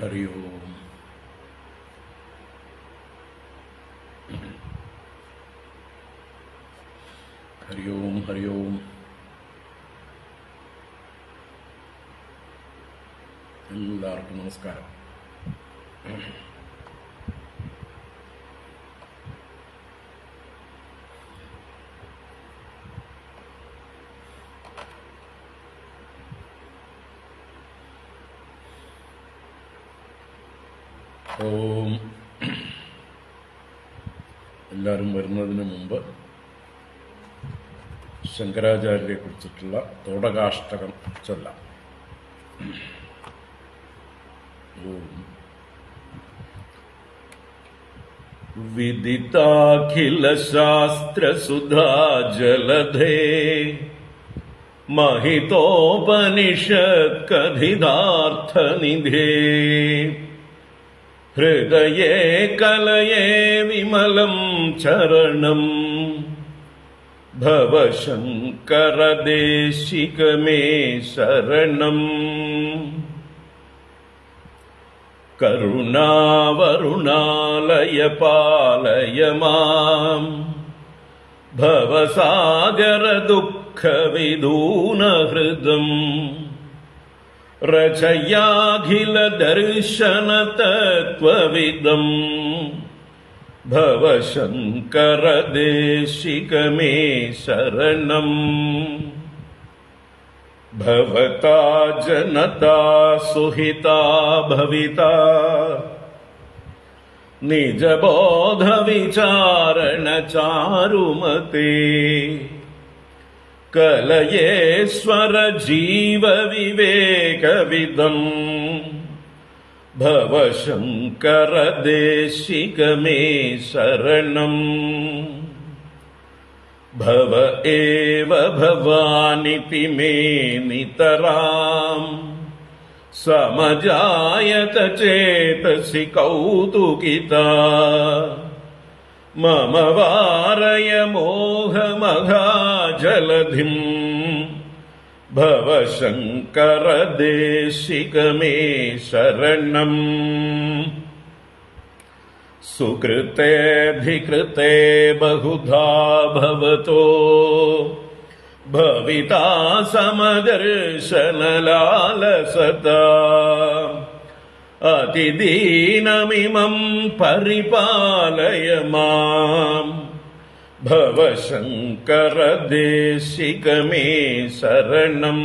ഹരി ഓം. ഹരി ഓം. ഹരി ഓം. എല്ലാവർക്കും നമസ്കാരം. ഓം. എല്ലാവരും വരുന്നതിന് മുമ്പ് ശങ്കരാചാര്യരെ കുറിച്ചിട്ടുള്ള തോടകാഷ്ടകം ചൊല്ലാം. ഓം. വിദിതാഖില ശാസ്ത്രസുധാ ജലധേ महितोपनिषत्कथितार्थनिधे हृदये कलये विमलं चरणं भव शंकर देशिक मे शरणम् करुणावरुणालय पालय माम् भवसागर दुःख विदूनहृदम् रचयाखिल दर्शन तत्त्वविदम् भव शंकर देशिक मे शरणम् भवता जनता सुहिता भविता निज बोध विचारण चारुमते कलयेश्वर जीव विवेक विदम् भव शंकर देशिक मे शरणम् भव एव भवानिति मे नितराम् समजायत चेतसि कौतुकिता मम वारय मोहमघाजलधिम् भव शंकर देशिक मे शरणम् सुकृतेऽधिकृते बहुधा भवतो भविता समदर्शनलालसता अतिदीनमिमं परिपालय माम् भव शंकर देशिक मे शरणम्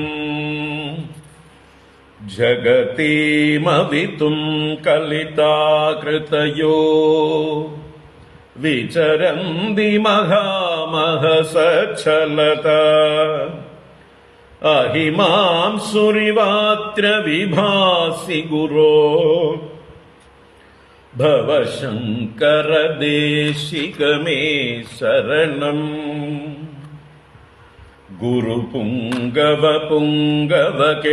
जगतीमवितुं कलिताकृतयो विचरन्ति महामहसच्छलता अहिमां सुरिवात्र विभासि गुरो भव शंकर देशिक मे शरणम् गुरुपुंगव पुंगवकेतनते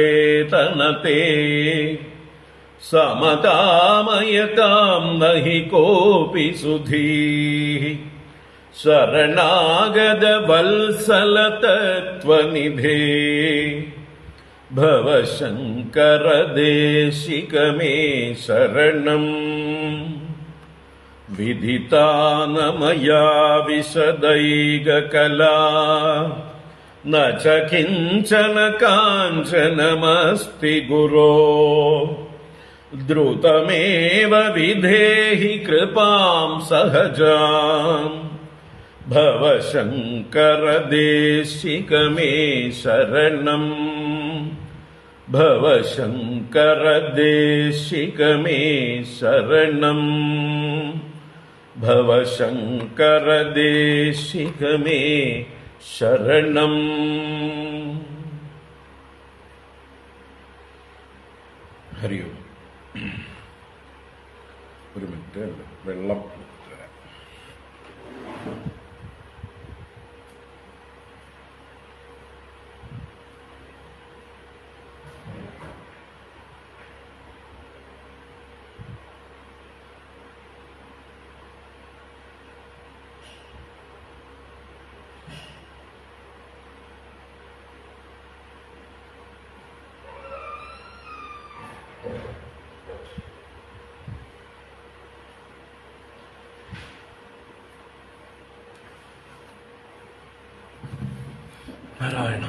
समतामयतां नहि कोऽपि सुधीः शरणागत वत्सल तत्त्वनिधे भव शंकर देशिक मे शरणम् विदिता न मया विशदैककला न च किञ्चन काञ्चनमस्ति गुरो द्रुतमेव विधेहि कृपां सहजाम् भव शंकर देशिक मे शरणम् भव शंकर देशिक मे शरणम् भव शंकर देशिक मे शरणम् हरि ओम. ഒരു മിനിറ്റ് വെള്ളം തരാം. നാരായണ.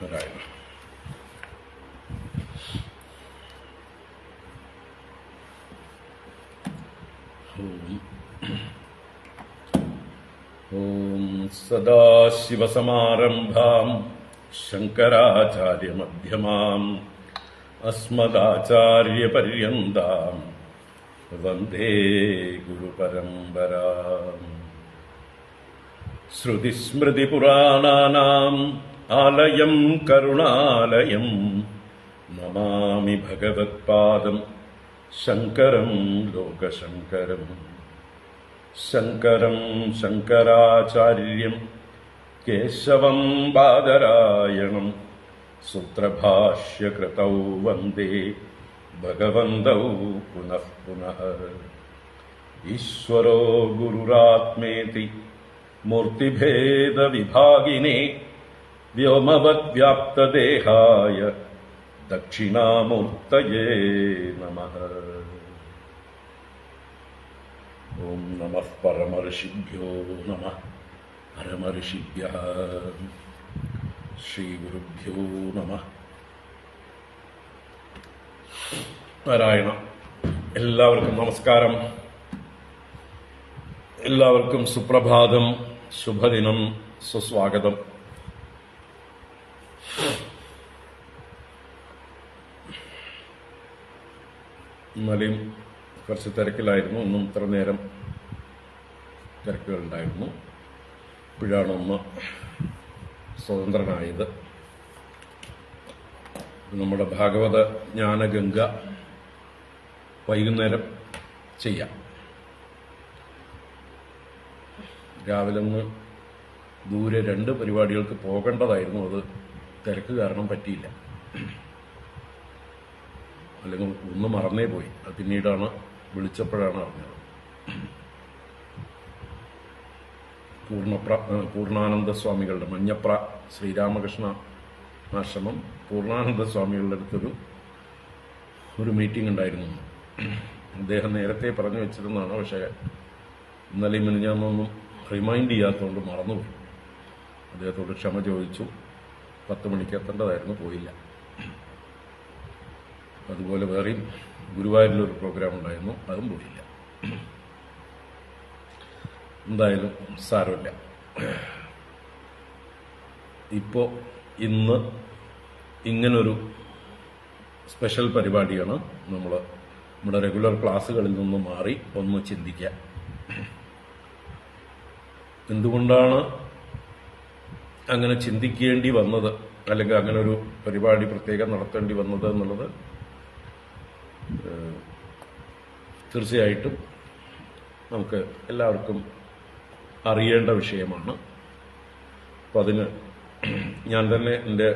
നാരായണ. ഓം സദാശിവസമാരംഭാം ശങ്കരാചാര്യമധ്യമാം അസ്മദാചാര്യപര്യന്താം വന്ദേ ഗുരുപരമ്പരാം. ശ്രുതിസ്മൃതിപുരാണാനാം ആലയം കരുണാലയം നമാമി ഭഗവത്പാദം ശങ്കരം ലോകശങ്കരം. ശങ്കരം ശങ്കരാചാര്യം കേശവം ബാദരായണം സൂത്രഭാഷ്യകൃതൗ വന്ദേ ഭഗവന്തൗ പുനഃ പുനഃ. ഈശ്വരോ ഗുരുരാത്മേതി മൂർത്തിഭേദവിഭാഗിനേ വ്യോമവദ്വ്യാപ്തദേഹായ ദക്ഷിണാമൂർത്തയേ നമഃ. ഓം നമഃ പരമർഷിഭ്യോ നമഃ പരമർഷിഭ്യഃ. ശ്രീഗുരുഭ്യോ നമഃ. നാരായണ. എല്ലാവർക്കും നമസ്കാരം. എല്ലാവർക്കും സുപ്രഭാതം, ശുഭദിനം, സുസ്വാഗതം. ഇന്നലെയും കുറച്ച് തിരക്കിലായിരുന്നു. ഇന്നും ഇത്ര നേരം തിരക്കുകളുണ്ടായിരുന്നു. ഇപ്പോഴാണ് ഒന്ന് സ്വതന്ത്രനായത്. നമ്മുടെ ഭാഗവത ജ്ഞാനഗംഗ വൈകുന്നേരം ചെയ്യാം. രാവിലെ ഒന്ന് ദൂരെ 2 പരിപാടികൾക്ക് പോകേണ്ടതായിരുന്നു. അത് തിരക്ക് കാരണം പറ്റിയില്ല. അല്ലെങ്കിൽ ഒന്ന് മറന്നേ പോയി. അത് പിന്നീടാണ് വിളിച്ചപ്പോഴാണ് അറിഞ്ഞത്. പൂർണ്ണാനന്ദ സ്വാമികളുടെ മഞ്ഞപ്ര ശ്രീരാമകൃഷ്ണ ആശ്രമം പൂർണ്ണാനന്ദ സ്വാമികളുടെ അടുത്തൊരു മീറ്റിംഗ് ഉണ്ടായിരുന്നു. അദ്ദേഹം നേരത്തെ പറഞ്ഞു വെച്ചിരുന്നതാണ്. പക്ഷേ ഇന്നലെയും മിനിഞ്ഞാന്നൊന്നും റിമൈൻഡ് ചെയ്യാത്തതുകൊണ്ട് മറന്നുപോയി. അദ്ദേഹത്തോട് ക്ഷമ ചോദിച്ചു. 10 മണിക്ക് എത്തേണ്ടതായിരുന്നു, പോയില്ല. അതുപോലെ വേറെയും ഗുരുവായൂരിലൊരു പ്രോഗ്രാം ഉണ്ടായിരുന്നു, അതും പോയില്ല. എന്തായാലും സാരമില്ല. ഇന്ന് ഇങ്ങനൊരു സ്പെഷ്യൽ പരിപാടിയാണ്. നമ്മുടെ റെഗുലർ ക്ലാസ്സുകളിൽ നിന്ന് മാറി ഒന്ന് ചിന്തിക്കുക. എന്തുകൊണ്ടാണ് അങ്ങനെ ചിന്തിക്കേണ്ടി വന്നത്, അല്ലെങ്കിൽ അങ്ങനെ ഒരു പരിപാടി പ്രത്യേകം നടത്തേണ്ടി വന്നത് എന്നുള്ളത് തീർച്ചയായിട്ടും നമുക്ക് എല്ലാവർക്കും അറിയേണ്ട വിഷയമാണ്. അപ്പം അതിന് ഞാൻ തന്നെ എൻ്റെ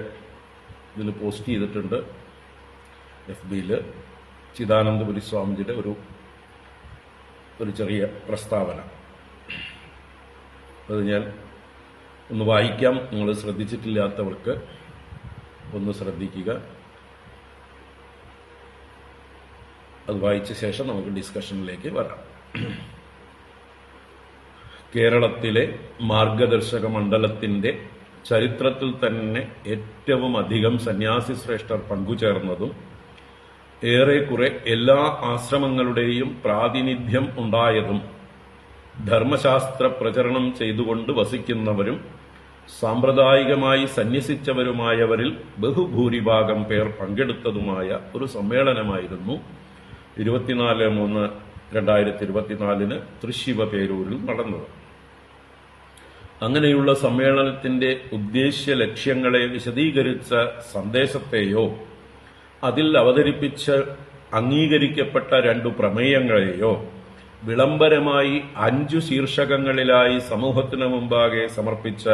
ഇതിൽ പോസ്റ്റ് ചെയ്തിട്ടുണ്ട്, FB-ൽ ചിദാനന്ദപുരി സ്വാമിജിയുടെ ഒരു ചെറിയ പ്രസ്താവന. അത് ഞാൻ ഒന്ന് വായിക്കാം. നിങ്ങൾ ശ്രദ്ധിച്ചിട്ടില്ലാത്തവർക്ക് ഒന്ന് ശ്രദ്ധിക്കുക. അത് വായിച്ച ശേഷം നമുക്ക് ഡിസ്കഷനിലേക്ക് വരാം. കേരളത്തിലെ മാർഗദർശക മണ്ഡലത്തിന്റെ ചരിത്രത്തിൽ തന്നെ ഏറ്റവും അധികം സന്യാസി ശ്രേഷ്ഠർ പങ്കുചേർന്നതും ഏറെക്കുറെ എല്ലാ ആശ്രമങ്ങളുടെയും പ്രാതിനിധ്യം ഉണ്ടായതും ധർമ്മശാസ്ത്ര പ്രചരണം ചെയ്തുകൊണ്ട് വസിക്കുന്നവരും സാമ്പ്രദായികമായി സന്യസിച്ചവരുമായവരിൽ ബഹുഭൂരിഭാഗം പേർ പങ്കെടുത്തതുമായ ഒരു സമ്മേളനമായിരുന്നു 24/3/2024 തൃശ്ശിവപേരൂരിൽ നടന്നത്. അങ്ങനെയുള്ള സമ്മേളനത്തിന്റെ ഉദ്ദേശ്യ ലക്ഷ്യങ്ങളെ വിശദീകരിച്ച സന്ദേശത്തെയോ അതിൽ അവതരിപ്പിച്ച് അംഗീകരിക്കപ്പെട്ട 2 പ്രമേയങ്ങളെയോ വിളംബരമായി 5 ശീർഷകങ്ങളിലായി സമൂഹത്തിനു മുമ്പാകെ സമർപ്പിച്ച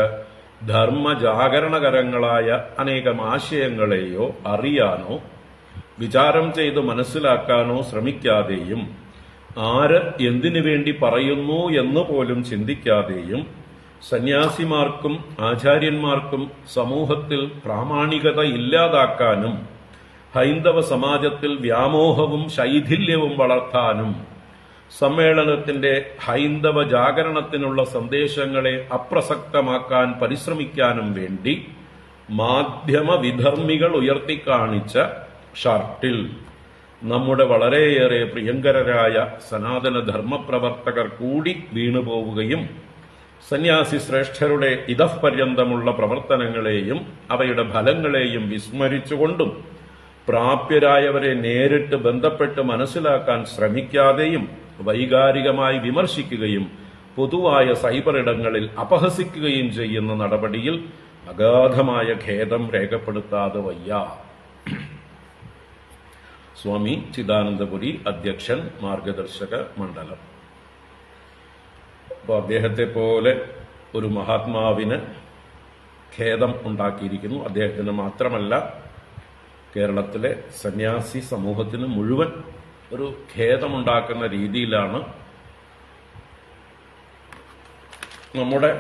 ധർമ്മജാഗരണകരങ്ങളായ അനേകം ആശയങ്ങളെയോ അറിയാനോ വിചാരം ചെയ്ത് മനസ്സിലാക്കാനോ ശ്രമിക്കാതെയും ആര് എന്തിനു വേണ്ടി പറയുന്നു എന്ന് പോലും ചിന്തിക്കാതെയും സന്യാസിമാർക്കും ആചാര്യന്മാർക്കും സമൂഹത്തിൽ പ്രാമാണികത ഇല്ലാതാക്കാനും ഹൈന്ദവ സമാജത്തിൽ വ്യാമോഹവും ശൈഥില്യവും വളർത്താനും സമ്മേളനത്തിന്റെ ഹൈന്ദവ ജാഗരണത്തിനുള്ള സന്ദേശങ്ങളെ അപ്രസക്തമാക്കാൻ പരിശ്രമിക്കാനും വേണ്ടി മാധ്യമ വിധർമ്മികൾ ഉയർത്തിക്കാണിച്ച ഷർട്ടിൽ നമ്മുടെ വളരെയേറെ പ്രിയങ്കരരായ സനാതന ധർമ്മപ്രവർത്തകർ കൂടി വീണുപോവുകയും സന്യാസി ശ്രേഷ്ഠരുടെ ഇതഃപര്യന്തമുള്ള പ്രവർത്തനങ്ങളെയും അവയുടെ ഫലങ്ങളെയും വിസ്മരിച്ചുകൊണ്ടും പ്രാപ്യരായവരെ നേരിട്ട് ബന്ധപ്പെട്ട് മനസ്സിലാക്കാൻ ശ്രമിക്കാതെയും വൈകാരികമായി വിമർശിക്കുകയും പൊതുവായ സൈബർ ഇടങ്ങളിൽ അപഹസിക്കുകയും ചെയ്യുന്ന നടപടിയിൽ അഗാധമായ ഖേദം രേഖപ്പെടുത്താതെ വയ്യ. സ്വാമി ചിദാനന്ദപുരി, അധ്യക്ഷൻ, മാർഗദർശക മണ്ഡലം. അപ്പോൾ അദ്ദേഹത്തെ പോലെ ഒരു മഹാത്മാവിന് ഖേദം ഉണ്ടാക്കിയിരിക്കുന്നു. അദ്ദേഹത്തിന് മാത്രമല്ല, കേരളത്തിലെ സന്യാസി സമൂഹത്തിന് മുഴുവൻ ഒരു ഖേദമുണ്ടാക്കുന്ന രീതിയിലാണ് നമ്മുടെ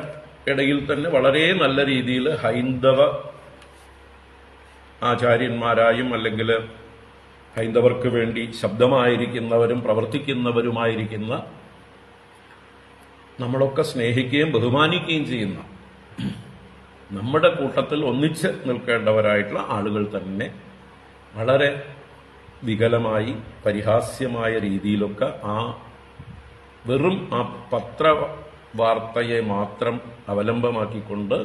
ഇടയിൽ തന്നെ വളരെ നല്ല രീതിയിൽ ഹൈന്ദവ ആചാര്യന്മാരായും അല്ലെങ്കിൽ ഹൈന്ദവർക്ക് വേണ്ടി ശബ്ദമായിരിക്കുന്നവരും പ്രവർത്തിക്കുന്നവരുമായിരിക്കുന്ന നമ്മളൊക്കെ സ്നേഹിക്കുകയും ബഹുമാനിക്കുകയും ചെയ്യുന്ന നമ്മുടെ കൂട്ടത്തിൽ ഒന്നിച്ച് നിൽക്കേണ്ടവരായിട്ടുള്ള ആളുകൾ തന്നെ വളരെ വികലമായി പരിഹാസ്യമായ രീതിയിലൊക്കെ വെറും ആ പത്രവാർത്തയെ മാത്രം അവലംബമാക്കിക്കൊണ്ട്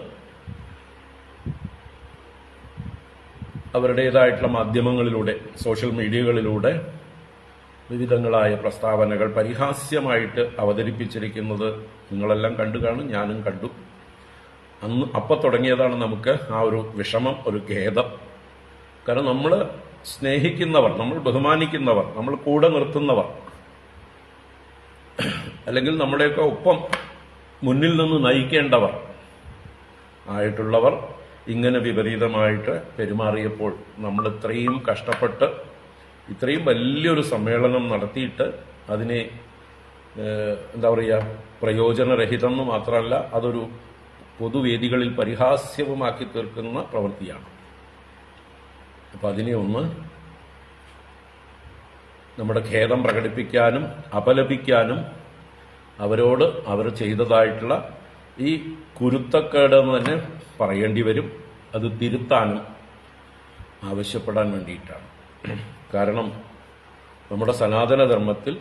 അവരുടേതായിട്ടുള്ള മാധ്യമങ്ങളിലൂടെ, സോഷ്യൽ മീഡിയകളിലൂടെ വിവിധങ്ങളായ പ്രസ്താവനകൾ പരിഹാസ്യമായിട്ട് അവതരിപ്പിച്ചിരിക്കുന്നത് നിങ്ങളെല്ലാം കണ്ടു കാണും, ഞാനും കണ്ടു. അപ്പം തുടങ്ങിയതാണ് നമുക്ക് ആ ഒരു വിഷമം, ഒരു ഖേദം. കാരണം നമ്മൾ സ്നേഹിക്കുന്നവർ, നമ്മൾ ബഹുമാനിക്കുന്നവർ, നമ്മൾ കൂടെ നിർത്തുന്നവർ, അല്ലെങ്കിൽ നമ്മുടെയൊക്കെ ഒപ്പം മുന്നിൽ നിന്ന് നയിക്കേണ്ടവർ ആയിട്ടുള്ളവർ ഇങ്ങനെ വിപരീതമായിട്ട് പെരുമാറിയപ്പോൾ നമ്മൾ ഇത്രയും കഷ്ടപ്പെട്ട് ഇത്രയും വലിയൊരു സമ്മേളനം നടത്തിയിട്ട് അതിനെ എന്താ പറയുക, പ്രയോജനരഹിതം എന്ന് മാത്രമല്ല അതൊരു പൊതുവേദികളിൽ പരിഹാസ്യവുമാക്കി തീർക്കുന്ന പ്രവൃത്തിയാണ്. അപ്പം അതിനെ ഒന്ന് നമ്മുടെ ഖേദം പ്രകടിപ്പിക്കാനും അപലപിക്കാനും അവരോട് അവർ ചെയ്തതായിട്ടുള്ള ഈ കുരുത്തക്കേട് എന്ന് തന്നെ പറയേണ്ടി വരും. അത് തിരുത്താനും ആവശ്യപ്പെടാൻ വേണ്ടിയിട്ടാണ്. കാരണം നമ്മുടെ സനാതനധർമ്മത്തിൽ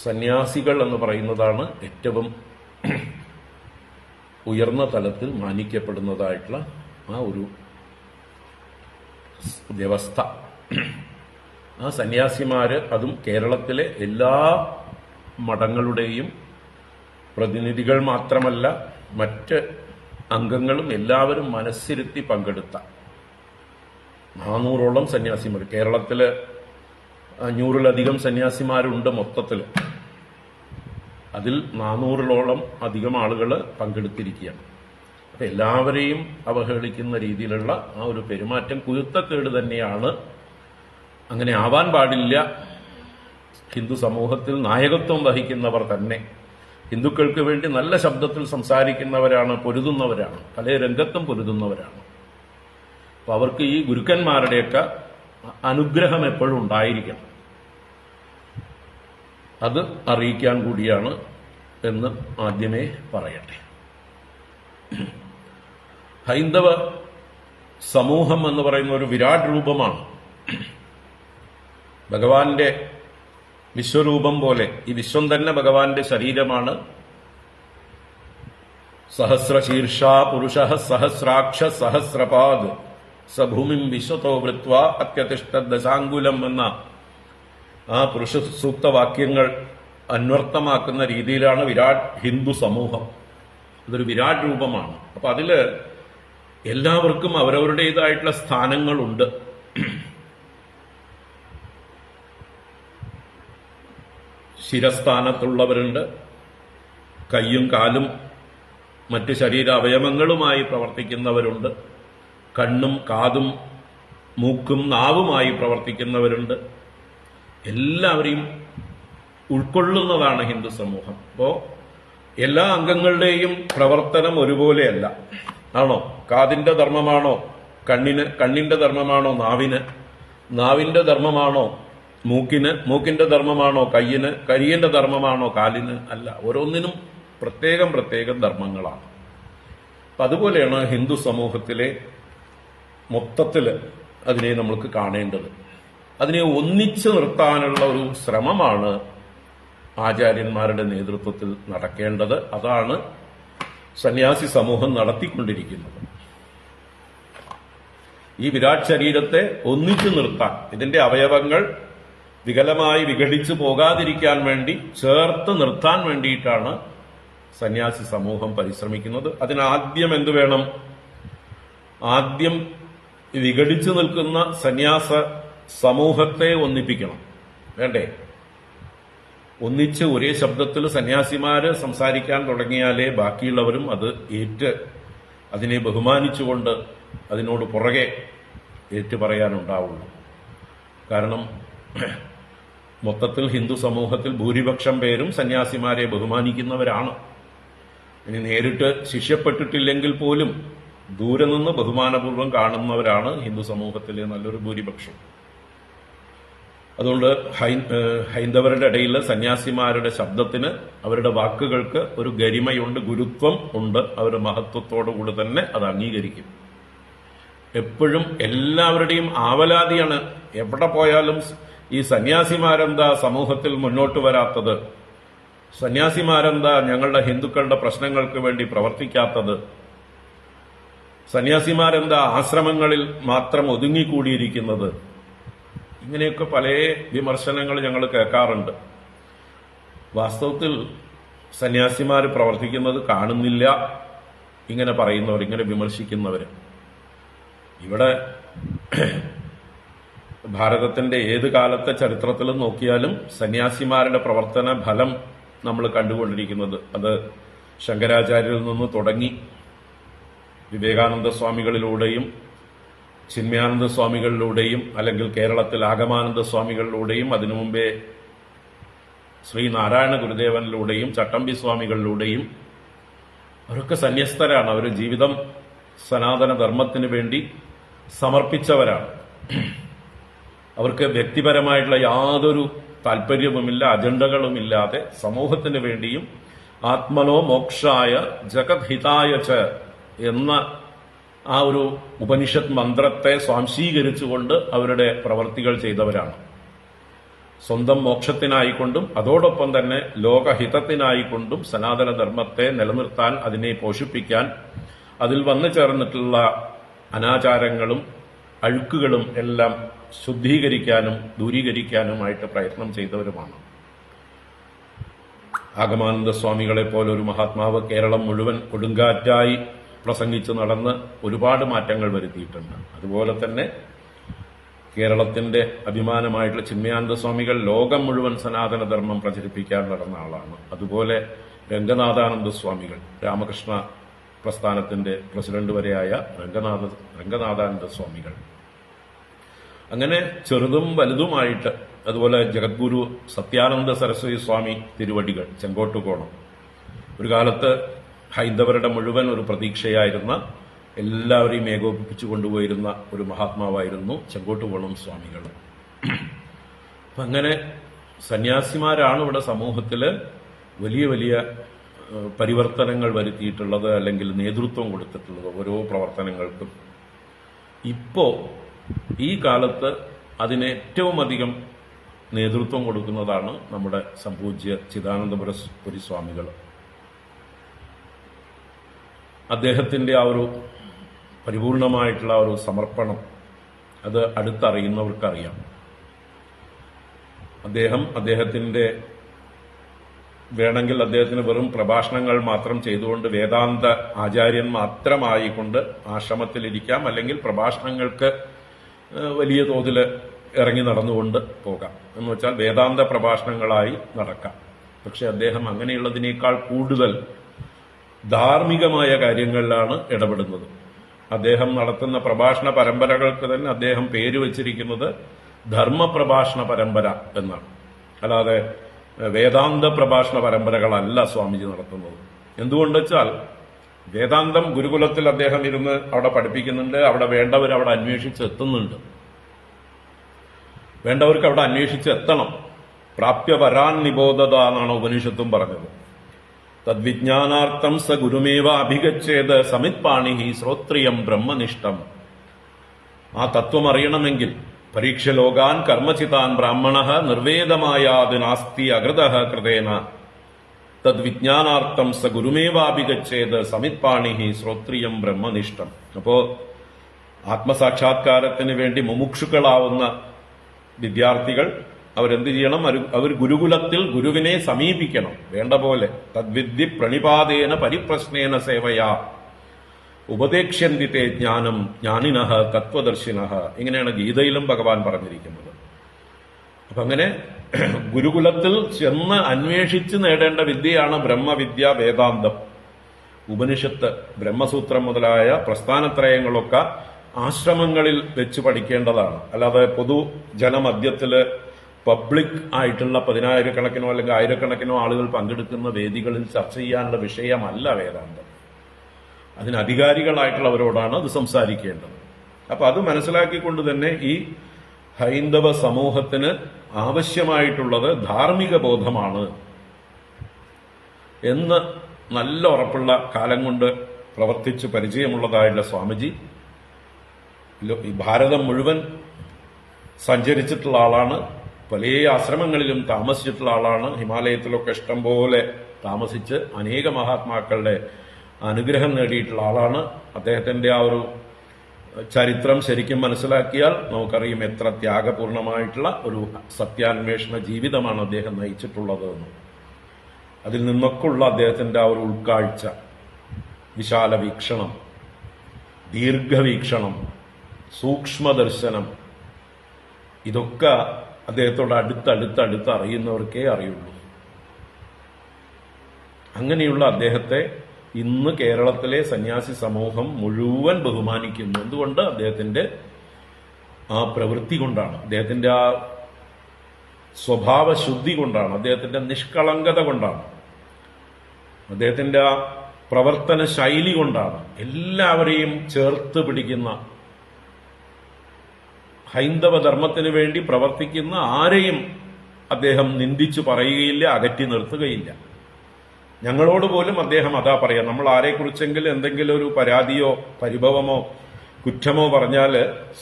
സന്യാസികൾ എന്ന് പറയുന്നതാണ് ഏറ്റവും ഉയർന്ന തലത്തിൽ മാനിക്കപ്പെടുന്നതായിട്ടുള്ള ആ ഒരു വ്യവസ്ഥ. ആ സന്യാസിമാര്, അതും കേരളത്തിലെ എല്ലാ മഠങ്ങളുടെയും പ്രതിനിധികൾ മാത്രമല്ല മറ്റ് അംഗങ്ങളും എല്ലാവരും മനസ്സിരുത്തി പങ്കെടുത്ത 400ഓളം സന്യാസിമാർ, കേരളത്തില് 500-ലധികം സന്യാസിമാരുണ്ട് മൊത്തത്തിൽ. അതിൽ 400-ഓളം അധികം ആളുകൾ പങ്കെടുത്തിരിക്കുകയാണ്. അപ്പൊ എല്ലാവരെയും അവഹേളിക്കുന്ന രീതിയിലുള്ള ആ ഒരു പെരുമാറ്റം കുരുത്തക്കേട് തന്നെയാണ്. അങ്ങനെ ആവാൻ പാടില്ല. ഹിന്ദു സമൂഹത്തിൽ നായകത്വം വഹിക്കുന്നവർ തന്നെ ഹിന്ദുക്കൾക്ക് വേണ്ടി നല്ല ശബ്ദത്തിൽ സംസാരിക്കുന്നവരാണ്, പൊരുതുന്നവരാണ്, പല രംഗത്തും പൊരുതുന്നവരാണ്. അപ്പൊ അവർക്ക് ഈ ഗുരുക്കന്മാരുടെയൊക്കെ അനുഗ്രഹം എപ്പോഴും ഉണ്ടായിരിക്കണം. അത് അറിയിക്കാൻ കൂടിയാണ് എന്ന് ആദ്യമേ പറയട്ടെ. ഹൈന്ദവ സമൂഹം എന്ന് പറയുന്ന ഒരു വിരാട് രൂപമാണ്. ഭഗവാന്റെ വിശ്വരൂപം പോലെ ഈ വിശ്വം തന്നെ ഭഗവാന്റെ ശരീരമാണ്. സഹസ്രശീർഷ പുരുഷ സഹസ്രാക്ഷ സഹസ്രപാദ് സഭൂമിം വിശ്വതോ വൃത്വ അത്യതിഷ്ഠ ദശാങ്കുലം എന്ന ആ പുരുഷ സൂക്തവാക്യങ്ങൾ അന്വർത്ഥമാക്കുന്ന രീതിയിലാണ് വിരാട് ഹിന്ദു സമൂഹം. ഇതൊരു വിരാട് രൂപമാണ്. അപ്പൊ അതില് എല്ലാവർക്കും അവരവരുടേതായിട്ടുള്ള സ്ഥാനങ്ങളുണ്ട്. ശിരസ്ഥാനത്തുള്ളവരുണ്ട്, കയ്യും കാലും മറ്റ് ശരീര അവയവങ്ങളുമായി പ്രവർത്തിക്കുന്നവരുണ്ട്, കണ്ണും കാതും മൂക്കും നാവുമായി പ്രവർത്തിക്കുന്നവരുണ്ട്. എല്ലാവരെയും ഉൾക്കൊള്ളുന്നതാണ് ഹിന്ദു സമൂഹം. അപ്പോൾ എല്ലാ അംഗങ്ങളുടെയും പ്രവർത്തനം ഒരുപോലെയല്ല. ആണോ? കാതിന്റെ ധർമ്മമാണോ കണ്ണിന്റെ ധർമ്മമാണോ നാവിന്റെ ധർമ്മമാണോ മൂക്കിന്റെ ധർമ്മമാണോ കയ്യിന്റെ ധർമ്മമാണോ കാലിന്? അല്ല. ഓരോന്നിനും പ്രത്യേകം ധർമ്മങ്ങളാണ്. അപ്പൊ അതുപോലെയാണ് ഹിന്ദു സമൂഹത്തിലെ മൊത്തത്തില് അതിനെ നമ്മൾക്ക് കാണേണ്ടത്. അതിനെ ഒന്നിച്ചു നിർത്താനുള്ള ഒരു ശ്രമമാണ് ആചാര്യന്മാരുടെ നേതൃത്വത്തിൽ നടക്കേണ്ടത്. അതാണ് സന്യാസി സമൂഹം നടത്തിക്കൊണ്ടിരിക്കുന്നത്. ഈ വിരാട് ശരീരത്തെ ഒന്നിച്ചു നിർത്താൻ, ഇതിന്റെ അവയവങ്ങൾ വികലമായി വിഘടിച്ചു പോകാതിരിക്കാൻ വേണ്ടി ചേർത്ത് നിർത്താൻ വേണ്ടിയിട്ടാണ് സന്യാസി സമൂഹം പരിശ്രമിക്കുന്നത്. അതിനാദ്യം എന്തു വേണം? ആദ്യം വിഘടിച്ചു നിൽക്കുന്ന സന്യാസ സമൂഹത്തെ ഒന്നിപ്പിക്കണം. വേണ്ടേ? ഒന്നിച്ച് ഒരേ ശബ്ദത്തിൽ സന്യാസിമാര് സംസാരിക്കാൻ തുടങ്ങിയാലേ ബാക്കിയുള്ളവരും അത് അതിനെ ബഹുമാനിച്ചുകൊണ്ട് അതിനോട് പുറകെ പറയാനുണ്ടാവുള്ളൂ. കാരണം മൊത്തത്തിൽ ഹിന്ദു സമൂഹത്തിൽ ഭൂരിപക്ഷം പേരും സന്യാസിമാരെ ബഹുമാനിക്കുന്നവരാണ്. ഇനി നേരിട്ട് ശിഷ്യപ്പെട്ടിട്ടില്ലെങ്കിൽ പോലും ദൂരെ നിന്ന് ബഹുമാനപൂർവ്വം കാണുന്നവരാണ് ഹിന്ദു സമൂഹത്തിലെ നല്ലൊരു ഭൂരിപക്ഷം. അതുകൊണ്ട് ഹൈന്ദവരുടെ ഇടയിൽ സന്യാസിമാരുടെ ശബ്ദത്തിന്, അവരുടെ വാക്കുകൾക്ക് ഒരു ഗരിമയുണ്ട്, ഗുരുത്വം ഉണ്ട്. അവരുടെ മഹത്വത്തോടുകൂടി തന്നെ അത് അംഗീകരിക്കും. എപ്പോഴും എല്ലാവരുടെയും ആവലാതിയാണ്. എവിടെ പോയാലും ഈ സന്യാസിമാരെന്താ സമൂഹത്തിൽ മുന്നോട്ട് വരാത്തത്? സന്യാസിമാരെന്താ ഞങ്ങളുടെ ഹിന്ദുക്കളുടെ പ്രശ്നങ്ങൾക്ക് വേണ്ടി പ്രവർത്തിക്കാത്തത്? സന്യാസിമാരെന്താ ആശ്രമങ്ങളിൽ മാത്രം ഒതുങ്ങിക്കൂടിയിരിക്കുന്നത്? ഇങ്ങനെയൊക്കെ പല വിമർശനങ്ങൾ ഞങ്ങൾ കേൾക്കാറുണ്ട്. വാസ്തവത്തിൽ സന്യാസിമാർ പ്രവർത്തിക്കുന്നത് കാണുന്നില്ല ഇങ്ങനെ പറയുന്നവർ, ഇങ്ങനെ വിമർശിക്കുന്നവർ. ഇവിടെ ഭാരതത്തിന്റെ ഏത് കാലത്തെ ചരിത്രത്തിലും നോക്കിയാലും സന്യാസിമാരുടെ പ്രവർത്തന ഫലം നമ്മൾ കണ്ടുകൊണ്ടിരിക്കുന്നത് അത് ശങ്കരാചാര്യരിൽ നിന്ന് തുടങ്ങി വിവേകാനന്ദ സ്വാമികളിലൂടെയും ചിന്മയാനന്ദ സ്വാമികളിലൂടെയും അല്ലെങ്കിൽ കേരളത്തിൽ ആഗമാനന്ദ സ്വാമികളിലൂടെയും അതിനു മുമ്പേ ശ്രീനാരായണ ഗുരുദേവനിലൂടെയും ചട്ടമ്പി സ്വാമികളിലൂടെയും അവരൊക്കെ സന്യസ്തരാണ്. അവർ ജീവിതം സനാതന ധർമ്മത്തിന് വേണ്ടി സമർപ്പിച്ചവരാണ്. അവർക്ക് വ്യക്തിപരമായിട്ടുള്ള യാതൊരു താല്പര്യവുമില്ല, അജണ്ടകളുമില്ലാതെ സമൂഹത്തിന് വേണ്ടിയും ആത്മനോ മോക്ഷായ ജഗത് ഹിതായ ച എന്ന ആ ഒരു ഉപനിഷത്ത് മന്ത്രത്തെ സ്വാംശീകരിച്ചുകൊണ്ട് അവരുടെ പ്രവർത്തികൾ ചെയ്തവരാണ്. സ്വന്തം മോക്ഷത്തിനായിക്കൊണ്ടും അതോടൊപ്പം തന്നെ ലോകഹിതത്തിനായിക്കൊണ്ടും സനാതനധർമ്മത്തെ നിലനിർത്താൻ, അതിനെ പോഷിപ്പിക്കാൻ, അതിൽ വന്നു ചേർന്നിട്ടുള്ള അനാചാരങ്ങളും അഴുക്കുകളും എല്ലാം ശുദ്ധീകരിക്കാനും ദൂരീകരിക്കാനുമായിട്ട് പ്രയത്നം ചെയ്തവരുമാണ്. ആഗമാനന്ദ സ്വാമികളെ പോലൊരു മഹാത്മാവ് കേരളം മുഴുവൻ കൊടുങ്കാറ്റായി പ്രസംഗിച്ച് നടന്ന് ഒരുപാട് മാറ്റങ്ങൾ വരുത്തിയിട്ടുണ്ട്. അതുപോലെ തന്നെ കേരളത്തിന്റെ അഭിമാനമായിട്ടുള്ള ചിന്മയാനന്ദ സ്വാമികൾ ലോകം മുഴുവൻ സനാതനധർമ്മം പ്രചരിപ്പിക്കാൻ നടന്ന ആളാണ്. അതുപോലെ രംഗനാഥാനന്ദ സ്വാമികൾ രാമകൃഷ്ണ പ്രസ്ഥാനത്തിന്റെ പ്രസിഡന്റ് വരെയായ രംഗനാഥാനന്ദ സ്വാമികൾ, അങ്ങനെ ചെറുതും വലുതുമായിട്ട്, അതുപോലെ ജഗദ്ഗുരു സത്യാനന്ദ സരസ്വതി സ്വാമി തിരുവടികൾ ചെങ്കോട്ടുകോണം, ഒരു കാലത്ത് ഹൈന്ദവരുടെ മുഴുവൻ ഒരു പ്രതീക്ഷയായിരുന്ന, എല്ലാവരെയും ഏകോപിപ്പിച്ചു കൊണ്ടുപോയിരുന്ന ഒരു മഹാത്മാവായിരുന്നു ചെങ്കോട്ടുകോണം സ്വാമികൾ. അപ്പം അങ്ങനെ സന്യാസിമാരാണ് ഇവിടെ സമൂഹത്തിൽ വലിയ വലിയ പരിവർത്തനങ്ങൾ വരുത്തിയിട്ടുള്ളത്, അല്ലെങ്കിൽ നേതൃത്വം കൊടുത്തിട്ടുള്ളത് ഓരോ പ്രവർത്തനങ്ങൾക്കും. ഇപ്പോ ഈ കാലത്ത് അതിന് ഏറ്റവും അധികം നേതൃത്വം കൊടുക്കുന്നതാണ് നമ്മുടെ സംപൂജ്യ ചിദാനന്ദപുരി സ്വാമികൾ. അദ്ദേഹത്തിന്റെ ആ ഒരു പരിപൂർണമായിട്ടുള്ള ഒരു സമർപ്പണം അത് അടുത്തറിയുന്നവർക്കറിയാം. അദ്ദേഹത്തിന്റെ വേണമെങ്കിൽ അദ്ദേഹത്തിന് വെറും പ്രഭാഷണങ്ങൾ മാത്രം ചെയ്തുകൊണ്ട് വേദാന്ത ആചാര്യൻ മാത്രമായിക്കൊണ്ട് ആശ്രമത്തിലിരിക്കാം, അല്ലെങ്കിൽ പ്രഭാഷണങ്ങൾക്ക് വലിയ തോതിൽ ഇറങ്ങി നടന്നുകൊണ്ട് പോകാം. എന്ന് വെച്ചാൽ വേദാന്ത പ്രഭാഷണങ്ങളായി നടക്കാം. പക്ഷെ അദ്ദേഹം അങ്ങനെയുള്ളതിനേക്കാൾ കൂടുതൽ ധാർമ്മികമായ കാര്യങ്ങളിലാണ് ഇടപെടുന്നത്. അദ്ദേഹം നടത്തുന്ന പ്രഭാഷണ പരമ്പരകൾക്ക് തന്നെ അദ്ദേഹം പേര് വച്ചിരിക്കുന്നത് ധർമ്മപ്രഭാഷണ പരമ്പര എന്നാണ്. അല്ലാതെ വേദാന്ത പ്രഭാഷണ പരമ്പരകളല്ല സ്വാമിജി നടത്തുന്നത്. എന്തുകൊണ്ട് വെച്ചാൽ വേദാന്തം ഗുരുകുലത്തിൽ അദ്ദേഹം ഇരുന്ന് അവിടെ പഠിപ്പിക്കുന്നുണ്ട്. അവിടെ വേണ്ടവർ അവിടെ അന്വേഷിച്ച് എത്തുന്നുണ്ട്. വേണ്ടവർക്ക് അവിടെ അന്വേഷിച്ച് എത്തണം. പ്രാപ്യപരാൻ നിബോധത എന്നാണ് ഉപനിഷത്തും പറഞ്ഞത്. തദ്വിജ്ഞാനാർത്ഥം സ ഗുരുമേവ അഭിഗച്ഛേത് സമിത്പാണി ശ്രോത്രിയം ബ്രഹ്മനിഷ്ഠം. ആ തത്വം അറിയണമെങ്കിൽ പരീക്ഷ ലോകാൻ കർമ്മചിതാൻ ബ്രാഹ്മണ നിർവേദമായാത് നാസ്തി അകൃത കൃതേന തദ്വിജ്ഞാനാർത്ഥം സ ഗുരുമേവാഭിഗച്ഛേത് സമിത്പാണി ശ്രോത്രിയം ബ്രഹ്മനിഷ്ഠം. അപ്പോ ആത്മസാക്ഷാത്കാരത്തിന് വേണ്ടി മുമുക്ഷുക്കളാവുന്ന വിദ്യാർത്ഥികൾ അവരെന്ത് ചെയ്യണം? അവർ ഗുരുകുലത്തിൽ ഗുരുവിനെ സമീപിക്കണം. വേണ്ട പോലെ തദ്വിദ്യ പ്രണിപാതേന പരിപ്രശ്നേന സേവയാ ഉപദേക്ഷ്യന്തി തേ ജ്ഞാനം ജ്ഞാനിനഃ തത്വദർശിനഃ. ഇങ്ങനെയാണ് ഗീതയിലും ഭഗവാൻ പറഞ്ഞിരിക്കുന്നത്. അപ്പൊ അങ്ങനെ ഗുരുകുലത്തിൽ ചെന്ന് അന്വേഷിച്ച് നേടേണ്ട വിദ്യയാണ് ബ്രഹ്മവിദ്യ, വേദാന്തം, ഉപനിഷത്ത്, ബ്രഹ്മസൂത്രം മുതലായ പ്രസ്ഥാനത്രയങ്ങളൊക്കെ ആശ്രമങ്ങളിൽ വെച്ച് പഠിക്കേണ്ടതാണ്. അല്ലാതെ പൊതുജനമധ്യത്തില് പബ്ലിക് ആയിട്ടുള്ള 10,000-കണക്കിനോ അല്ലെങ്കിൽ 1000-കണക്കിനോ ആളുകൾ പങ്കെടുക്കുന്ന വേദികളിൽ ചർച്ച ചെയ്യാനുള്ള വിഷയമല്ല വേദാന്തം. അതിന് അധികാരികളായിട്ടുള്ളവരോടാണ് അത് സംസാരിക്കേണ്ടത്. അപ്പൊ അത് മനസ്സിലാക്കിക്കൊണ്ട് തന്നെ ഈ ഹൈന്ദവ സമൂഹത്തിന് ആവശ്യമായിട്ടുള്ളത് ധാർമ്മിക ബോധമാണ് എന്ന് നല്ല ഉറപ്പുള്ള കാലം കൊണ്ട് പ്രവർത്തിച്ച് പരിചയമുള്ളതായിട്ടുള്ള സ്വാമിജി ഈ ഭാരതം മുഴുവൻ സഞ്ചരിച്ചിട്ടുള്ള ആളാണ്. പല ആശ്രമങ്ങളിലും താമസിച്ചിട്ടുള്ള ആളാണ്. ഹിമാലയത്തിലൊക്കെ ഇഷ്ടംപോലെ താമസിച്ച് അനേക മഹാത്മാക്കളുടെ അനുഗ്രഹം നേടിയിട്ടുള്ള ആളാണ്. അദ്ദേഹത്തിന്റെ ആ ഒരു ചരിത്രം ശരിക്കും മനസ്സിലാക്കിയാൽ നമുക്കറിയാം എത്ര ത്യാഗപൂർണമായിട്ടുള്ള ഒരു സത്യാന്വേഷണ ജീവിതമാണ് അദ്ദേഹം നയിച്ചിട്ടുള്ളത് എന്ന്. അതിൽ നിന്നൊക്കെയുള്ള അദ്ദേഹത്തിന്റെ ആ ഒരു ഉൾക്കാഴ്ച, വിശാല വീക്ഷണം, ദീർഘവീക്ഷണം, സൂക്ഷ്മദർശനം, ഇതൊക്കെ അദ്ദേഹത്തോട് അടുത്തടുത്തടുത്ത് അറിയുന്നവർക്കേ അറിയുള്ളൂ. അങ്ങനെയുള്ള അദ്ദേഹത്തെ ഇന്ന് കേരളത്തിലെ സന്യാസി സമൂഹം മുഴുവൻ ബഹുമാനിക്കുന്നു. എന്തുകൊണ്ട്? അദ്ദേഹത്തിന്റെ ആ പ്രവൃത്തി കൊണ്ടാണ്, അദ്ദേഹത്തിന്റെ ആ സ്വഭാവശുദ്ധി കൊണ്ടാണ്, അദ്ദേഹത്തിന്റെ നിഷ്കളങ്കത കൊണ്ടാണ്, അദ്ദേഹത്തിന്റെ ആ പ്രവർത്തന ശൈലി കൊണ്ടാണ്. എല്ലാവരെയും ചേർത്ത് പിടിക്കുന്ന, ഹൈന്ദവ ധർമ്മത്തിന് വേണ്ടി പ്രവർത്തിക്കുന്ന ആരെയും അദ്ദേഹം നിന്ദിച്ചു പറയുകയില്ല, അകറ്റി നിർത്തുകയില്ല. ഞങ്ങളോട് പോലും അദ്ദേഹം അതാ പറയാം. നമ്മൾ ആരെക്കുറിച്ചെങ്കിലും എന്തെങ്കിലും ഒരു പരാതിയോ പരിഭവമോ കുറ്റമോ പറഞ്ഞാൽ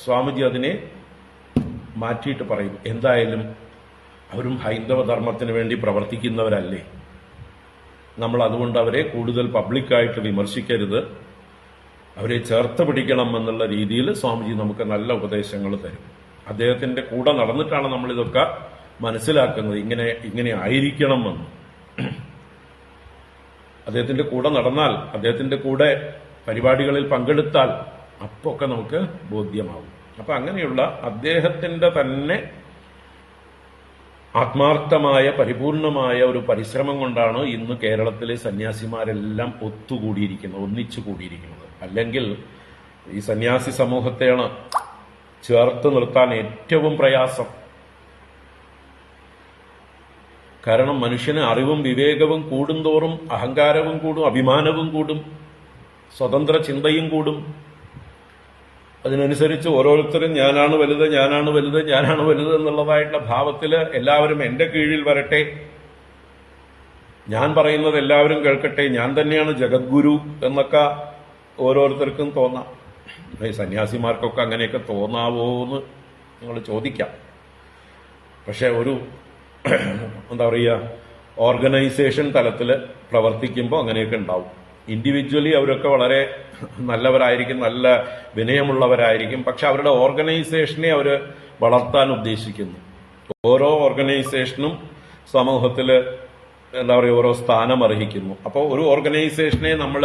സ്വാമിജി അതിനെ മാറ്റിയിട്ട് പറയും. എന്തായാലും അവരും ഹൈന്ദവ ധർമ്മത്തിന് വേണ്ടി പ്രവർത്തിക്കുന്നവരല്ലേ, നമ്മൾ അതുകൊണ്ട് അവരെ കൂടുതൽ പബ്ലിക്കായിട്ട് വിമർശിക്കരുത്, അവരെ ചേർത്ത് പിടിക്കണം എന്നുള്ള രീതിയിൽ സ്വാമിജി നമുക്ക് നല്ല ഉപദേശങ്ങൾ തരും. അദ്ദേഹത്തിന്റെ കൂടെ നടന്നിട്ടാണ് നമ്മളിതൊക്കെ മനസ്സിലാക്കുന്നത്. ഇങ്ങനെ ആയിരിക്കണമെന്ന്. അദ്ദേഹത്തിന്റെ കൂടെ നടന്നാൽ, അദ്ദേഹത്തിന്റെ കൂടെ പരിപാടികളിൽ പങ്കെടുത്താൽ അപ്പൊക്കെ നമുക്ക് ബോധ്യമാവും. അപ്പൊ അങ്ങനെയുള്ള അദ്ദേഹത്തിന്റെ തന്നെ ആത്മാർത്ഥമായ പരിപൂർണമായ ഒരു പരിശ്രമം കൊണ്ടാണ് ഇന്ന് കേരളത്തിലെ സന്യാസിമാരെല്ലാം ഒത്തുകൂടിയിരിക്കുന്നത്, ഒന്നിച്ചു കൂടിയിരിക്കുന്നത്. അല്ലെങ്കിൽ ഈ സന്യാസി സമൂഹത്തെയാണ് ചേർത്ത് നിർത്താൻ ഏറ്റവും പ്രയാസം. കാരണം മനുഷ്യന് അറിവും വിവേകവും കൂടുന്തോറും അഹങ്കാരവും കൂടും, അഭിമാനവും കൂടും, സ്വതന്ത്ര ചിന്തയും കൂടും. അതിനനുസരിച്ച് ഓരോരുത്തരും ഞാനാണ് വലുത്, ഞാനാണ് വലുത്, ഞാനാണ് വലുത് എന്നുള്ളതായിട്ടുള്ള ഭാവത്തില് എല്ലാവരും എന്റെ കീഴിൽ വരട്ടെ, ഞാൻ പറയുന്നത് എല്ലാവരും കേൾക്കട്ടെ, ഞാൻ തന്നെയാണ് ജഗദ്ഗുരു എന്നൊക്കെ ഓരോരുത്തർക്കും തോന്നാം. ഈ സന്യാസിമാർക്കൊക്കെ അങ്ങനെയൊക്കെ തോന്നാവോ എന്ന് നിങ്ങൾ ചോദിക്കാം. പക്ഷെ ഒരു എന്താ പറയുക, ഓർഗനൈസേഷൻ തലത്തിൽ പ്രവർത്തിക്കുമ്പോൾ അങ്ങനെയൊക്കെ ഉണ്ടാവും. ഇൻഡിവിജ്വലി അവരൊക്കെ വളരെ നല്ലവരായിരിക്കും, നല്ല വിനയമുള്ളവരായിരിക്കും. പക്ഷെ അവരുടെ ഓർഗനൈസേഷനെ അവർ വളർത്താൻ ഉദ്ദേശിക്കുന്നു. ഓരോ ഓർഗനൈസേഷനും സമൂഹത്തിൽ എന്താ പറയുക ഓരോ സ്ഥാനം അർഹിക്കുന്നു. അപ്പോൾ ഒരു ഓർഗനൈസേഷനെ നമ്മൾ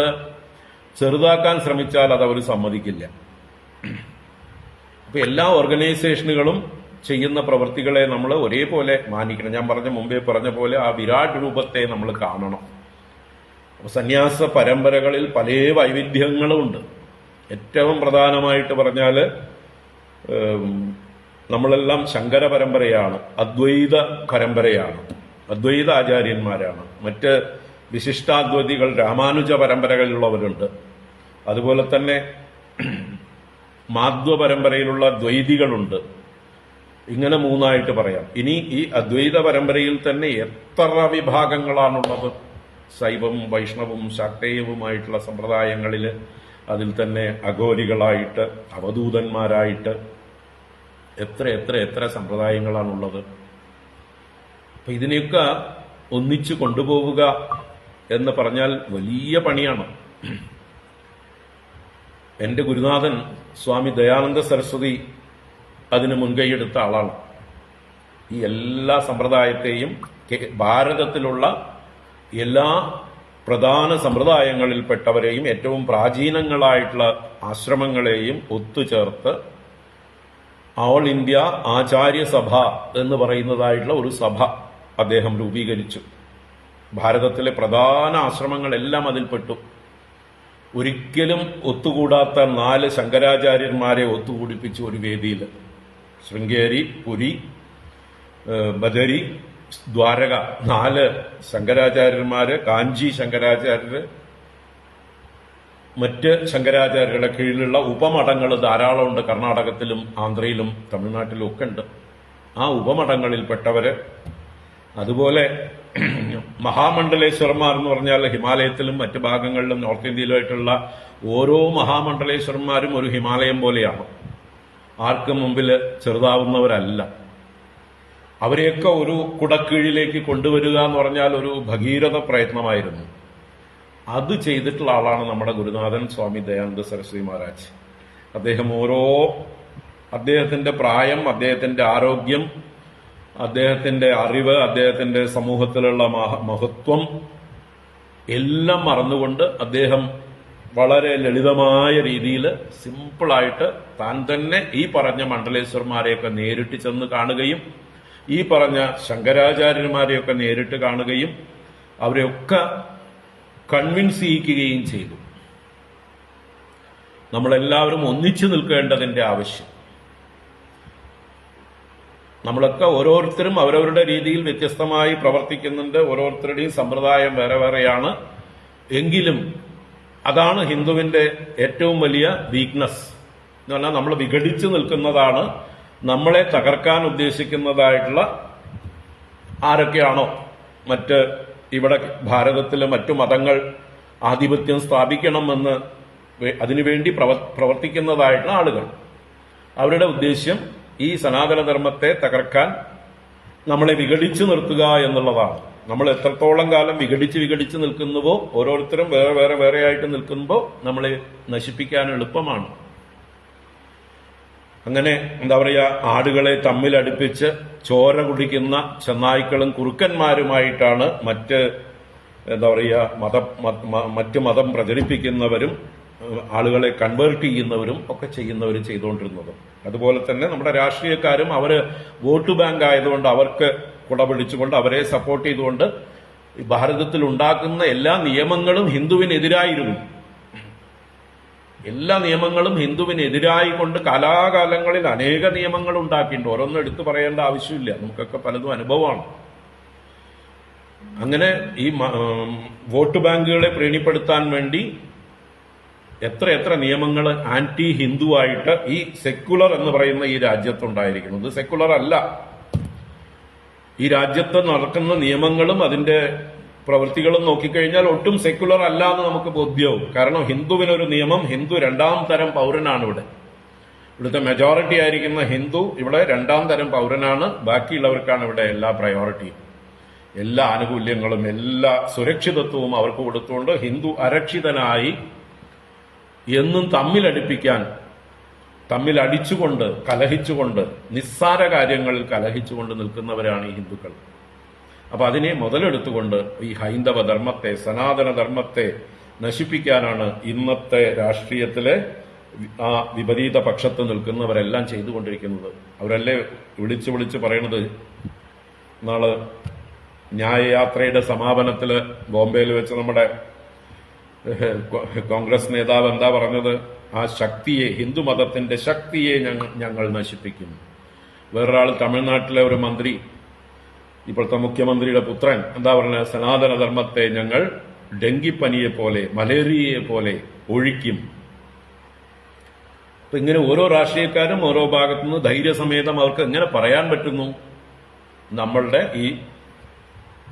ചെറുതാക്കാൻ ശ്രമിച്ചാൽ അത് അവർ സമ്മതിക്കില്ല. അപ്പൊ എല്ലാ ഓർഗനൈസേഷനുകളും ചെയ്യുന്ന പ്രവൃത്തികളെ നമ്മൾ ഒരേപോലെ മാനിക്കണം. ഞാൻ മുമ്പേ പറഞ്ഞ പോലെ ആ വിരാട് രൂപത്തെ നമ്മൾ കാണണം. അപ്പൊ സന്യാസ പരമ്പരകളിൽ പല വൈവിധ്യങ്ങളുമുണ്ട്. ഏറ്റവും പ്രധാനമായിട്ട് പറഞ്ഞാൽ നമ്മളെല്ലാം ശങ്കര പരമ്പരയാണ്, അദ്വൈത പരമ്പരയാണ്. അദ്വൈത ആചാര്യന്മാരാണ്. മറ്റ് വിശിഷ്ടാദ്വൈതികൾ രാമാനുജ പരമ്പരകളിലുള്ളവരുണ്ട്. അതുപോലെ തന്നെ മാധ്വ പരമ്പരയിലുള്ള ദ്വൈതികളുണ്ട്. ഇങ്ങനെ മൂന്നായിട്ട് പറയാം. ഇനി ഈ അദ്വൈത പരമ്പരയിൽ തന്നെ എത്ര വിഭാഗങ്ങളാണുള്ളത്? ശൈവവും വൈഷ്ണവും ശാക്തേയവുമായിട്ടുള്ള സമ്പ്രദായങ്ങളിൽ അതിൽ തന്നെ അഘോരികളായിട്ട് അവധൂതന്മാരായിട്ട് എത്ര എത്ര എത്ര സമ്പ്രദായങ്ങളാണുള്ളത്. അപ്പൊ ഇതിനെയൊക്കെ ഒന്നിച്ചു കൊണ്ടുപോവുക എന്ന് പറഞ്ഞാൽ വലിയ പണിയാണ്. എന്റെ ഗുരുനാഥൻ സ്വാമി ദയാനന്ദ സരസ്വതി അതിന് മുൻകൈയെടുത്ത ആളാണ്. ഈ എല്ലാ സമ്പ്രദായത്തെയും ഭാരതത്തിലുള്ള എല്ലാ പ്രധാന സമ്പ്രദായങ്ങളിൽപ്പെട്ടവരെയും ഏറ്റവും പ്രാചീനങ്ങളായിട്ടുള്ള ആശ്രമങ്ങളെയും ഒത്തുചേർത്ത് ഓൾ ഇന്ത്യ ആചാര്യസഭ എന്ന് പറയുന്നതായിട്ടുള്ള ഒരു സഭ അദ്ദേഹം രൂപീകരിച്ചു. ഭാരതത്തിലെ പ്രധാന ആശ്രമങ്ങളെല്ലാം അതിൽപ്പെട്ടു. ഒരിക്കലും ഒത്തുകൂടാത്ത 4 ശങ്കരാചാര്യന്മാരെ ഒത്തുകൂടിപ്പിച്ചു ഒരു വേദിയിൽ. ശൃംഗേരി, പുരി, ബദരി, ദ്വാരക 4 ശങ്കരാചാര്യന്മാര്, കാഞ്ചി ശങ്കരാചാര്യര്, മറ്റ് ശങ്കരാചാര്യരുടെ കീഴിലുള്ള ഉപമഠങ്ങൾ ധാരാളമുണ്ട്. കർണാടകത്തിലും ആന്ധ്രയിലും തമിഴ്നാട്ടിലും ഒക്കെ ഉണ്ട്. ആ ഉപമഠങ്ങളിൽപ്പെട്ടവര്, അതുപോലെ മഹാമണ്ഡലേശ്വരന്മാർ എന്ന് പറഞ്ഞാൽ ഹിമാലയത്തിലും മറ്റ് ഭാഗങ്ങളിലും നോർത്ത് ഇന്ത്യയിലുമായിട്ടുള്ള ഓരോ മഹാമണ്ഡലേശ്വരന്മാരും ഒരു ഹിമാലയം പോലെയാണ്. ആർക്കും മുമ്പിൽ ചെറുതാവുന്നവരല്ല. അവരെയൊക്കെ ഒരു കുടക്കീഴിലേക്ക് കൊണ്ടുവരിക എന്ന് പറഞ്ഞാൽ ഒരു ഭഗീരഥ പ്രയത്നമായിരുന്നു. അത് ചെയ്തിട്ടുള്ള ആളാണ് നമ്മുടെ ഗുരുനാഥൻ സ്വാമി ദയാനന്ദ സരസ്വതി മഹാരാജ്. അദ്ദേഹം അദ്ദേഹത്തിന്റെ പ്രായം, അദ്ദേഹത്തിന്റെ ആരോഗ്യം, അദ്ദേഹത്തിന്റെ അറിവ്, അദ്ദേഹത്തിന്റെ സമൂഹത്തിലുള്ള മഹത്വം എല്ലാം മറന്നുകൊണ്ട് അദ്ദേഹം വളരെ ലളിതമായ രീതിയിൽ സിമ്പിളായിട്ട് താൻ തന്നെ ഈ പറഞ്ഞ മണ്ഡലേശ്വരന്മാരെയൊക്കെ നേരിട്ട് ചെന്ന് കാണുകയും ഈ പറഞ്ഞ ശങ്കരാചാര്യന്മാരെയൊക്കെ നേരിട്ട് കാണുകയും അവരെയൊക്കെ കൺവിൻസ് ചെയ്യിക്കുകയും ചെയ്തു. നമ്മളെല്ലാവരും ഒന്നിച്ചു നിൽക്കേണ്ടതിന്റെ ആവശ്യം. നമ്മളൊക്കെ ഓരോരുത്തരും അവരവരുടെ രീതിയിൽ വ്യത്യസ്തമായി പ്രവർത്തിക്കുന്നുണ്ട്. ഓരോരുത്തരുടെയും സമ്പ്രദായം വേറെ വേറെയാണ്. എങ്കിലും അതാണ് ഹിന്ദുവിന്റെ ഏറ്റവും വലിയ വീക്ക്നെസ് എന്ന് പറഞ്ഞാൽ നമ്മൾ വിഘടിച്ചു നിൽക്കുന്നതാണ് നമ്മളെ തകർക്കാൻ ഉദ്ദേശിക്കുന്നതായിട്ടുള്ള ആരൊക്കെയാണോ മറ്റ് ഇവിടെ ഭാരതത്തിലെ മറ്റു മതങ്ങൾ ആധിപത്യം സ്ഥാപിക്കണമെന്ന് അതിനുവേണ്ടി പ്രവർത്തിക്കുന്നതായിട്ടുള്ള ആളുകൾ. അവരുടെ ഉദ്ദേശ്യം ഈ സനാതനധർമ്മത്തെ തകർക്കാൻ നമ്മളെ വിഘടിച്ചു നിർത്തുക എന്നുള്ളതാണ്. നമ്മൾ എത്രത്തോളം കാലം വിഘടിച്ച് നിൽക്കുന്നുവോ, ഓരോരുത്തരും വേറെ വേറെ ആയിട്ട് നിൽക്കുമ്പോൾ നമ്മളെ നശിപ്പിക്കാൻ എളുപ്പമാണ്. അങ്ങനെ എന്താ പറയുക, ആടുകളെ തമ്മിലടുപ്പിച്ച് ചോര കുടിക്കുന്ന ചെന്നായ്ക്കളും കുറുക്കന്മാരുമായിട്ടാണ് മറ്റ് എന്താ പറയുക മറ്റ് മതം പ്രചരിപ്പിക്കുന്നവരും ആളുകളെ കൺവേർട്ട് ചെയ്യുന്നവരും ഒക്കെ ചെയ്തുകൊണ്ടിരുന്നത്. അതുപോലെ തന്നെ നമ്മുടെ രാഷ്ട്രീയക്കാരും അവര് വോട്ട് ബാങ്ക് ആയതുകൊണ്ട് അവർക്ക് കുടപിടിച്ചുകൊണ്ട് അവരെ സപ്പോർട്ട് ചെയ്തുകൊണ്ട് ഭാരതത്തിൽ ഉണ്ടാക്കുന്ന എല്ലാ നിയമങ്ങളും ഹിന്ദുവിനെതിരായിരുന്നു. എല്ലാ നിയമങ്ങളും ഹിന്ദുവിനെതിരായി കൊണ്ട് കാലാകാലങ്ങളിൽ അനേക നിയമങ്ങൾ ഉണ്ടാക്കിയിട്ടുണ്ട്. ഓരോന്നും എടുത്തു പറയേണ്ട ആവശ്യമില്ല, നമുക്കൊക്കെ പലതും അനുഭവമാണ്. അങ്ങനെ ഈ വോട്ട് ബാങ്കുകളെ പ്രീണിപ്പെടുത്താൻ വേണ്ടി എത്ര നിയമങ്ങൾ ആന്റി ഹിന്ദു ആയിട്ട് ഈ സെക്കുലർ എന്ന് പറയുന്ന ഈ രാജ്യത്തുണ്ടായിരിക്കുന്നത്. സെക്കുലർ അല്ല. ഈ രാജ്യത്ത് നടക്കുന്ന നിയമങ്ങളും അതിന്റെ പ്രവൃത്തികളും നോക്കിക്കഴിഞ്ഞാൽ ഒട്ടും സെക്കുലർ അല്ല എന്ന് നമുക്ക് ബോധ്യവും. കാരണം ഹിന്ദുവിനൊരു നിയമം, ഹിന്ദു 2ാം തരം പൗരനാണ്. ഇവിടുത്തെ മെജോറിറ്റി ആയിരിക്കുന്ന ഹിന്ദു ഇവിടെ 2ാം തരം പൗരനാണ്. ബാക്കിയുള്ളവർക്കാണ് ഇവിടെ എല്ലാ പ്രയോറിറ്റിയും, എല്ലാ ആനുകൂല്യങ്ങളും, എല്ലാ സുരക്ഷിതത്വവും അവർക്ക് കൊടുത്തുകൊണ്ട് ഹിന്ദു അരക്ഷിതനായി എന്നും തമ്മിലടിച്ചുകൊണ്ട് കലഹിച്ചുകൊണ്ട് നിസ്സാര കാര്യങ്ങളിൽ കലഹിച്ചുകൊണ്ട് നിൽക്കുന്നവരാണ് ഈ ഹിന്ദുക്കൾ. അപ്പൊ അതിനെ മുതലെടുത്തുകൊണ്ട് ഈ ഹൈന്ദവ ധർമ്മത്തെ, സനാതന ധർമ്മത്തെ നശിപ്പിക്കാനാണ് ഇന്നത്തെ രാഷ്ട്രീയത്തിലെ ആ വിപരീത പക്ഷത്ത് നിൽക്കുന്നവരെല്ലാം ചെയ്തുകൊണ്ടിരിക്കുന്നത്. അവരല്ലേ വിളിച്ചു പറയുന്നത്. നാളെ ന്യായയാത്രയുടെ സമാപനത്തില് ബോംബെയിൽ വെച്ച് നമ്മുടെ കോൺഗ്രസ് നേതാവ് എന്താ പറഞ്ഞത്? ആ ശക്തിയെ, ഹിന്ദുമതത്തിന്റെ ശക്തിയെ ഞങ്ങൾ നശിപ്പിക്കും. വേറൊരാൾ, തമിഴ്നാട്ടിലെ ഒരു മന്ത്രി ഇപ്പോഴത്തെ മുഖ്യമന്ത്രിയുടെ പുത്രൻ എന്താ പറഞ്ഞത്? സനാതനധർമ്മത്തെ ഞങ്ങൾ ഡെങ്കിപ്പനിയെ പോലെ മലേറിയയെ പോലെ ഒഴിക്കും. അപ്പൊ ഇങ്ങനെ ഓരോ രാഷ്ട്രീയക്കാരും ഓരോ ഭാഗത്തുനിന്ന് ധൈര്യസമേതം അവർക്ക് എങ്ങനെ പറയാൻ പറ്റുന്നു? നമ്മളുടെ ഈ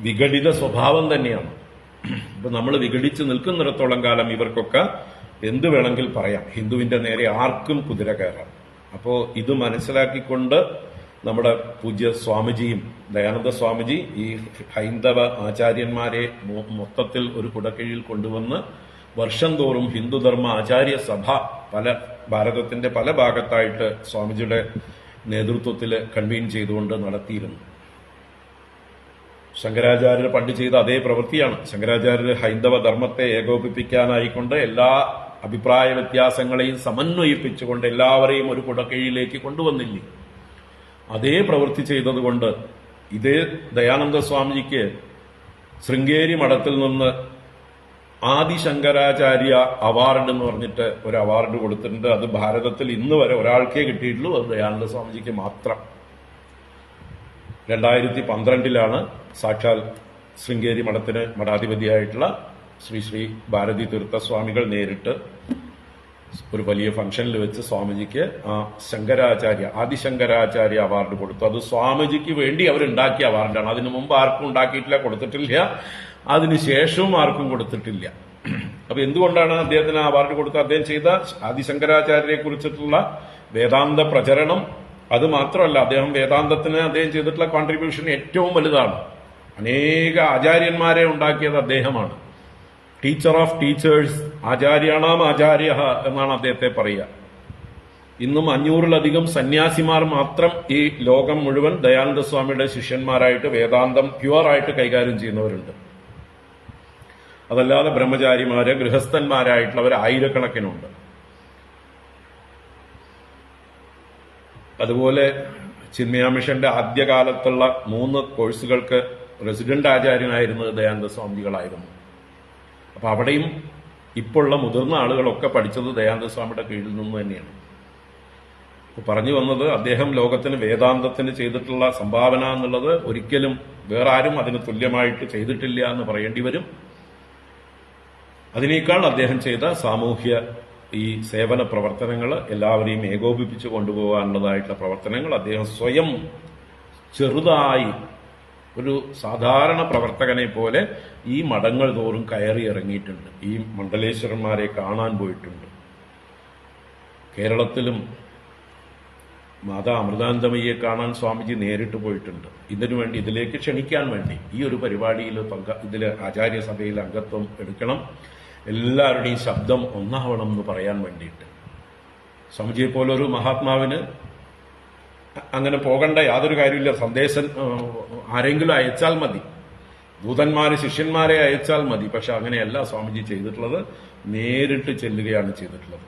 വിഘടിത സ്വഭാവം തന്നെയാണ്. അപ്പൊ നമ്മൾ വിഘടിച്ച് നിൽക്കുന്നിടത്തോളം കാലം ഇവർക്കൊക്കെ എന്ത് വേണമെങ്കിൽ പറയാം. ഹിന്ദുവിന്റെ നേരെ ആർക്കും കുതിര കയറാം. അപ്പോ ഇത് മനസ്സിലാക്കിക്കൊണ്ട് നമ്മുടെ പൂജ്യ സ്വാമിജിയും ദയാനന്ദ സ്വാമിജി ഈ ഹൈന്ദവ ആചാര്യന്മാരെ മൊത്തത്തിൽ ഒരു കുടക്കീഴിൽ കൊണ്ടുവന്ന് വർഷം തോറും ഹിന്ദുധർമ്മ ആചാര്യ സഭ ഭാരതത്തിന്റെ പല ഭാഗത്തായിട്ട് സ്വാമിജിയുടെ നേതൃത്വത്തിൽ കൺവീൻ ചെയ്തുകൊണ്ട് നടത്തിയിരുന്നു. ശങ്കരാചാര്യർ പണ്ട് ചെയ്ത അതേ പ്രവൃത്തിയാണ്. ശങ്കരാചാര്യർ ഹൈന്ദവ ധർമ്മത്തെ ഏകോപിപ്പിക്കാനായിക്കൊണ്ട് എല്ലാ അഭിപ്രായ വ്യത്യാസങ്ങളെയും സമന്വയിപ്പിച്ചുകൊണ്ട് എല്ലാവരെയും ഒരു കുടക്കീഴിലേക്ക് കൊണ്ടുവന്നില്ലേ? അതേ പ്രവൃത്തി ചെയ്തതുകൊണ്ട് ഇതേ ദയാനന്ദ സ്വാമിജിക്ക് ശൃംഗേരി മഠത്തിൽ നിന്ന് ആദിശങ്കരാചാര്യ അവാർഡ് എന്ന് പറഞ്ഞിട്ട് ഒരു അവാർഡ് കൊടുത്തിട്ടുണ്ട്. അത് ഭാരതത്തിൽ ഇന്ന് വരെ ഒരാൾക്കേ കിട്ടിയിട്ടുള്ളൂ. അത് ദയാനന്ദ സ്വാമിജിക്ക് മാത്രം. 2012 സാക്ഷാൽ ശൃംഗേരി മഠത്തിന് മഠാധിപതിയായിട്ടുള്ള ശ്രീ ശ്രീ ഭാരതി തീർത്ഥസ്വാമികൾ നേരിട്ട് ഒരു വലിയ ഫംഗ്ഷനിൽ വെച്ച് സ്വാമിജിക്ക് ആ ആദിശങ്കരാചാര്യ അവാർഡ് കൊടുത്തു. അത് സ്വാമിജിക്ക് വേണ്ടി അവരുണ്ടാക്കിയ അവാർഡാണ്. അതിനു മുമ്പ് ആർക്കും ഉണ്ടാക്കിയിട്ടില്ല, കൊടുത്തിട്ടില്ല. അതിനുശേഷവും ആർക്കും കൊടുത്തിട്ടില്ല. അപ്പൊ എന്തുകൊണ്ടാണ് അദ്ദേഹത്തിന് അവാർഡ് കൊടുത്തത്? അദ്ദേഹം ചെയ്ത ആദിശങ്കരാചാര്യരെ കുറിച്ചിട്ടുള്ള വേദാന്ത പ്രചരണം, അത് മാത്രമല്ല, അദ്ദേഹം ചെയ്തിട്ടുള്ള കോൺട്രിബ്യൂഷൻ ഏറ്റവും വലുതാണ്. അനേക ആചാര്യന്മാരെ ഉണ്ടാക്കിയത് അദ്ദേഹമാണ്. ടീച്ചർ ഓഫ് ടീച്ചേഴ്സ്, ആചാര്യാണാം ആചാര്യ എന്നാണ് അദ്ദേഹത്തെ പറയുക. ഇന്നും 500-ലധികം സന്യാസിമാർ മാത്രം ഈ ലോകം മുഴുവൻ ദയാനന്ദ സ്വാമിയുടെ ശിഷ്യന്മാരായിട്ട് വേദാന്തം പ്യുവറായിട്ട് കൈകാര്യം ചെയ്യുന്നവരുണ്ട്. അതല്ലാതെ ബ്രഹ്മചാരിമാര്, ഗൃഹസ്ഥന്മാരായിട്ടുള്ളവർ ആയിരക്കണക്കിനുണ്ട്. അതുപോലെ ചിന്മയ മിഷന്റെ ആദ്യകാലത്തുള്ള 3 കോഴ്സുകൾക്ക് റെസിഡന്റ് ആചാര്യനായിരുന്നത് ദയാനന്ദ സ്വാമികളായിരുന്നു. അപ്പൊ അവിടെയും ഇപ്പോഴുള്ള മുതിർന്ന ആളുകളൊക്കെ പഠിച്ചത് ദയാനന്ദ സ്വാമിയുടെ കീഴിൽ നിന്ന് തന്നെയാണ്. പറഞ്ഞു വന്നത്, അദ്ദേഹം ലോകത്തിന് വേദാന്തത്തിന് ചെയ്തിട്ടുള്ള സംഭാവന എന്നുള്ളത് ഒരിക്കലും വേറെ ആരും അതിന് തുല്യമായിട്ട് ചെയ്തിട്ടില്ല എന്ന് പറയേണ്ടി വരും. അതിനേക്കാൾ അദ്ദേഹം ചെയ്ത സാമൂഹ്യ ഈ സേവന പ്രവർത്തനങ്ങൾ, എല്ലാവരെയും ഏകോപിപ്പിച്ചു കൊണ്ടുപോകാനുള്ളതായിട്ടുള്ള പ്രവർത്തനങ്ങൾ അദ്ദേഹം സ്വയം ചെറുതായി ഒരു സാധാരണ പ്രവർത്തകനെ പോലെ ഈ മഠങ്ങൾ തോറും കയറി ഇറങ്ങിയിട്ടുണ്ട്. ഈ മണ്ഡലേശ്വരന്മാരെ കാണാൻ പോയിട്ടുണ്ട്. കേരളത്തിലും മാതാ അമൃതാനന്ദമയ്യെ കാണാൻ സ്വാമിജി നേരിട്ട് പോയിട്ടുണ്ട്. ഇതിനുവേണ്ടി, ഇതിലേക്ക് ക്ഷണിക്കാൻ വേണ്ടി, ഈ ഒരു പരിപാടിയിൽ ഇതിൽ ആചാര്യസഭയിൽ അംഗത്വം എടുക്കണം, എല്ലാവരുടെയും ശബ്ദം ഒന്നാവണം എന്ന് പറയാൻ വേണ്ടിയിട്ട്. സ്വാമിജിയെ പോലൊരു മഹാത്മാവിന് അങ്ങനെ പോകേണ്ട യാതൊരു കാര്യമില്ല. സന്ദേശം ആരെങ്കിലും അയച്ചാൽ മതി, ദൂതന്മാര് ശിഷ്യന്മാരെ അയച്ചാൽ മതി. പക്ഷെ അങ്ങനെയല്ല സ്വാമിജി ചെയ്തിട്ടുള്ളത്, നേരിട്ട് ചെല്ലുകയാണ് ചെയ്തിട്ടുള്ളത്.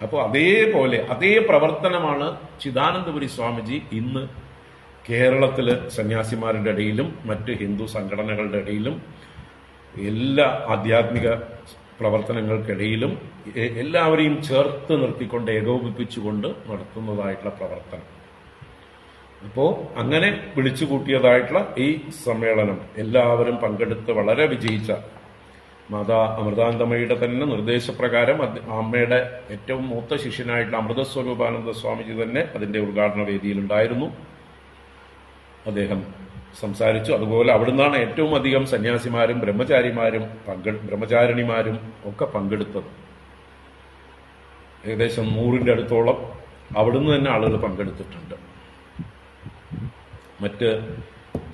അപ്പോൾ അതേപോലെ അതേ പ്രവർത്തനമാണ് ചിദാനന്ദപുരി സ്വാമിജി ഇന്ന് കേരളത്തില് സന്യാസിമാരുടെ ഇടയിലും മറ്റ് ഹിന്ദു സംഘടനകളുടെ ഇടയിലും എല്ലാ ആധ്യാത്മിക പ്രവർത്തനങ്ങൾക്കിടയിലും എല്ലാവരെയും ചേർത്ത് നിർത്തിക്കൊണ്ട് ഏകോപിപ്പിച്ചുകൊണ്ട് നടത്തുന്നതായിട്ടുള്ള പ്രവർത്തനം. അപ്പോ അങ്ങനെ വിളിച്ചുകൂട്ടിയതായിട്ടുള്ള ഈ സമ്മേളനം എല്ലാവരും പങ്കെടുത്ത് വളരെ വിജയിച്ച മാതാ അമൃതാനന്ദമയുടെ തന്നെ നിർദ്ദേശപ്രകാരം അമ്മയുടെ ഏറ്റവും മൂത്ത ശിഷ്യനായിട്ടുള്ള അമൃതസ്വരൂപാനന്ദ സ്വാമിജി തന്നെ അതിന്റെ ഉദ്ഘാടന വേദിയിലുണ്ടായിരുന്നു. അദ്ദേഹം സംസാരിച്ചു. അതുപോലെ അവിടുന്നാണ് ഏറ്റവും അധികം സന്യാസിമാരും ബ്രഹ്മചാരിണിമാരും ഒക്കെ പങ്കെടുത്തത്. ഏകദേശം 100ന്റെ അടുത്തോളം അവിടുന്ന് തന്നെ ആളുകൾ പങ്കെടുത്തിട്ടുണ്ട്. മറ്റ്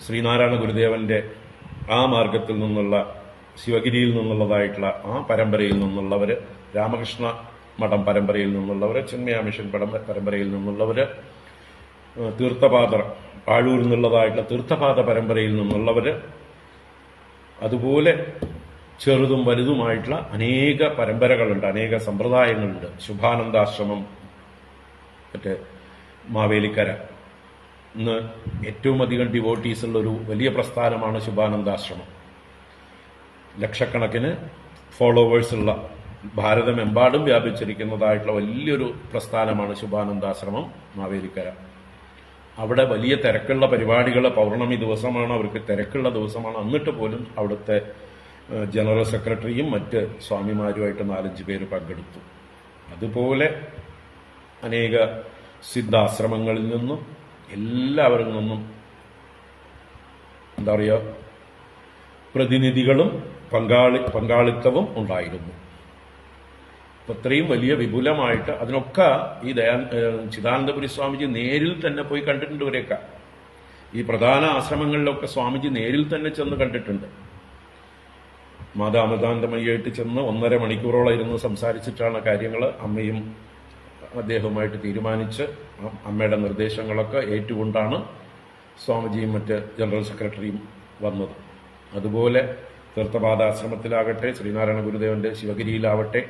ശ്രീനാരായണ ഗുരുദേവന്റെ ആ മാർഗത്തിൽ നിന്നുള്ള, ശിവഗിരിയിൽ നിന്നുള്ളതായിട്ടുള്ള ആ പരമ്പരയിൽ നിന്നുള്ളവര്, രാമകൃഷ്ണ മഠം പരമ്പരയിൽ നിന്നുള്ളവര്, ചിന്മയ മിഷൻ പരമ്പരയിൽ നിന്നുള്ളവര്, തീർത്ഥപാദർ പാഴൂരിൽ നിന്നുള്ളതായിട്ടുള്ള തീർത്ഥപാദ പരമ്പരയിൽ നിന്നുള്ളവര്, അതുപോലെ ചെറുതും വലുതുമായിട്ടുള്ള അനേക പരമ്പരകളുണ്ട്, അനേക സമ്പ്രദായങ്ങളുണ്ട്. ശുഭാനന്ദാശ്രമം, മറ്റേ മാവേലിക്കര, ഇന്ന് ഏറ്റവും അധികം ഡിവോട്ടീസുള്ള ഒരു വലിയ പ്രസ്ഥാനമാണ് ശുഭാനന്ദാശ്രമം. ലക്ഷക്കണക്കിന് ഫോളോവേഴ്സുള്ള, ഭാരതമെമ്പാടും വ്യാപിച്ചിരിക്കുന്നതായിട്ടുള്ള വലിയൊരു പ്രസ്ഥാനമാണ് ശുഭാനന്ദാശ്രമം മാവേലിക്കര. അവിടെ വലിയ തിരക്കുള്ള പരിപാടികൾ, പൗർണമി ദിവസമാണ്, അവർക്ക് തിരക്കുള്ള ദിവസമാണ്. എന്നിട്ട് പോലും അവിടുത്തെ ജനറൽ സെക്രട്ടറിയും മറ്റ് സ്വാമിമാരുമായിട്ട് 4-5 പേര് പങ്കെടുത്തു. അതുപോലെ അനേക സിദ്ധാശ്രമങ്ങളിൽ നിന്നും എല്ലാവരിൽ നിന്നും എന്താ പറയുക, പ്രതിനിധികളും പങ്കാളിത്തവും ഉണ്ടായിരുന്നു. അപ്പൊ ഇത്രയും വലിയ വിപുലമായിട്ട് അതിനൊക്കെ ഈ ചിദാനന്ദപുരി സ്വാമിജി നേരിൽ തന്നെ പോയി കണ്ടിട്ടുണ്ട്. ഇവരെയൊക്കെ ഈ പ്രധാന ആശ്രമങ്ങളിലൊക്കെ സ്വാമിജി നേരിൽ തന്നെ ചെന്ന് കണ്ടിട്ടുണ്ട്. മാതാ അമൃതാനന്ദമയിയായിട്ട് ചെന്ന് 1.5 മണിക്കൂറോളം ഇരുന്ന് സംസാരിച്ചിട്ടാണ് കാര്യങ്ങൾ അമ്മയും അദ്ദേഹവുമായിട്ട് തീരുമാനിച്ച് അമ്മയുടെ നിർദ്ദേശങ്ങളൊക്കെ ഏറ്റുകൊണ്ടാണ് സ്വാമിജിയും മറ്റ് ജനറൽ സെക്രട്ടറിയും വന്നത്. അതുപോലെ തീർത്ഥപാദാശ്രമത്തിലാകട്ടെ, ശ്രീനാരായണ ഗുരുദേവന്റെ ശിവഗിരിയിലാവട്ടെ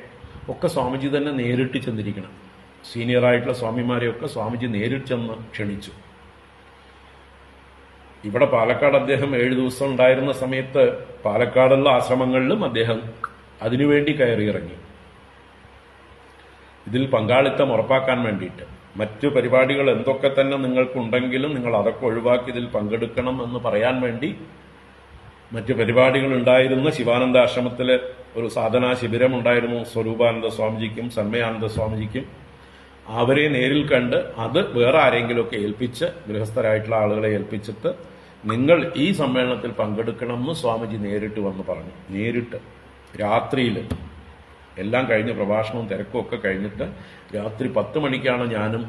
ഒക്കെ സ്വാമിജി തന്നെ നേരിട്ട് ചെന്നിരിക്കണം. സീനിയറായിട്ടുള്ള സ്വാമിമാരെയൊക്കെ സ്വാമിജി നേരിട്ട് ചെന്ന് ക്ഷണിച്ചു. ഇവിടെ പാലക്കാട് അദ്ദേഹം 7 ദിവസം ഉണ്ടായിരുന്ന സമയത്ത് പാലക്കാടുള്ള ആശ്രമങ്ങളിലും അദ്ദേഹം അതിനുവേണ്ടി കയറിയിറങ്ങി. ഇതിൽ പങ്കാളിത്തം ഉറപ്പാക്കാൻ വേണ്ടിയിട്ട് മറ്റു പരിപാടികൾ എന്തൊക്കെ തന്നെ നിങ്ങൾക്കുണ്ടെങ്കിലും നിങ്ങൾ അതൊക്കെ ഒഴിവാക്കി ഇതിൽ പങ്കെടുക്കണം എന്ന് പറയാൻ വേണ്ടി മറ്റ് പരിപാടികൾ ഉണ്ടായിരുന്ന ശിവാനന്ദ ആശ്രമത്തില് ഒരു സാധനാ ശിബിരം ഉണ്ടായിരുന്നു. സ്വരൂപാനന്ദ സ്വാമിജിക്കും സന്മയാനന്ദ സ്വാമിജിക്കും അവരെ നേരിൽ കണ്ട് അത് വേറെ ആരെങ്കിലുമൊക്കെ ഏൽപ്പിച്ച്, ഗൃഹസ്ഥരായിട്ടുള്ള ആളുകളെ ഏൽപ്പിച്ചിട്ട് നിങ്ങൾ ഈ സമ്മേളനത്തിൽ പങ്കെടുക്കണം എന്ന് സ്വാമിജി നേരിട്ട് വന്ന് പറഞ്ഞു. നേരിട്ട് രാത്രിയിൽ എല്ലാം കഴിഞ്ഞ് പ്രഭാഷണവും തിരക്കും ഒക്കെ കഴിഞ്ഞിട്ട് രാത്രി 10 മണിക്കാണ് ഞാനും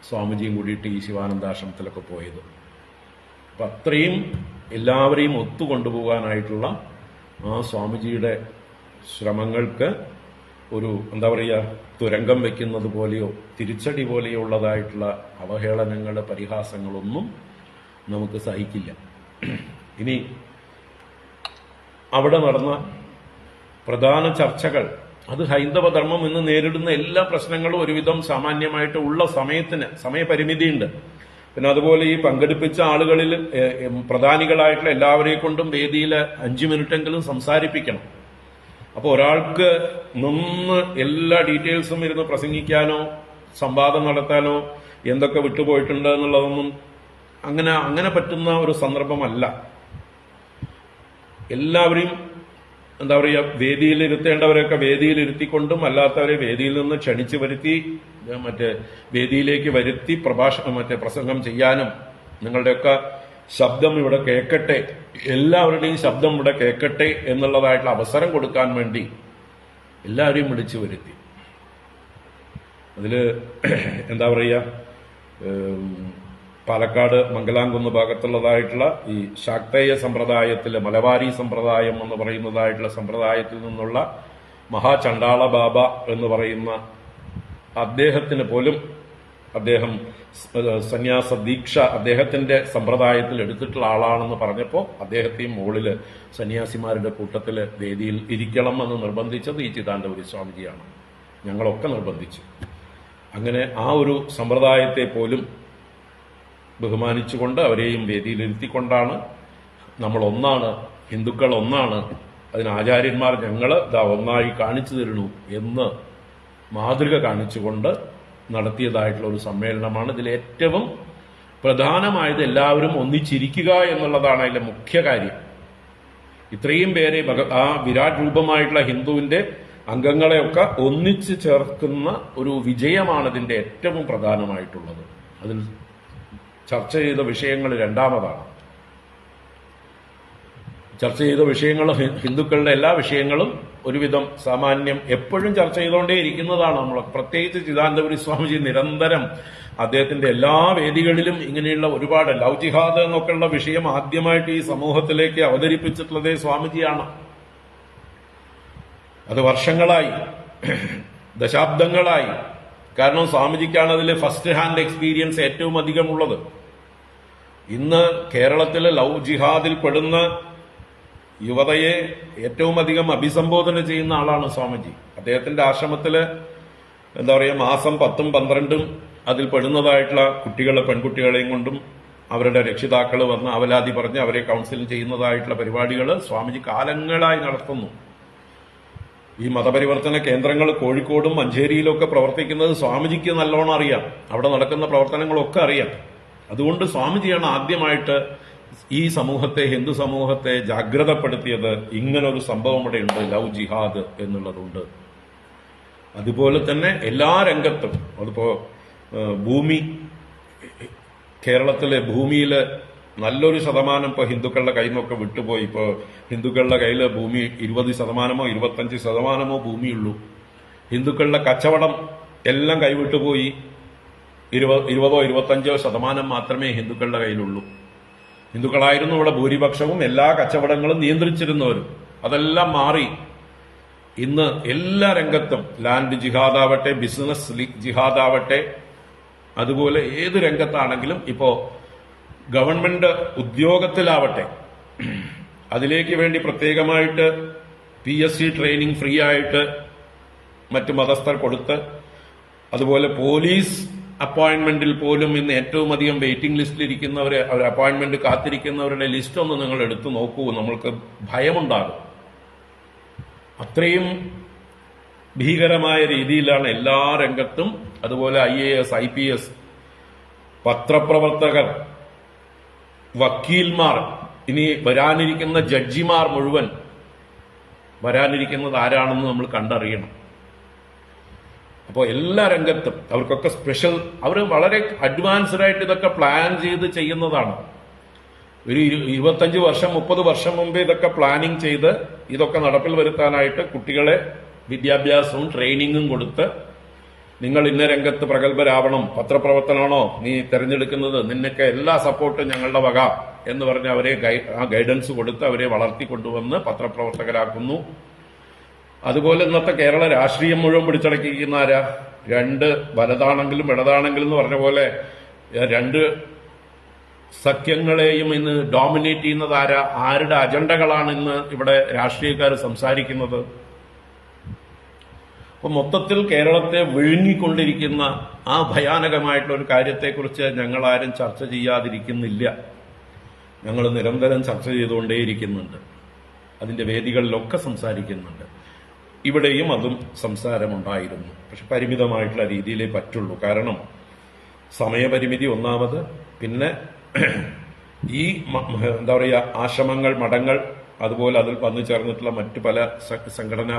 സ്വാമിജിയും കൂടിയിട്ട് ഈ ശിവാനന്ദാശ്രമത്തിലൊക്കെ പോയത്. അപ്പം അത്രയും എല്ലാവരെയും ഒത്തുകൊണ്ടുപോകാനായിട്ടുള്ള ആ സ്വാമിജിയുടെ ശ്രമങ്ങൾക്ക് ഒരു എന്താ പറയുക, തുരങ്കം വെക്കുന്നത് പോലെയോ തിരിച്ചടി പോലെയോ ഉള്ളതായിട്ടുള്ള അവഹേളനങ്ങൾ, പരിഹാസങ്ങളൊന്നും നമുക്ക് സഹിക്കില്ല. ഇനി അവിടെ നടന്ന പ്രധാന ചർച്ചകൾ, അത് ഹൈന്ദവധർമ്മം ഇന്ന് നേരിടുന്ന എല്ലാ പ്രശ്നങ്ങളും ഒരുവിധം സാമാന്യമായിട്ട് ഉള്ള സമയപരിമിതിയുണ്ട്. പിന്നെ അതുപോലെ ഈ പങ്കെടുപ്പിച്ച ആളുകളിൽ പ്രധാനികളായിട്ടുള്ള എല്ലാവരെയും കൊണ്ടും വേദിയിൽ 5 മിനിറ്റെങ്കിലും സംസാരിപ്പിക്കണം. അപ്പൊ ഒരാൾക്ക് നിന്ന് എല്ലാ ഡീറ്റെയിൽസും ഇരുന്ന് പ്രസംഗിക്കാനോ സംവാദം നടത്താനോ എന്തൊക്കെ വിട്ടുപോയിട്ടുണ്ട് എന്നുള്ളതൊന്നും അങ്ങനെ പറ്റുന്ന ഒരു സന്ദർഭമല്ല. എല്ലാവരെയും എന്താ പറയുക, വേദിയിൽ ഇരുത്തേണ്ടവരെയൊക്കെ വേദിയിൽ ഇരുത്തിക്കൊണ്ടും അല്ലാത്തവരെ വേദിയിൽ നിന്ന് ക്ഷണിച്ചു വരുത്തി വേദിയിലേക്ക് വരുത്തി പ്രസംഗം ചെയ്യാനും, നിങ്ങളുടെയൊക്കെ ശബ്ദം ഇവിടെ കേൾക്കട്ടെ, എല്ലാവരുടെയും ശബ്ദം ഇവിടെ കേൾക്കട്ടെ എന്നുള്ളതായിട്ടുള്ള അവസരം കൊടുക്കാൻ വേണ്ടി എല്ലാവരെയും വിളിച്ചു വരുത്തി. അതില് എന്താ പറയുക, പാലക്കാട് മംഗലാംകുന്ന് ഭാഗത്തുള്ളതായിട്ടുള്ള ഈ ശാക്തേയ സമ്പ്രദായത്തില്, മലബാരി സമ്പ്രദായം എന്ന് പറയുന്നതായിട്ടുള്ള സമ്പ്രദായത്തിൽ നിന്നുള്ള മഹാചണ്ഡാള ബാബ എന്ന് പറയുന്ന അദ്ദേഹത്തിന് പോലും, അദ്ദേഹം സന്യാസ ദീക്ഷ അദ്ദേഹത്തിന്റെ സമ്പ്രദായത്തിൽ എടുത്തിട്ടുള്ള ആളാണെന്ന് പറഞ്ഞപ്പോൾ അദ്ദേഹത്തെയും മുകളില് സന്യാസിമാരുടെ കൂട്ടത്തില് വേദിയിൽ ഇരിക്കണം എന്ന് നിർബന്ധിച്ചത് ഈ ചിദാനന്ദപുരി സ്വാമിജിയാണ്. ഞങ്ങളൊക്കെ നിർബന്ധിച്ചു. അങ്ങനെ ആ ഒരു സമ്പ്രദായത്തെ പോലും ബഹുമാനിച്ചുകൊണ്ട് അവരെയും വേദിയിലിരുത്തിക്കൊണ്ടാണ് നമ്മൾ ഒന്നാണ്, ഹിന്ദുക്കൾ ഒന്നാണ്, അതിന് ആചാര്യന്മാർ ഞങ്ങൾ ഒന്നായി കാണിച്ചു തരണു എന്ന് മാതൃക കാണിച്ചുകൊണ്ട് നടത്തിയതായിട്ടുള്ള ഒരു സമ്മേളനമാണ്. ഇതിൽ ഏറ്റവും പ്രധാനമായത് എല്ലാവരും ഒന്നിച്ചിരിക്കുക എന്നുള്ളതാണ് അതിലെ മുഖ്യ കാര്യം. ഇത്രയും പേരെ ആ വിരാട് രൂപമായിട്ടുള്ള ഹിന്ദുവിന്റെ അംഗങ്ങളെയൊക്കെ ഒന്നിച്ചു ചേർക്കുന്ന ഒരു വിജയമാണ് ഇതിന്റെ ഏറ്റവും പ്രധാനമായിട്ടുള്ളത്. അതിൽ ചർച്ച ചെയ്ത വിഷയങ്ങൾ രണ്ടാമതാണ്. ചർച്ച ചെയ്ത വിഷയങ്ങൾ ഹിന്ദുക്കളുടെ എല്ലാ വിഷയങ്ങളും ഒരുവിധം സാമാന്യം എപ്പോഴും ചർച്ച ചെയ്തുകൊണ്ടേ ഇരിക്കുന്നതാണ് നമ്മൾ. പ്രത്യേകിച്ച് ചിദാനന്ദപുരി സ്വാമിജി നിരന്തരം അദ്ദേഹത്തിന്റെ എല്ലാ വേദികളിലും ഇങ്ങനെയുള്ള ഒരുപാട് ലവ് ജിഹാദ് എന്നൊക്കെയുള്ള വിഷയം ആദ്യമായിട്ട് ഈ സമൂഹത്തിലേക്ക് അവതരിപ്പിച്ചിട്ടുള്ളതേ സ്വാമിജിയാണ്. അത് വർഷങ്ങളായി, ദശാബ്ദങ്ങളായി. കാരണം സ്വാമിജിക്കാണ് അതിൽ ഫസ്റ്റ് ഹാൻഡ് എക്സ്പീരിയൻസ് ഏറ്റവും അധികം ഉള്ളത്. ഇന്ന് കേരളത്തിലെ ലവ് ജിഹാദിൽ പെടുന്ന യുവതയെ ഏറ്റവും അധികം അഭിസംബോധന ചെയ്യുന്ന ആളാണ് സ്വാമിജി. അദ്ദേഹത്തിന്റെ ആശ്രമത്തില് എന്താ പറയുക, മാസം 10ഉം 12ഉം അതിൽ പെടുന്നതായിട്ടുള്ള പെൺകുട്ടികളെയും കൊണ്ടും അവരുടെ രക്ഷിതാക്കൾ വന്ന് അവലാതി പറഞ്ഞ് അവരെ കൗൺസിലിംഗ് ചെയ്യുന്നതായിട്ടുള്ള പരിപാടികൾ സ്വാമിജി കാലങ്ങളായി നടത്തുന്നു. ഈ മതപരിവർത്തന കേന്ദ്രങ്ങൾ കോഴിക്കോടും മഞ്ചേരിയിലും ഒക്കെ പ്രവർത്തിക്കുന്നത് സ്വാമിജിക്ക് നല്ലോണം അറിയാം. അവിടെ നടക്കുന്ന പ്രവർത്തനങ്ങളൊക്കെ അറിയാം. അതുകൊണ്ട് സ്വാമിജിയാണ് ആദ്യമായിട്ട് ഈ സമൂഹത്തെ, ഹിന്ദു സമൂഹത്തെ ജാഗ്രതപ്പെടുത്തിയത്. ഇങ്ങനൊരു സംഭവം ഇവിടെ ഉണ്ട്, ലവ് ജിഹാദ് എന്നുള്ളതുണ്ട്. അതുപോലെ തന്നെ എല്ലാ രംഗത്തും, അതിപ്പോ ഭൂമി, കേരളത്തിലെ ഭൂമിയില് നല്ലൊരു ശതമാനം ഇപ്പൊ ഹിന്ദുക്കളുടെ കയ്യിൽ നിന്നൊക്കെ വിട്ടുപോയി. ഇപ്പൊ ഹിന്ദുക്കളുടെ കയ്യിൽ ഭൂമി 20% 25% ഭൂമിയുള്ളൂ. ഹിന്ദുക്കളുടെ കച്ചവടം എല്ലാം കൈവിട്ടുപോയി. 20-25% മാത്രമേ ഹിന്ദുക്കളുടെ കയ്യിലുള്ളൂ. ഹിന്ദുക്കളായിരുന്നു ഇവിടെ ഭൂരിപക്ഷവും, എല്ലാ കച്ചവടങ്ങളും നിയന്ത്രിച്ചിരുന്നവരും. അതെല്ലാം മാറി ഇന്ന് എല്ലാ രംഗത്തും ലാൻഡ് ജിഹാദാവട്ടെ, ബിസിനസ് ജിഹാദാവട്ടെ, അതുപോലെ ഏത് രംഗത്താണെങ്കിലും ഇപ്പോ ഗവൺമെന്റ് ഉദ്യോഗത്തിലാവട്ടെ അതിലേക്ക് വേണ്ടി പ്രത്യേകമായിട്ട് PSC ട്രെയിനിങ് ഫ്രീ ആയിട്ട് മറ്റു മതസ്ഥർ കൊടുത്ത്, അതുപോലെ പോലീസ് അപ്പോയിന്റ്മെന്റിൽ പോലും ഇന്ന് ഏറ്റവും അധികം വെയിറ്റിംഗ് ലിസ്റ്റിലിരിക്കുന്നവരെ, അവർ അപ്പോയിന്റ്മെന്റ് കാത്തിരിക്കുന്നവരുടെ ലിസ്റ്റ് ഒന്ന് നിങ്ങൾ എടുത്തു നോക്കൂ, നമ്മൾക്ക് ഭയമുണ്ടാകും. അത്രയും ഭീകരമായ രീതിയിലാണ് എല്ലാ രംഗത്തും. അതുപോലെ IAS, IPS, പത്രപ്രവർത്തകർ, വക്കീൽമാർ, ഇനി വരാനിരിക്കുന്ന ജഡ്ജിമാർ മുഴുവൻ വരാനിരിക്കുന്നത് ആരാണെന്ന് നമ്മൾ കണ്ടറിയണം. അപ്പോൾ എല്ലാ രംഗത്തും അവർക്കൊക്കെ സ്പെഷ്യൽ, അവർ വളരെ അഡ്വാൻസ്ഡ് ആയിട്ട് ഇതൊക്കെ പ്ലാൻ ചെയ്ത് ചെയ്യുന്നതാണ്. ഒരു 25 വർഷം 30 വർഷം മുമ്പേ ഇതൊക്കെ പ്ലാനിങ് ചെയ്ത് ഇതൊക്കെ നടപ്പിൽ വരുത്താനായിട്ട് കുട്ടികളെ വിദ്യാഭ്യാസവും ട്രെയിനിങ്ങും കൊടുത്ത്, നിങ്ങൾ ഇന്ന രംഗത്ത് പ്രഗത്ഭരാവണം, പത്രപ്രവർത്തനമാണോ നീ തെരഞ്ഞെടുക്കുന്നത്, നിന്നൊക്കെ എല്ലാ സപ്പോർട്ടും ഞങ്ങളുടെ വക എന്ന് പറഞ്ഞ് അവരെ ആ ഗൈഡൻസ് കൊടുത്ത് അവരെ വളർത്തിക്കൊണ്ടുവന്ന് പത്രപ്രവർത്തകരാക്കുന്നു. അതുപോലെ ഇന്നത്തെ കേരള രാഷ്ട്രീയം മുഴുവൻ പിടിച്ചടക്കിയിരിക്കുന്ന ആരാ? രണ്ട് വലതാണെങ്കിലും ഇടതാണെങ്കിലും എന്ന് പറഞ്ഞ പോലെ രണ്ട് സഖ്യങ്ങളെയും ഇന്ന് ഡോമിനേറ്റ് ചെയ്യുന്നത് ആരാ? ആരുടെ അജണ്ടകളാണ് ഇന്ന് ഇവിടെ രാഷ്ട്രീയക്കാർ സംസാരിക്കുന്നത്? അപ്പൊ മൊത്തത്തിൽ കേരളത്തെ വിഴുങ്ങിക്കൊണ്ടിരിക്കുന്ന ആ ഭയാനകമായിട്ടുള്ള ഒരു കാര്യത്തെക്കുറിച്ച് ഞങ്ങൾ ആരും ചർച്ച ചെയ്യാതിരിക്കുന്നില്ല. ഞങ്ങൾ നിരന്തരം ചർച്ച ചെയ്തുകൊണ്ടേയിരിക്കുന്നുണ്ട്. അതിന്റെ വേദികളിലൊക്കെ സംസാരിക്കുന്നുണ്ട്. ഇവിടെയും അതും സംസാരമുണ്ടായിരുന്നു. പക്ഷെ പരിമിതമായിട്ടുള്ള രീതിയിലേ പറ്റുള്ളൂ. കാരണം സമയപരിമിതി ഒന്നാമത്, പിന്നെ ഈ എന്താ പറയുക, ആശ്രമങ്ങൾ, മഠങ്ങൾ, അതുപോലെ അതിൽ വന്നു ചേർന്നിട്ടുള്ള മറ്റു പല സംഘടനാ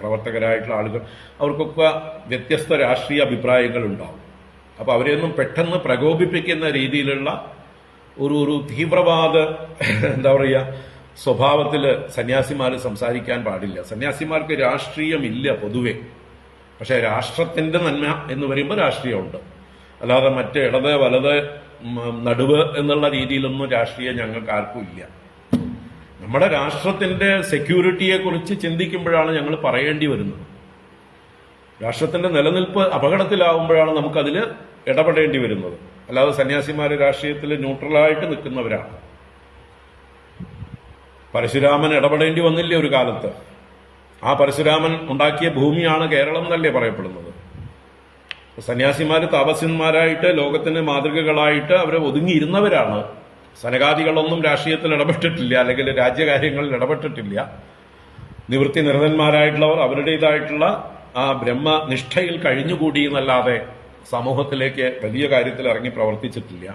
പ്രവർത്തകരായിട്ടുള്ള ആളുകൾ, അവർക്കൊക്കെ വ്യത്യസ്ത രാഷ്ട്രീയ അഭിപ്രായങ്ങൾ ഉണ്ടാവും. അപ്പൊ അവരെയൊന്നും പെട്ടെന്ന് പ്രകോപിപ്പിക്കുന്ന രീതിയിലുള്ള ഒരു തീവ്രവാദ എന്താ പറയുക സ്വഭാവത്തില് സന്യാസിമാർ സംസാരിക്കാൻ പാടില്ല. സന്യാസിമാർക്ക് രാഷ്ട്രീയമില്ല പൊതുവെ. പക്ഷെ രാഷ്ട്രത്തിന്റെ നന്മ എന്ന് പറയുമ്പോൾ രാഷ്ട്രീയമുണ്ട്. അല്ലാതെ മറ്റ് ഇടത് വലത് നടുവ് എന്നുള്ള രീതിയിലൊന്നും രാഷ്ട്രീയം ഞങ്ങൾക്ക് ആർക്കും ഇല്ല. നമ്മുടെ രാഷ്ട്രത്തിന്റെ സെക്യൂരിറ്റിയെ കുറിച്ച് ചിന്തിക്കുമ്പോഴാണ് ഞങ്ങൾ പറയേണ്ടി വരുന്നത്. രാഷ്ട്രത്തിന്റെ നിലനിൽപ്പ് അപകടത്തിലാവുമ്പോഴാണ് നമുക്കതിൽ ഇടപെടേണ്ടി വരുന്നത്. അല്ലാതെ സന്യാസിമാര് രാഷ്ട്രീയത്തിൽ ന്യൂട്രലായിട്ട് നിൽക്കുന്നവരാണ്. പരശുരാമൻ ഇടപെടേണ്ടി വന്നില്ലേ ഒരു കാലത്ത്? ആ പരശുരാമൻ ഉണ്ടാക്കിയ ഭൂമിയാണ് കേരളം എന്നല്ലേ പറയപ്പെടുന്നത്. സന്യാസിമാര് താപസ്യന്മാരായിട്ട് ലോകത്തിന് മാതൃകകളായിട്ട് അവരെ ഒതുങ്ങിയിരുന്നവരാണ്. സനകാദികളൊന്നും രാഷ്ട്രീയത്തിൽ ഇടപെട്ടിട്ടില്ല, അല്ലെങ്കിൽ രാജ്യകാര്യങ്ങളിൽ ഇടപെട്ടിട്ടില്ല. നിവൃത്തി നിരതന്മാരായിട്ടുള്ളവർ അവരുടേതായിട്ടുള്ള ആ ബ്രഹ്മനിഷ്ഠയിൽ കഴിഞ്ഞുകൂടി എന്നല്ലാതെ സമൂഹത്തിലേക്ക് വലിയ കാര്യത്തിൽ ഇറങ്ങി പ്രവർത്തിച്ചിട്ടില്ല.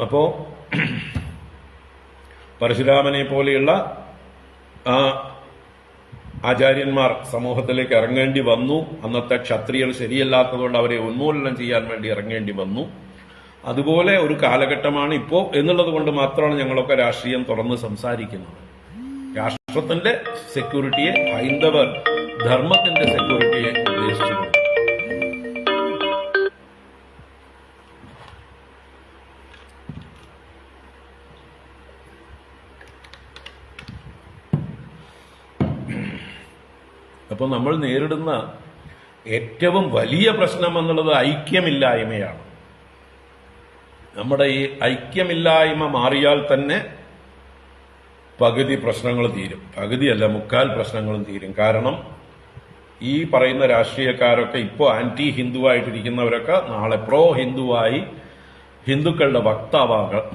അപ്പോ പരശുരാമനെ പോലെയുള്ള ആ ആചാര്യന്മാർ സമൂഹത്തിലേക്ക് ഇറങ്ങേണ്ടി വന്നു. അന്നത്തെ ക്ഷത്രിയർ ശരിയല്ലാത്തതുകൊണ്ട് അവരെ ഉന്മൂലനം ചെയ്യാൻ വേണ്ടി ഇറങ്ങേണ്ടി വന്നു. അതുപോലെ ഒരു കാലഘട്ടമാണ് ഇപ്പോ എന്നുള്ളത് കൊണ്ട് മാത്രമാണ് ഞങ്ങളൊക്കെ രാഷ്ട്രീയം തുറന്ന് സംസാരിക്കുന്നത്. രാഷ്ട്രത്തിന്റെ സെക്യൂരിറ്റിയെ, ഹൈന്ദവ ധർമ്മത്തിന്റെ സെക്യൂരിറ്റിയെ ഉദ്ദേശിച്ചുകൊണ്ട്. അപ്പോൾ നമ്മൾ നേരിടുന്ന ഏറ്റവും വലിയ പ്രശ്നം എന്നുള്ളത് ഐക്യമില്ലായ്മയാണ്. നമ്മുടെ ഈ ഐക്യമില്ലായ്മ മാറിയാൽ തന്നെ പകുതി പ്രശ്നങ്ങൾ തീരും. പകുതിയല്ല, 3/4 പ്രശ്നങ്ങളും തീരും. കാരണം ഈ പറയുന്ന രാഷ്ട്രീയക്കാരൊക്കെ ഇപ്പോൾ ആന്റി ഹിന്ദുവായിട്ടിരിക്കുന്നവരൊക്കെ നാളെ പ്രോ ഹിന്ദുവായി ഹിന്ദുക്കളുടെ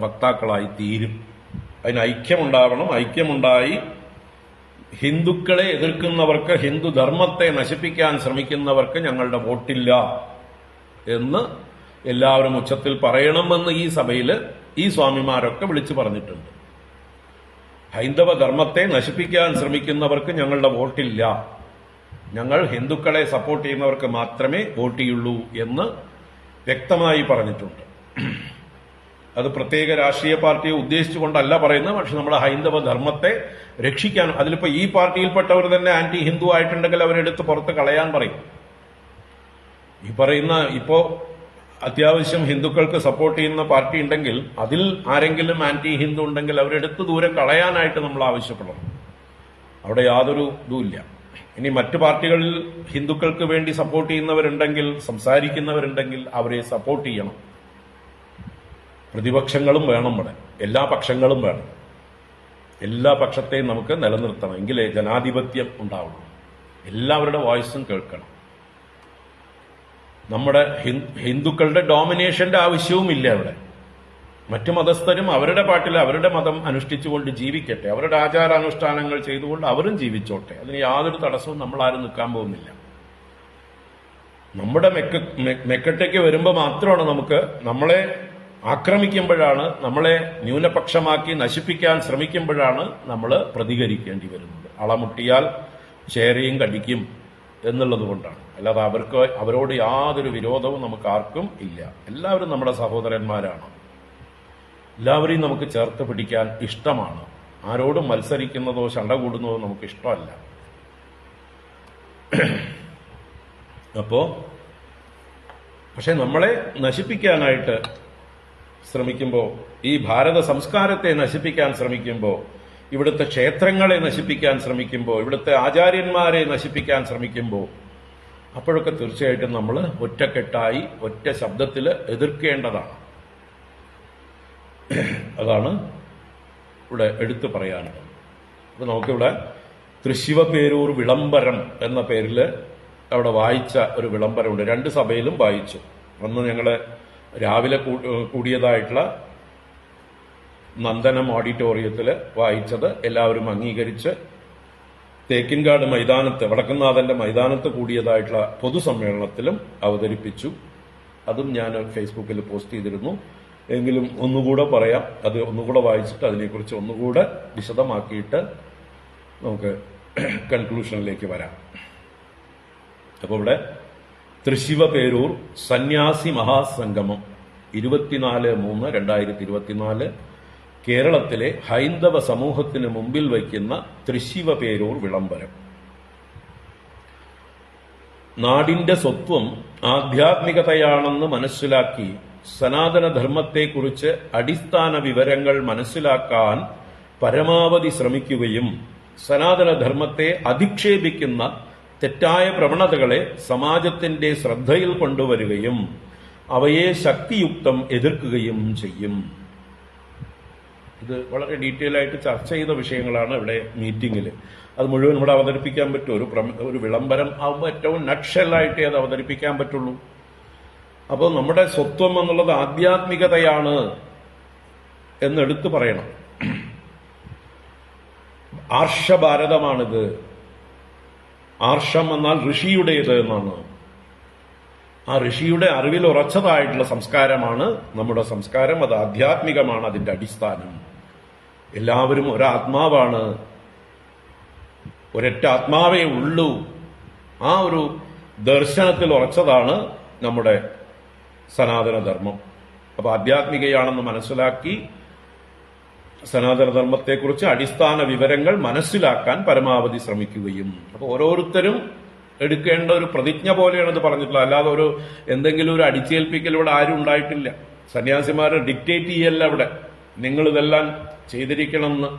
വക്താക്കളായി തീരും. അതിന് ഐക്യമുണ്ടാവണം. ഐക്യമുണ്ടായി ഹിന്ദുക്കളെ എതിർക്കുന്നവർക്ക്, ഹിന്ദുധർമ്മത്തെ നശിപ്പിക്കാൻ ശ്രമിക്കുന്നവർക്ക് ഞങ്ങളുടെ വോട്ടില്ല എന്ന് എല്ലാവരും ഉച്ചത്തിൽ പറയണമെന്ന് ഈ സഭയിൽ ഈ സ്വാമിമാരൊക്കെ വിളിച്ചു പറഞ്ഞിട്ടുണ്ട്. ഹൈന്ദവ ധർമ്മത്തെ നശിപ്പിക്കാൻ ശ്രമിക്കുന്നവർക്ക് ഞങ്ങളുടെ വോട്ടില്ല, ഞങ്ങൾ ഹിന്ദുക്കളെ സപ്പോർട്ട് ചെയ്യുന്നവർക്ക് മാത്രമേ വോട്ട് ചെയ്യുള്ളൂ എന്ന് വ്യക്തമായി പറഞ്ഞിട്ടുണ്ട്. അത് പ്രത്യേക രാഷ്ട്രീയ പാർട്ടിയെ ഉദ്ദേശിച്ചുകൊണ്ടല്ല പറയുന്നത്, പക്ഷെ നമ്മുടെ ഹൈന്ദവ ധർമ്മത്തെ രക്ഷിക്കാൻ. അതിലിപ്പോ ഈ പാർട്ടിയിൽപ്പെട്ടവർ തന്നെ ആന്റി ഹിന്ദു ആയിട്ടുണ്ടെങ്കിൽ അവരെടുത്ത് പുറത്ത് കളയാൻ പറയും. ഈ പറയുന്ന ഇപ്പോ അത്യാവശ്യം ഹിന്ദുക്കൾക്ക് സപ്പോർട്ട് ചെയ്യുന്ന പാർട്ടി ഉണ്ടെങ്കിൽ അതിൽ ആരെങ്കിലും ആന്റി ഹിന്ദു ഉണ്ടെങ്കിൽ അവരെടുത്ത് ദൂരെ കളയാനായിട്ട് നമ്മൾ ആവശ്യപ്പെടണം. അവിടെ യാതൊരു ഇതുമില്ല. ഇനി മറ്റു പാർട്ടികളിൽ ഹിന്ദുക്കൾക്ക് വേണ്ടി സപ്പോർട്ട് ചെയ്യുന്നവരുണ്ടെങ്കിൽ, സംസാരിക്കുന്നവരുണ്ടെങ്കിൽ അവരെ സപ്പോർട്ട് ചെയ്യണം. പ്രതിപക്ഷങ്ങളും വേണം, ഇവിടെ എല്ലാ പക്ഷങ്ങളും വേണം. എല്ലാ പക്ഷത്തെയും നമുക്ക് നിലനിർത്തണം, എങ്കിലേ ജനാധിപത്യം ഉണ്ടാവുള്ളൂ. എല്ലാവരുടെ വോയിസും കേൾക്കണം. നമ്മുടെ ഹിന്ദുക്കളുടെ ഡോമിനേഷന്റെ ആവശ്യവുമില്ല ഇവിടെ. മറ്റു മതസ്ഥരും അവരുടെ പാട്ടിൽ അവരുടെ മതം അനുഷ്ഠിച്ചുകൊണ്ട് ജീവിക്കട്ടെ, അവരുടെ ആചാരാനുഷ്ഠാനങ്ങൾ ചെയ്തുകൊണ്ട് അവരും ജീവിച്ചോട്ടെ. അതിന് യാതൊരു തടസ്സവും നമ്മൾ ആരും നിൽക്കാൻ പോകുന്നില്ല. നമ്മുടെ മെക്കട്ടേക്ക് വരുമ്പോൾ മാത്രമാണ് നമുക്ക് നമ്മളെ ആക്രമിക്കുമ്പോഴാണ്, നമ്മളെ ന്യൂനപക്ഷമാക്കി നശിപ്പിക്കാൻ ശ്രമിക്കുമ്പോഴാണ് നമ്മൾ പ്രതികരിക്കേണ്ടി വരുന്നത്. അളമുട്ടിയാൽ ചേരയും കടിക്കും എന്നുള്ളത് കൊണ്ടാണ്. അല്ലാതെ അവരോട് യാതൊരു വിരോധവും നമുക്ക് ആർക്കും ഇല്ല. എല്ലാവരും നമ്മുടെ സഹോദരന്മാരാണ്. എല്ലാവരെയും നമുക്ക് ചേർത്ത് പിടിക്കാൻ ഇഷ്ടമാണ്. ആരോടും മത്സരിക്കുന്നതോ ശണ്ട കൂടുന്നതോ നമുക്ക് ഇഷ്ടമല്ല. പക്ഷെ നമ്മളെ നശിപ്പിക്കാനായിട്ട് ശ്രമിക്കുമ്പോൾ, ഈ ഭാരത സംസ്കാരത്തെ നശിപ്പിക്കാൻ ശ്രമിക്കുമ്പോൾ, ഇവിടുത്തെ ക്ഷേത്രങ്ങളെ നശിപ്പിക്കാൻ ശ്രമിക്കുമ്പോൾ, ഇവിടുത്തെ ആചാര്യന്മാരെ നശിപ്പിക്കാൻ ശ്രമിക്കുമ്പോൾ, അപ്പോഴൊക്കെ തീർച്ചയായിട്ടും നമ്മൾ ഒറ്റക്കെട്ടായി ഒറ്റ ശബ്ദത്തിൽ എതിർക്കേണ്ടതാണ്. അതാണ് ഇവിടെ എടുത്തു പറയാനുള്ളത്. അപ്പൊ നമുക്കിവിടെ തൃശ്ശിവപേരൂർ വിളംബരം എന്ന പേരിൽ അവിടെ വായിച്ച ഒരു വിളംബരമുണ്ട്. രണ്ട് സഭയിലും വായിച്ചു. അന്ന് ഞങ്ങള് രാവിലെ കൂടിയതായിട്ടുള്ള നന്ദനം ഓഡിറ്റോറിയത്തിൽ വായിച്ചത് എല്ലാവരും അംഗീകരിച്ച് തേക്കിൻകാട് മൈതാനത്ത്, വടക്കുംനാഥന്റെ മൈതാനത്ത് കൂടിയതായിട്ടുള്ള പൊതുസമ്മേളനത്തിലും അവതരിപ്പിച്ചു. അതും ഞാൻ ഫേസ്ബുക്കിൽ പോസ്റ്റ് ചെയ്തിരുന്നു. എങ്കിലും ഒന്നുകൂടെ പറയാം, അത് ഒന്നുകൂടെ വായിച്ചിട്ട് അതിനെക്കുറിച്ച് ഒന്നുകൂടെ വിശദമാക്കിയിട്ട് നമുക്ക് കൺക്ലൂഷനിലേക്ക് വരാം. അപ്പോൾ ഇവിടെ തൃശ്ശിവപേരൂർ സന്യാസി മഹാസംഗമം 24/3/2024 കേരളത്തിലെ ഹൈന്ദവ സമൂഹത്തിന് മുമ്പിൽ വയ്ക്കുന്ന തൃശ്ശിവപേരൂർ വിളംബരം. നാടിന്റെ സ്വത്വം ആധ്യാത്മികതയാണെന്ന് മനസ്സിലാക്കി സനാതനധർമ്മത്തെക്കുറിച്ച് അടിസ്ഥാന വിവരങ്ങൾ മനസ്സിലാക്കാൻ പരമാവധി ശ്രമിക്കുകയും സനാതനധർമ്മത്തെ അധിക്ഷേപിക്കുന്ന തെറ്റായ പ്രവണതകളെ സമാജത്തിന്റെ ശ്രദ്ധയിൽ കൊണ്ടുവരികയും അവയെ ശക്തിയുക്തം എതിർക്കുകയും ചെയ്യും. ഇത് വളരെ ഡീറ്റെയിൽ ആയിട്ട് ചർച്ച ചെയ്ത വിഷയങ്ങളാണ് ഇവിടെ മീറ്റിംഗിൽ. അത് മുഴുവൻ ഇവിടെ അവതരിപ്പിക്കാൻ പറ്റും. ഒരു വിളംബരം ആവുമ്പോൾ ഏറ്റവും നട്ഷെല്ലായിട്ടേ അത് അവതരിപ്പിക്കാൻ പറ്റുള്ളൂ. അപ്പോൾ നമ്മുടെ സ്വത്വം എന്നുള്ളത് ആധ്യാത്മികതയാണ് എന്നെടുത്തു പറയണം. ആർഷഭാരതമാണിത്. ആർഷം എന്നാൽ ഋഷിയുടേത് എന്നാണ്. ആ ഋഷിയുടെ അറിവിൽ ഉറച്ചതായിട്ടുള്ള സംസ്കാരമാണ് നമ്മുടെ സംസ്കാരം. അത് ആധ്യാത്മികമാണ്, അതിന്റെ അടിസ്ഥാനം. എല്ലാവരും ഒരാത്മാവാണ്, ഒരൊറ്റ ആത്മാവേ ഉള്ളൂ. ആ ഒരു ദർശനത്തിൽ ഉറച്ചതാണ് നമ്മുടെ സനാതനധർമ്മം. അപ്പൊ ആധ്യാത്മികയാണെന്ന് മനസ്സിലാക്കി സനാതനധർമ്മത്തെക്കുറിച്ച് അടിസ്ഥാന വിവരങ്ങൾ മനസ്സിലാക്കാൻ പരമാവധി ശ്രമിക്കുകയും. അപ്പൊ ഓരോരുത്തരും എടുക്കേണ്ട ഒരു പ്രതിജ്ഞ പോലെയാണ് ഇത് പറഞ്ഞിട്ടുള്ളത്. അല്ലാതെ ഒരു എന്തെങ്കിലും ഒരു അടിച്ചേൽപ്പിക്കൽ ഇവിടെ ആരും ഉണ്ടായിട്ടില്ല. സന്യാസിമാർ ഡിക്റ്റേറ്റ് ചെയ്യല്ല ഇവിടെ, നിങ്ങൾ ഇതെല്ലാം ചെയ്തിരിക്കണമെന്ന്.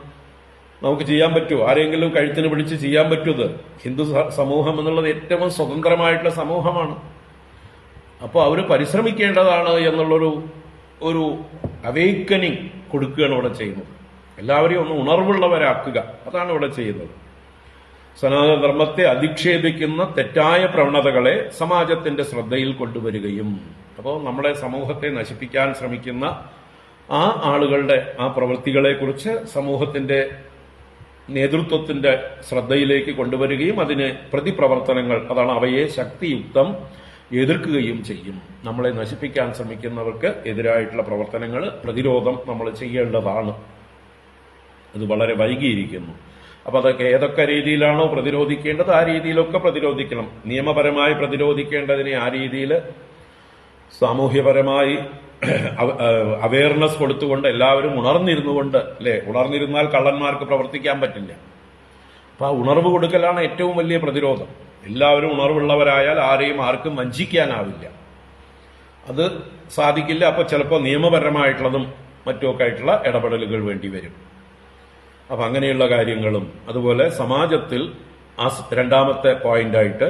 നമുക്ക് ചെയ്യാൻ പറ്റുമോ? ആരെങ്കിലും കഴുത്തിന് പിടിച്ച് ചെയ്യാൻ പറ്റുമത്? ഹിന്ദു സമൂഹം എന്നുള്ളത് ഏറ്റവും സ്വതന്ത്രമായിട്ടുള്ള സമൂഹമാണ്. അപ്പോൾ അവർ പരിശ്രമിക്കേണ്ടതാണ് എന്നുള്ളൊരു അവേക്കനിങ് കൊടുക്കുകയാണ് ഇവിടെ ചെയ്യുന്നത്. എല്ലാവരെയും ഒന്ന് ഉണർവുള്ളവരാക്കുക, അതാണ് ഇവിടെ ചെയ്യുന്നത്. സനാതനധർമ്മത്തെ അധിക്ഷേപിക്കുന്ന തെറ്റായ പ്രവണതകളെ സമാജത്തിന്റെ ശ്രദ്ധയിൽ കൊണ്ടുവരികയും, അപ്പോൾ നമ്മുടെ സമൂഹത്തെ നശിപ്പിക്കാൻ ശ്രമിക്കുന്ന ആ ആളുകളുടെ ആ പ്രവൃത്തികളെക്കുറിച്ച് സമൂഹത്തിന്റെ നേതൃത്വത്തിന്റെ ശ്രദ്ധയിലേക്ക് കൊണ്ടുവരികയും അതിന് പ്രതിപ്രവർത്തനങ്ങൾ, അതാണ് അവയെ ശക്തിയുക്തം എതിർക്കുകയും ചെയ്യും. നമ്മളെ നശിപ്പിക്കാൻ ശ്രമിക്കുന്നവർക്ക് എതിരായിട്ടുള്ള പ്രവർത്തനങ്ങൾ, പ്രതിരോധം നമ്മൾ ചെയ്യേണ്ടതാണ്. അത് വളരെ വൈകിയിരിക്കുന്നു. അപ്പൊ അതൊക്കെ ഏതൊക്കെ രീതിയിലാണോ പ്രതിരോധിക്കേണ്ടത് ആ രീതിയിലൊക്കെ പ്രതിരോധിക്കണം. നിയമപരമായി പ്രതിരോധിക്കേണ്ടതിനെ ആ രീതിയിൽ, സാമൂഹ്യപരമായി അവയർനെസ് കൊടുത്തുകൊണ്ട് എല്ലാവരും ഉണർന്നിരുന്നുകൊണ്ട്, അല്ലെ, ഉണർന്നിരുന്നാൽ കള്ളന്മാർക്ക് പ്രവർത്തിക്കാൻ പറ്റില്ല. അപ്പൊ ആ ഉണർവ് കൊടുക്കലാണ് ഏറ്റവും വലിയ പ്രതിരോധം. എല്ലാവരും ഉണർവുള്ളവരായാൽ ആരെയും ആർക്കും വഞ്ചിക്കാനാവില്ല. അത് സാധിക്കില്ല. അപ്പൊ ചിലപ്പോൾ നിയമപരമായിട്ടുള്ളതും മറ്റുമൊക്കെ ആയിട്ടുള്ള ഇടപെടലുകൾ വേണ്ടി വരും. അപ്പൊ അങ്ങനെയുള്ള കാര്യങ്ങളും, അതുപോലെ സമാജത്തിൽ രണ്ടാമത്തെ പോയിന്റായിട്ട്,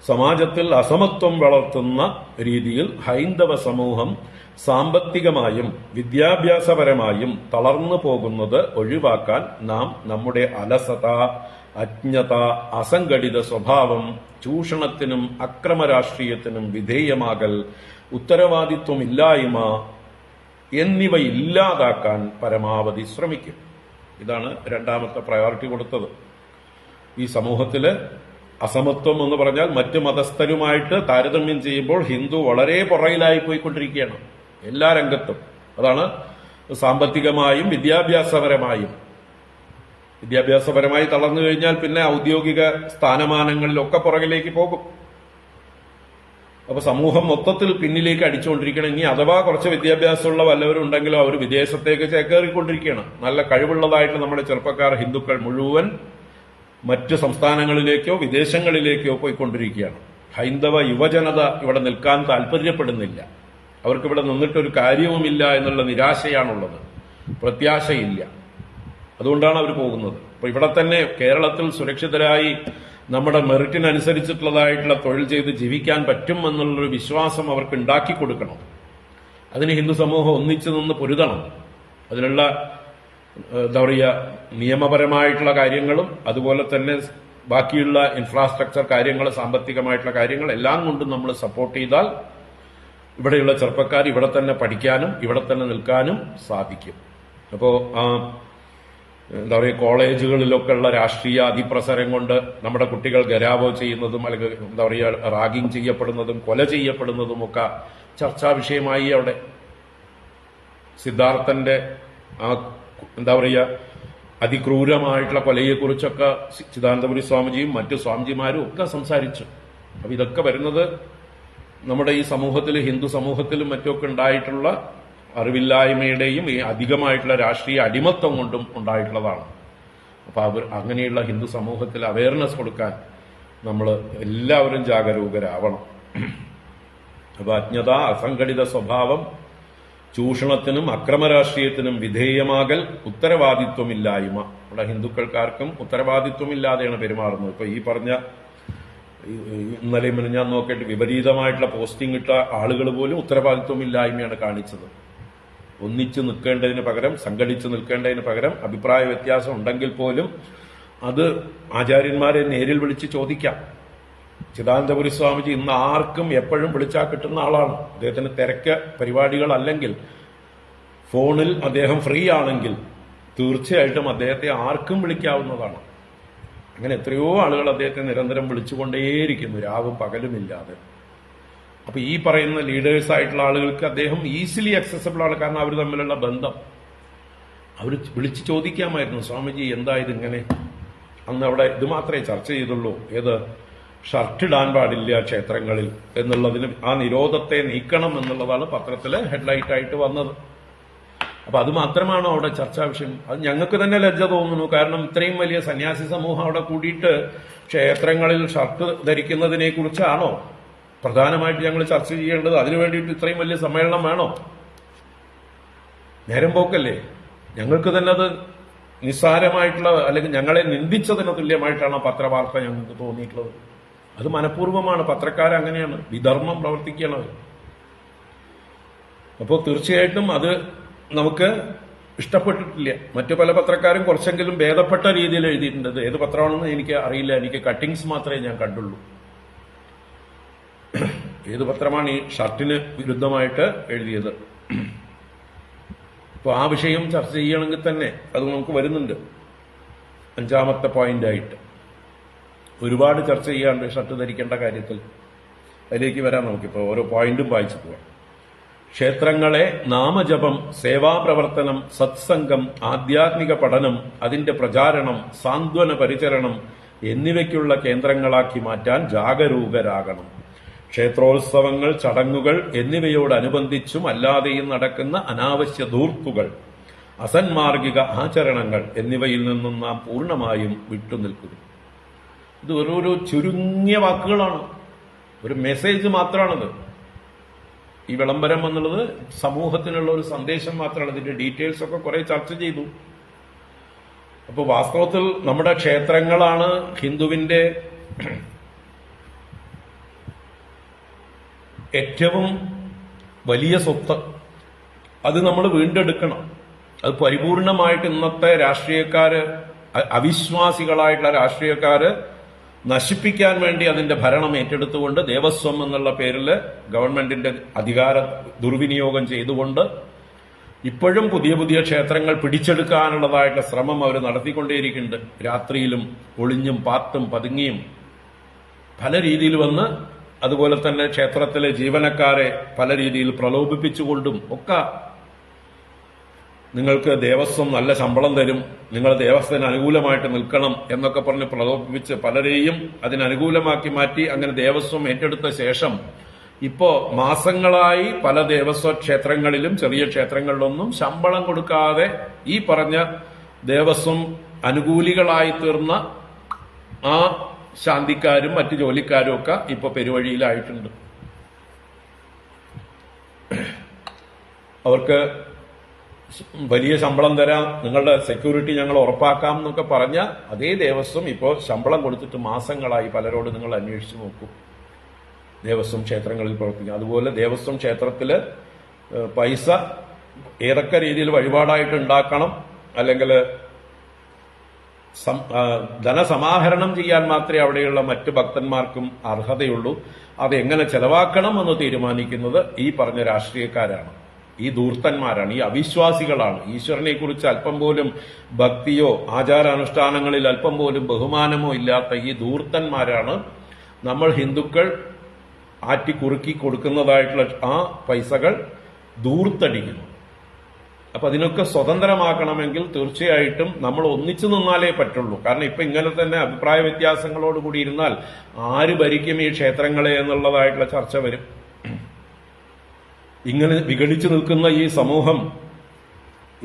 സമാജത്തിൽ അസമത്വം വളർത്തുന്ന രീതിയിൽ ഹൈന്ദവ സമൂഹം സാമ്പത്തികമായും വിദ്യാഭ്യാസപരമായും തളർന്നു പോകുന്നത് ഒഴിവാക്കാൻ നാം നമ്മുടെ അലസത, അജ്ഞത, അസംഘടിത സ്വഭാവം, ചൂഷണത്തിനും അക്രമരാഷ്ട്രീയത്തിനും വിധേയമാകൽ, ഉത്തരവാദിത്വമില്ലായ്മ എന്നിവ ഇല്ലാതാക്കാൻ പരമാവധി ശ്രമിക്കും. ഇതാണ് രണ്ടാമത്തെ പ്രയോറിറ്റി കൊടുത്തത്. ഈ സമൂഹത്തില് അസമത്വം എന്ന് പറഞ്ഞാൽ മറ്റ് മതസ്ഥരുമായിട്ട് താരതമ്യം ചെയ്യുമ്പോൾ ഹിന്ദു വളരെ പുറകിലായി പോയിക്കൊണ്ടിരിക്കുകയാണ് എല്ലാ രംഗത്തും. അതാണ് സാമ്പത്തികമായും വിദ്യാഭ്യാസപരമായി തളർന്നു കഴിഞ്ഞാൽ പിന്നെ ഔദ്യോഗിക സ്ഥാനമാനങ്ങളിലൊക്കെ പുറകിലേക്ക് പോകും. അപ്പൊ സമൂഹം മൊത്തത്തിൽ പിന്നിലേക്ക് അടിച്ചുകൊണ്ടിരിക്കണം. ഇനി അഥവാ കുറച്ച് വിദ്യാഭ്യാസമുള്ള വല്ലവരും ഉണ്ടെങ്കിലും അവർ വിദേശത്തേക്ക് ചേക്കേറിക്കൊണ്ടിരിക്കുകയാണ്. നല്ല കഴിവുള്ളതായിട്ട് നമ്മുടെ ചെറുപ്പക്കാർ ഹിന്ദുക്കൾ മുഴുവൻ മറ്റ് സംസ്ഥാനങ്ങളിലേക്കോ വിദേശങ്ങളിലേക്കോ പോയിക്കൊണ്ടിരിക്കുകയാണ്. ഹൈന്ദവ യുവജനത ഇവിടെ നിൽക്കാൻ താല്പര്യപ്പെടുന്നില്ല. അവർക്കിവിടെ നിന്നിട്ടൊരു കാര്യവുമില്ല എന്നുള്ള നിരാശയാണുള്ളത്, പ്രത്യാശയില്ല. അതുകൊണ്ടാണ് അവർ പോകുന്നത്. അപ്പൊ ഇവിടെ തന്നെ കേരളത്തിൽ സുരക്ഷിതരായി നമ്മുടെ മെറിറ്റിനനുസരിച്ചിട്ടുള്ളതായിട്ടുള്ള തൊഴിൽ ചെയ്ത് ജീവിക്കാൻ പറ്റും എന്നുള്ളൊരു വിശ്വാസം അവർക്ക് ഉണ്ടാക്കി കൊടുക്കണം. അതിന് ഹിന്ദു സമൂഹം ഒന്നിച്ചു നിന്ന് പൊരുതണം. അതിനുള്ള എന്താ പറയുക, നിയമപരമായിട്ടുള്ള കാര്യങ്ങളും അതുപോലെ തന്നെ ബാക്കിയുള്ള ഇൻഫ്രാസ്ട്രക്ചർ കാര്യങ്ങൾ, സാമ്പത്തികമായിട്ടുള്ള കാര്യങ്ങൾ എല്ലാം കൊണ്ടും നമ്മൾ സപ്പോർട്ട് ചെയ്താൽ ഇവിടെയുള്ള ചെറുപ്പക്കാർ ഇവിടെ തന്നെ പഠിക്കാനും ഇവിടെ തന്നെ നിൽക്കാനും സാധിക്കും. അപ്പോ എന്താ പറയുക, കോളേജുകളിലൊക്കെ ഉള്ള രാഷ്ട്രീയ അതിപ്രസരം കൊണ്ട് നമ്മുടെ കുട്ടികൾ ഗരാവോ ചെയ്യുന്നതും അല്ലെങ്കിൽ എന്താ പറയുക റാഗിംഗ് ചെയ്യപ്പെടുന്നതും കൊല ചെയ്യപ്പെടുന്നതും ഒക്കെ ചർച്ചാ വിഷയമായി. അവിടെ സിദ്ധാർത്ഥന്റെ ആ എന്താ പറയുക അതിക്രൂരമായിട്ടുള്ള കൊലയെക്കുറിച്ചൊക്കെ ചിദാനന്ദപുരി സ്വാമിജിയും മറ്റു സ്വാമിജിമാരും ഒക്കെ സംസാരിച്ചു. അപ്പൊ ഇതൊക്കെ വരുന്നത് നമ്മുടെ ഈ സമൂഹത്തിൽ, ഹിന്ദു സമൂഹത്തിലും മറ്റുമൊക്കെ ഉണ്ടായിട്ടുള്ള അറിവില്ലായ്മയുടെയും ഈ അധികമായിട്ടുള്ള രാഷ്ട്രീയ അടിമത്തം കൊണ്ടും ഉണ്ടായിട്ടുള്ളതാണ്. അപ്പൊ അങ്ങനെയുള്ള ഹിന്ദു സമൂഹത്തിൽ അവയർനെസ് കൊടുക്കാൻ നമ്മൾ എല്ലാവരും ജാഗരൂകരാവണം. അപ്പൊ അജ്ഞത, അസംഘടിത സ്വഭാവം, ചൂഷണത്തിനും അക്രമരാഷ്ട്രീയത്തിനും വിധേയമാകൽ, ഉത്തരവാദിത്വമില്ലായ്മ. ഇവിടെ ഹിന്ദുക്കൾക്കാർക്കും ഉത്തരവാദിത്വമില്ലാതെയാണ് പെരുമാറുന്നത്. ഇപ്പൊ ഈ പറഞ്ഞ ഇന്നലെയും ഞാൻ നോക്കിയിട്ട് വിപരീതമായിട്ടുള്ള പോസ്റ്റിംഗ് ഇട്ട ആളുകൾ പോലും ഉത്തരവാദിത്വമില്ലായ്മയാണ് കാണിച്ചത്. ഒന്നിച്ചു നിൽക്കേണ്ടതിന് പകരം, സംഘടിച്ചു നിൽക്കേണ്ടതിന് പകരം അഭിപ്രായ വ്യത്യാസം ഉണ്ടെങ്കിൽ പോലും അത് ആചാര്യന്മാരെ നേരിൽ വിളിച്ച് ചോദിക്കാം. ചിദാനന്ദപുരി സ്വാമിജി ഇന്ന് ആർക്കും എപ്പോഴും വിളിച്ചാൽ കിട്ടുന്ന ആളാണ്. അദ്ദേഹത്തിന് തിരക്ക് പരിപാടികളല്ലെങ്കിൽ, ഫോണിൽ അദ്ദേഹം ഫ്രീ ആണെങ്കിൽ തീർച്ചയായിട്ടും അദ്ദേഹത്തെ ആർക്കും വിളിക്കാവുന്നതാണ്. അങ്ങനെ എത്രയോ ആളുകൾ അദ്ദേഹത്തെ നിരന്തരം വിളിച്ചുകൊണ്ടേയിരിക്കുന്നു, രാവും പകലുമില്ലാതെ. അപ്പൊ ഈ പറയുന്ന ലീഡേഴ്സ് ആയിട്ടുള്ള ആളുകൾക്ക് അദ്ദേഹം ഈസിലി അക്സസബിൾ ആണ്. കാരണം അവർ തമ്മിലുള്ള ബന്ധം അവർ വിളിച്ച് ചോദിക്കാമായിരുന്നു, സ്വാമിജി എന്താ ഇതിങ്ങനെ? അന്ന് അവിടെ ഇത് മാത്രമേ ചർച്ച ചെയ്തുള്ളൂ, ഏത് ഷർട്ട് ഇടാൻ പാടില്ല ക്ഷേത്രങ്ങളിൽ എന്നുള്ളതിന്, ആ നിരോധത്തെ നീക്കണം എന്നുള്ളതാണ് പത്രത്തില് ഹെഡ്ലൈറ്റ് ആയിട്ട് വന്നത്. അപ്പൊ അത് മാത്രമാണോ അവിടെ ചർച്ചാ വിഷയം? അത് ഞങ്ങൾക്ക് തന്നെ ലജ്ജ തോന്നുന്നു. കാരണം ഇത്രയും വലിയ സന്യാസി സമൂഹം അവിടെ കൂടിയിട്ട് ക്ഷേത്രങ്ങളിൽ ഷർട്ട് ധരിക്കുന്നതിനെ കുറിച്ചാണോ പ്രധാനമായിട്ട് ഞങ്ങൾ ചർച്ച ചെയ്യേണ്ടത്? അതിനു വേണ്ടിയിട്ട് ഇത്രയും വലിയ സമ്മേളനം വേണോ? നേരം പോക്കല്ലേ? ഞങ്ങൾക്ക് തന്നെ അത് നിസ്സാരമായിട്ടുള്ള, അല്ലെങ്കിൽ ഞങ്ങളെ നിന്ദിച്ചതിന് തുല്യമായിട്ടാണ് പത്രവാർത്ത ഞങ്ങൾക്ക് തോന്നിയിട്ടുള്ളത്. അത് മനഃപൂർവ്വമാണ്. പത്രക്കാരങ്ങനെയാണ്, വിധർമ്മം പ്രവർത്തിക്കുകയാണ്. അപ്പോൾ തീർച്ചയായിട്ടും അത് നമുക്ക് ഇഷ്ടപ്പെട്ടിട്ടില്ല. മറ്റു പല പത്രക്കാരും കുറച്ചെങ്കിലും ഭേദപ്പെട്ട രീതിയിൽ എഴുതിയിട്ടുണ്ട്. ഏത് പത്രമാണെന്ന് എനിക്ക് അറിയില്ല, എനിക്ക് കട്ടിങ്സ് മാത്രമേ ഞാൻ കണ്ടുള്ളൂ. ഏത് പത്രമാണ് ഈ ഷർട്ടിന് വിരുദ്ധമായിട്ട് എഴുതിയത്? അപ്പോൾ ആ വിഷയം ചർച്ച ചെയ്യണമെങ്കിൽ തന്നെ അത് നമുക്ക് വരുന്നുണ്ട്. അഞ്ചാമത്തെ പോയിന്റായിട്ട് ഒരുപാട് ചർച്ച ചെയ്യാണ്ട് ഷർട്ട് ധരിക്കേണ്ട കാര്യത്തിൽ. അതിലേക്ക് വരാൻ നമുക്കിപ്പോൾ ഓരോ പോയിന്റും വായിച്ചു പോവാം. ക്ഷേത്രങ്ങളെ നാമജപം, സേവാപ്രവർത്തനം, സത്സംഗം, ആധ്യാത്മിക പഠനം, അതിന്റെ പ്രചാരണം, സാന്ത്വന പരിചരണം എന്നിവയ്ക്കുള്ള കേന്ദ്രങ്ങളാക്കി മാറ്റാൻ ജാഗരൂകരാകണം. ക്ഷേത്രോത്സവങ്ങൾ, ചടങ്ങുകൾ എന്നിവയോടനുബന്ധിച്ചും അല്ലാതെയും നടക്കുന്ന അനാവശ്യ ധൂർത്തുകൾ, അസന്മാർഗിക ആചരണങ്ങൾ എന്നിവയിൽ നിന്നും നാം പൂർണ്ണമായും വിട്ടുനിൽക്കുന്നു. ഇത് ഓരോരോ ചുരുങ്ങിയ വാക്കുകളാണ്, ഒരു മെസ്സേജ് മാത്രമാണത്. ഈ വിളംബരം എന്നുള്ളത് സമൂഹത്തിനുള്ള ഒരു സന്ദേശം മാത്രമാണ്. ഇതിന്റെ ഡീറ്റെയിൽസ് ഒക്കെ കുറെ ചർച്ച ചെയ്തു. അപ്പോൾ വാസ്തവത്തിൽ നമ്മുടെ ക്ഷേത്രങ്ങളാണ് ഹിന്ദുവിന്റെ ഏറ്റവും വലിയ സ്വത്ത്. അത് നമ്മൾ വീണ്ടെടുക്കണം. അത് പരിപൂർണമായിട്ട് ഇന്നത്തെ രാഷ്ട്രീയക്കാര്, അവിശ്വാസികളായിട്ടുള്ള രാഷ്ട്രീയക്കാര് നശിപ്പിക്കാൻ വേണ്ടി അതിന്റെ ഭരണം ഏറ്റെടുത്തുകൊണ്ട് ദേവസ്വം എന്നുള്ള പേരിൽ ഗവൺമെന്റിന്റെ അധികാര ദുർവിനിയോഗം ചെയ്തുകൊണ്ട് ഇപ്പോഴും പുതിയ പുതിയ ക്ഷേത്രങ്ങൾ പിടിച്ചെടുക്കാനുള്ളതായിട്ടുള്ള ശ്രമം അവർ നടത്തിക്കൊണ്ടേയിരിക്കുന്നുണ്ട്. രാത്രിയിലും ഒളിഞ്ഞും പാത്തും പതുങ്ങിയും പല രീതിയിൽ വന്ന്, അതുപോലെ തന്നെ ക്ഷേത്രത്തിലെ ജീവനക്കാരെ പല രീതിയിൽ പ്രലോഭിപ്പിച്ചുകൊണ്ടും ഒക്കെ നിങ്ങൾക്ക് ദേവസ്വം നല്ല ശമ്പളം തരും, നിങ്ങൾ ദേവസ്വത്തിന് അനുകൂലമായിട്ട് നിൽക്കണം എന്നൊക്കെ പറഞ്ഞ് പ്രലോഭിപ്പിച്ച് പലരെയും അതിനനുകൂലമാക്കി മാറ്റി. അങ്ങനെ ദേവസ്വം ഏറ്റെടുത്ത ശേഷം ഇപ്പോ മാസങ്ങളായി പല ദേവസ്വ ക്ഷേത്രങ്ങളിലും ചെറിയ ക്ഷേത്രങ്ങളിലൊന്നും ശമ്പളം കൊടുക്കാതെ ഈ പറഞ്ഞ ദേവസ്വം അനുകൂലികളായി തീർന്ന ആ ശാന്തിക്കാരും മറ്റു ജോലിക്കാരും ഒക്കെ ഇപ്പൊ പെരുവഴിയിലായിട്ടുണ്ട്. അവർക്ക് വലിയ ശമ്പളം തരാം, നിങ്ങളുടെ സെക്യൂരിറ്റി ഞങ്ങൾ ഉറപ്പാക്കാം എന്നൊക്കെ പറഞ്ഞ അതേ ദേവസ്വം ഇപ്പോൾ ശമ്പളം കൊടുത്തിട്ട് മാസങ്ങളായി പലരോട് നിങ്ങൾ അന്വേഷിച്ചു നോക്കൂ. ദേവസ്വം ക്ഷേത്രങ്ങളിൽ പ്രവർത്തിക്കും. അതുപോലെ ദേവസ്വം ക്ഷേത്രത്തില് പൈസ ഏതൊക്കെ രീതിയിൽ വഴിപാടായിട്ട് ഉണ്ടാക്കണം, അല്ലെങ്കിൽ ധനസമാഹരണം ചെയ്യാൻ മാത്രമേ അവിടെയുള്ള മറ്റ് ഭക്തന്മാർക്കും അർഹതയുള്ളൂ. അതെങ്ങനെ ചെലവാക്കണം എന്ന് തീരുമാനിക്കുന്നത് ഈ പറഞ്ഞ രാഷ്ട്രീയക്കാരാണ്, ഈ ധൂർത്തന്മാരാണ്, ഈ അവിശ്വാസികളാണ്. ഈശ്വരനെ കുറിച്ച് അല്പം പോലും ഭക്തിയോ ആചാരാനുഷ്ഠാനങ്ങളിൽ അല്പം പോലും ബഹുമാനമോ ഇല്ലാത്ത ഈ ധൂർത്തന്മാരാണ് നമ്മൾ ഹിന്ദുക്കൾ ആറ്റിക്കുറുക്കി കൊടുക്കുന്നതായിട്ടുള്ള ആ പൈസകൾ ധൂർത്തടിക്കുന്നു. അപ്പൊ അതിനൊക്കെ സ്വതന്ത്രമാക്കണമെങ്കിൽ തീർച്ചയായിട്ടും നമ്മൾ ഒന്നിച്ചു നിന്നാലേ പറ്റുള്ളൂ. കാരണം ഇപ്പൊ ഇങ്ങനെ തന്നെ അഭിപ്രായ വ്യത്യാസങ്ങളോടുകൂടി ഇരുന്നാൽ ആര് ഭരിക്കും ഈ ക്ഷേത്രങ്ങളെ എന്നുള്ളതായിട്ടുള്ള ചർച്ച വരും. ഇങ്ങനെ വിഘടിച്ചു നിൽക്കുന്ന ഈ സമൂഹം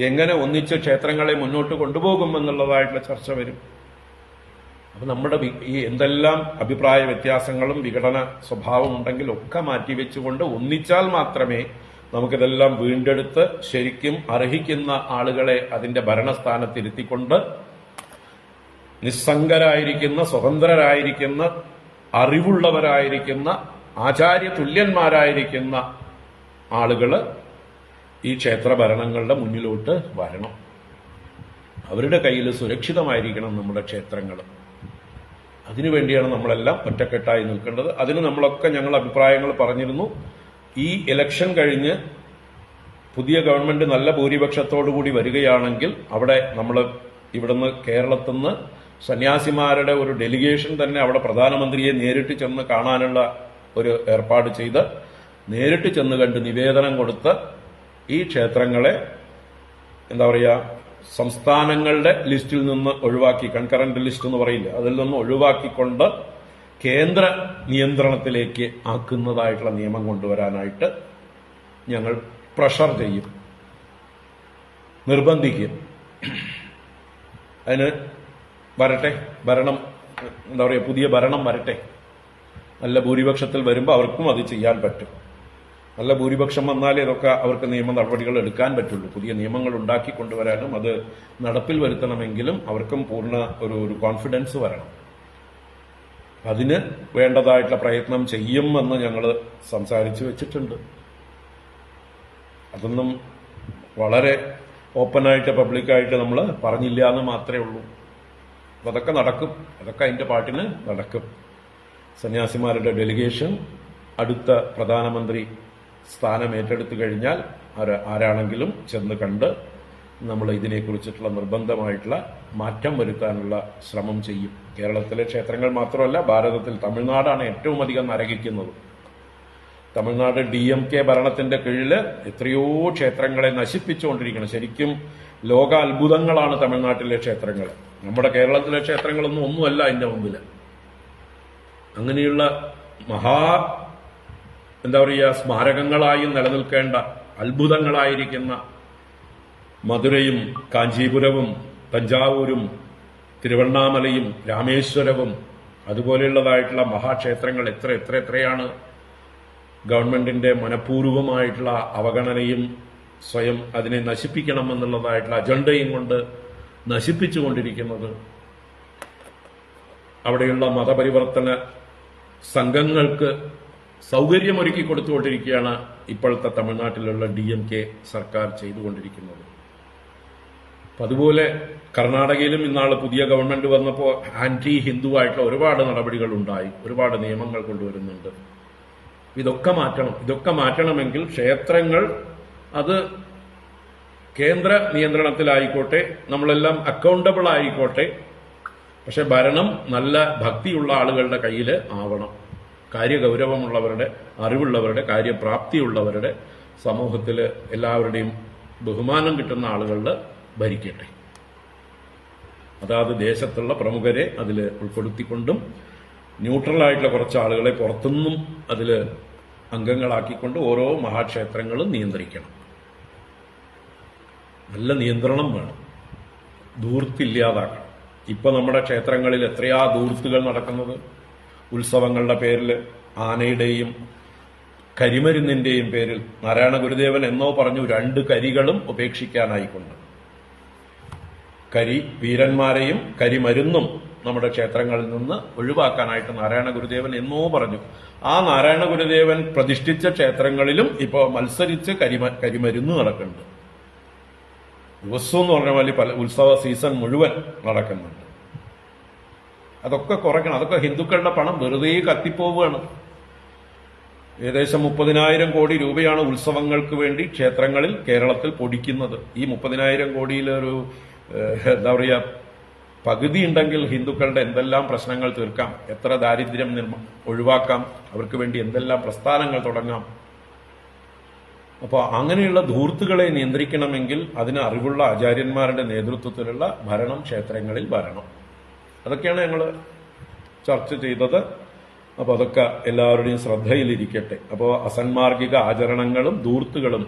എങ്ങനെ ഒന്നിച്ച് ക്ഷേത്രങ്ങളെ മുന്നോട്ട് കൊണ്ടുപോകും എന്നുള്ളതായിട്ടുള്ള ചർച്ച വരും. അപ്പൊ നമ്മുടെ ഈ എന്തെല്ലാം അഭിപ്രായ വ്യത്യാസങ്ങളും വിഘടന സ്വഭാവം ഉണ്ടെങ്കിലും ഒക്കെ മാറ്റിവെച്ചുകൊണ്ട് ഒന്നിച്ചാൽ മാത്രമേ നമുക്കിതെല്ലാം വീണ്ടെടുത്ത് ശരിക്കും അർഹിക്കുന്ന ആളുകളെ അതിന്റെ ഭരണസ്ഥാനത്തിരുത്തിക്കൊണ്ട് നിസ്സംഗരായിരിക്കുന്ന, സ്വതന്ത്രരായിരിക്കുന്ന, അറിവുള്ളവരായിരിക്കുന്ന, ആചാര്യ തുല്യന്മാരായിരിക്കുന്ന ആളുകൾ ഈ ക്ഷേത്ര ഭരണങ്ങളുടെ മുന്നിലോട്ട് വരണം. അവരുടെ കയ്യിൽ സുരക്ഷിതമായിരിക്കണം നമ്മുടെ ക്ഷേത്രങ്ങൾ. അതിനുവേണ്ടിയാണ് നമ്മളെല്ലാം ഒറ്റക്കെട്ടായി നിൽക്കേണ്ടത്. അതിന് നമ്മളൊക്കെ ഞങ്ങൾ അഭിപ്രായങ്ങൾ പറഞ്ഞിരുന്നു. ഈ ഇലക്ഷൻ കഴിഞ്ഞ് പുതിയ ഗവൺമെന്റ് നല്ല ഭൂരിപക്ഷത്തോടുകൂടി വരികയാണെങ്കിൽ അവിടെ നമ്മൾ ഇവിടുന്ന് കേരളത്തിൽ നിന്ന് സന്യാസിമാരുടെ ഒരു ഡെലിഗേഷൻ തന്നെ അവിടെ പ്രധാനമന്ത്രിയെ നേരിട്ട് ചെന്ന് കാണാനുള്ള ഒരു ഏർപ്പാട് ചെയ്ത് നേരിട്ട് ചെന്ന് കണ്ട് നിവേദനം കൊടുത്ത് ഈ ക്ഷേത്രങ്ങളെ എന്താ പറയുക, സംസ്ഥാനങ്ങളുടെ ലിസ്റ്റിൽ നിന്ന് ഒഴിവാക്കി, കൺകറന്റ് ലിസ്റ്റ് എന്ന് പറയില്ല, അതിൽ നിന്ന് ഒഴിവാക്കിക്കൊണ്ട് കേന്ദ്ര നിയന്ത്രണത്തിലേക്ക് ആക്കുന്നതായിട്ടുള്ള നിയമം കൊണ്ടുവരാനായിട്ട് ഞങ്ങൾ പ്രഷർ ചെയ്യും, നിർബന്ധിക്കും. അതിന് വരട്ടെ, ഭരണം എന്താ പറയുക, പുതിയ ഭരണം വരട്ടെ. നല്ല ഭൂരിപക്ഷത്തിൽ വരുമ്പോൾ അവർക്കും അത് ചെയ്യാൻ പറ്റും. നല്ല ഭൂരിപക്ഷം വന്നാലേ ഇതൊക്കെ അവർക്ക് നിയമ നടപടികൾ എടുക്കാൻ പറ്റുള്ളൂ. പുതിയ നിയമങ്ങൾ ഉണ്ടാക്കി കൊണ്ടുവരാനും അത് നടപ്പിൽ വരുത്തണമെങ്കിലും അവർക്കും പൂർണ്ണ ഒരു കോൺഫിഡൻസ് വരണം. അതിന് വേണ്ടതായിട്ടുള്ള പ്രയത്നം ചെയ്യുമെന്ന് ഞങ്ങൾ സംസാരിച്ചു വെച്ചിട്ടുണ്ട്. അതൊന്നും വളരെ ഓപ്പണായിട്ട് പബ്ലിക്കായിട്ട് നമ്മൾ പറഞ്ഞില്ല എന്ന് മാത്രമേ ഉള്ളൂ. അപ്പൊ അതൊക്കെ നടക്കും, അതൊക്കെ അതിന്റെ പാട്ടിന് നടക്കും. സന്യാസിമാരുടെ ഡെലിഗേഷൻ അടുത്ത പ്രധാനമന്ത്രി സ്ഥാനം ഏറ്റെടുത്തു കഴിഞ്ഞാൽ ആരാണെങ്കിലും ചെന്ന് കണ്ട് നമ്മൾ ഇതിനെക്കുറിച്ചിട്ടുള്ള നിർബന്ധമായിട്ടുള്ള മാറ്റം വരുത്താനുള്ള ശ്രമം ചെയ്യും. കേരളത്തിലെ ക്ഷേത്രങ്ങൾ മാത്രമല്ല, ഭാരതത്തിൽ തമിഴ്നാടാണ് ഏറ്റവും അധികം നരകിക്കുന്നത്. തമിഴ്നാട് DMK ഭരണത്തിന്റെ കീഴിൽ എത്രയോ ക്ഷേത്രങ്ങളെ നശിപ്പിച്ചുകൊണ്ടിരിക്കണം. ശരിക്കും ലോക അത്ഭുതങ്ങളാണ് തമിഴ്നാട്ടിലെ ക്ഷേത്രങ്ങൾ. നമ്മുടെ കേരളത്തിലെ ക്ഷേത്രങ്ങളൊന്നും ഒന്നുമല്ല അതിന്റെ മുമ്പിൽ. അങ്ങനെയുള്ള എന്താ പറയുക, സ്മാരകങ്ങളായി നിലനിൽക്കേണ്ട അത്ഭുതങ്ങളായിരിക്കുന്ന മധുരയും കാഞ്ചീപുരവും തഞ്ചാവൂരും തിരുവണ്ണാമലയും രാമേശ്വരവും അതുപോലെയുള്ളതായിട്ടുള്ള മഹാക്ഷേത്രങ്ങൾ എത്രയാണ് ഗവൺമെന്റിന്റെ മനഃപൂർവമായിട്ടുള്ള അവഗണനയും സ്വയം അതിനെ നശിപ്പിക്കണമെന്നുള്ളതായിട്ടുള്ള അജണ്ടയും കൊണ്ട് നശിപ്പിച്ചുകൊണ്ടിരിക്കുന്നത്. അവിടെയുള്ള മതപരിവർത്തന സംഘങ്ങൾക്ക് സൗകര്യമൊരുക്കി കൊടുത്തുകൊണ്ടിരിക്കുകയാണ് ഇപ്പോഴത്തെ തമിഴ്നാട്ടിലുള്ള DMK സർക്കാർ ചെയ്തുകൊണ്ടിരിക്കുന്നത്. അപ്പം അതുപോലെ കർണാടകയിലും ഇന്നാൾ പുതിയ ഗവൺമെന്റ് വന്നപ്പോൾ ആന്റി ഹിന്ദു ആയിട്ടുള്ള ഒരുപാട് നടപടികൾ ഉണ്ടായി, ഒരുപാട് നിയമങ്ങൾ കൊണ്ടുവരുന്നുണ്ട്. ഇതൊക്കെ മാറ്റണമെങ്കിൽ ക്ഷേത്രങ്ങൾ അത് കേന്ദ്ര നിയന്ത്രണത്തിലായിക്കോട്ടെ, നമ്മളെല്ലാം അക്കൗണ്ടബിൾ ആയിക്കോട്ടെ. പക്ഷെ ഭരണം നല്ല ഭക്തിയുള്ള ആളുകളുടെ കയ്യിൽ ആവണം. കാര്യഗൗരവമുള്ളവരുടെ, അറിവുള്ളവരുടെ, കാര്യപ്രാപ്തിയുള്ളവരുടെ, സമൂഹത്തിൽ എല്ലാവരുടെയും ബഹുമാനം കിട്ടുന്ന ആളുകളിൽ ഭരിക്കട്ടെ. അതാത് ദേശത്തുള്ള പ്രമുഖരെ അതിൽ ഉൾപ്പെടുത്തിക്കൊണ്ടും ന്യൂട്രലായിട്ടുള്ള കുറച്ച് ആളുകളെ പുറത്തുനിന്നും അതിൽ അംഗങ്ങളാക്കിക്കൊണ്ട് ഓരോ മഹാക്ഷേത്രങ്ങളും നിയന്ത്രിക്കണം. നല്ല നിയന്ത്രണം വേണം, ധൂർത്തില്ലാതാക്കണം. ഇപ്പൊ നമ്മുടെ ക്ഷേത്രങ്ങളിൽ എത്രയാ ധൂർത്തുകൾ നടക്കുന്നത്. ഉത്സവങ്ങളുടെ പേരിൽ ആനയുടെയും കരിമരുന്നിന്റെയും പേരിൽ നാരായണ ഗുരുദേവൻ എന്നോ പറഞ്ഞു 2 കരികളും ഉപേക്ഷിക്കാനായിക്കൊണ്ട്. വീരന്മാരെയും കരിമരുന്നും നമ്മുടെ ക്ഷേത്രങ്ങളിൽ നിന്ന് ഒഴിവാക്കാനായിട്ട് നാരായണ ഗുരുദേവൻ എന്നോ പറഞ്ഞു. ആ നാരായണ ഗുരുദേവൻ പ്രതിഷ്ഠിച്ച ക്ഷേത്രങ്ങളിലും ഇപ്പോൾ മത്സരിച്ച് കരിമരുന്ന് നടക്കുന്നുണ്ട്. ദിവസവും എന്ന് പറഞ്ഞ പോലെ പല ഉത്സവ സീസൺ മുഴുവൻ നടക്കുന്നുണ്ട്. അതൊക്കെ കുറയ്ക്കണം. അതൊക്കെ ഹിന്ദുക്കളുടെ പണം വെറുതെ കത്തിപ്പോവുകയാണ്. ഏകദേശം 30,000 കോടി രൂപയാണ് ഉത്സവങ്ങൾക്ക് വേണ്ടി ക്ഷേത്രങ്ങളിൽ കേരളത്തിൽ പൊടിക്കുന്നത്. ഈ 30,000 കോടിയിൽ ഒരു എന്താ പറയുക, പകുതി ഉണ്ടെങ്കിൽ ഹിന്ദുക്കളുടെ എന്തെല്ലാം പ്രശ്നങ്ങൾ തീർക്കാം, എത്ര ദാരിദ്ര്യം ഒഴിവാക്കാം, അവർക്ക് വേണ്ടി എന്തെല്ലാം പ്രസ്ഥാനങ്ങൾ തുടങ്ങാം. അപ്പോൾ അങ്ങനെയുള്ള ധൂർത്തുകളെ നിയന്ത്രിക്കണമെങ്കിൽ അതിന് അറിവുള്ള ആചാര്യന്മാരുടെ നേതൃത്വത്തിലുള്ള ഭരണം ക്ഷേത്രങ്ങളിൽ വരണം. അതൊക്കെയാണ് ഞങ്ങൾ ചർച്ച ചെയ്തത്. അപ്പോൾ അതൊക്കെ എല്ലാവരുടെയും ശ്രദ്ധയിലിരിക്കട്ടെ. അപ്പോൾ അസന്മാർഗിക ആചരണങ്ങളും ധൂർത്തുകളും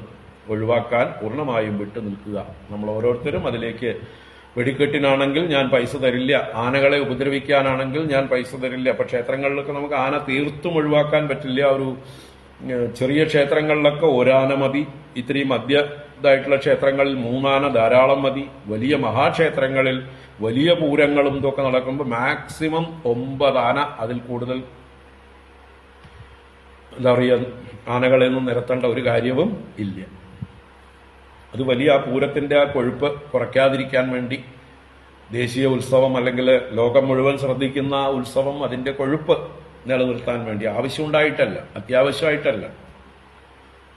ഒഴിവാക്കാൻ പൂർണ്ണമായും വിട്ടു നിൽക്കുക. നമ്മൾ ഓരോരുത്തരും അതിലേക്ക്, വെടിക്കെട്ടിനാണെങ്കിൽ ഞാൻ പൈസ തരില്ല, ആനകളെ ഉപദ്രവിക്കാനാണെങ്കിൽ ഞാൻ പൈസ തരില്ല. അപ്പൊ ക്ഷേത്രങ്ങളിലൊക്കെ നമുക്ക് ആന തീർത്തും ഒഴിവാക്കാൻ പറ്റില്ല. ഒരു ചെറിയ ക്ഷേത്രങ്ങളിലൊക്കെ 1 ആന മതി. ഇത്രയും ഇതായിട്ടുള്ള ക്ഷേത്രങ്ങളിൽ 3 ആന ധാരാളം മതി. വലിയ മഹാക്ഷേത്രങ്ങളിൽ വലിയ പൂരങ്ങളും ഇതൊക്കെ നടക്കുമ്പോൾ മാക്സിമം 9 ആന, അതിൽ കൂടുതൽ എന്താ പറയുക, ആനകളെയൊന്നും നിരത്തേണ്ട ഒരു കാര്യവും ഇല്ല. അത് വലിയ ആ പൂരത്തിന്റെ ആ കൊഴുപ്പ് കുറയ്ക്കാതിരിക്കാൻ വേണ്ടി ദേശീയ ഉത്സവം അല്ലെങ്കിൽ ലോകം മുഴുവൻ ശ്രദ്ധിക്കുന്ന ആ ഉത്സവം അതിന്റെ കൊഴുപ്പ് നിലനിർത്താൻ വേണ്ടി, ആവശ്യമുണ്ടായിട്ടല്ല, അത്യാവശ്യമായിട്ടല്ല,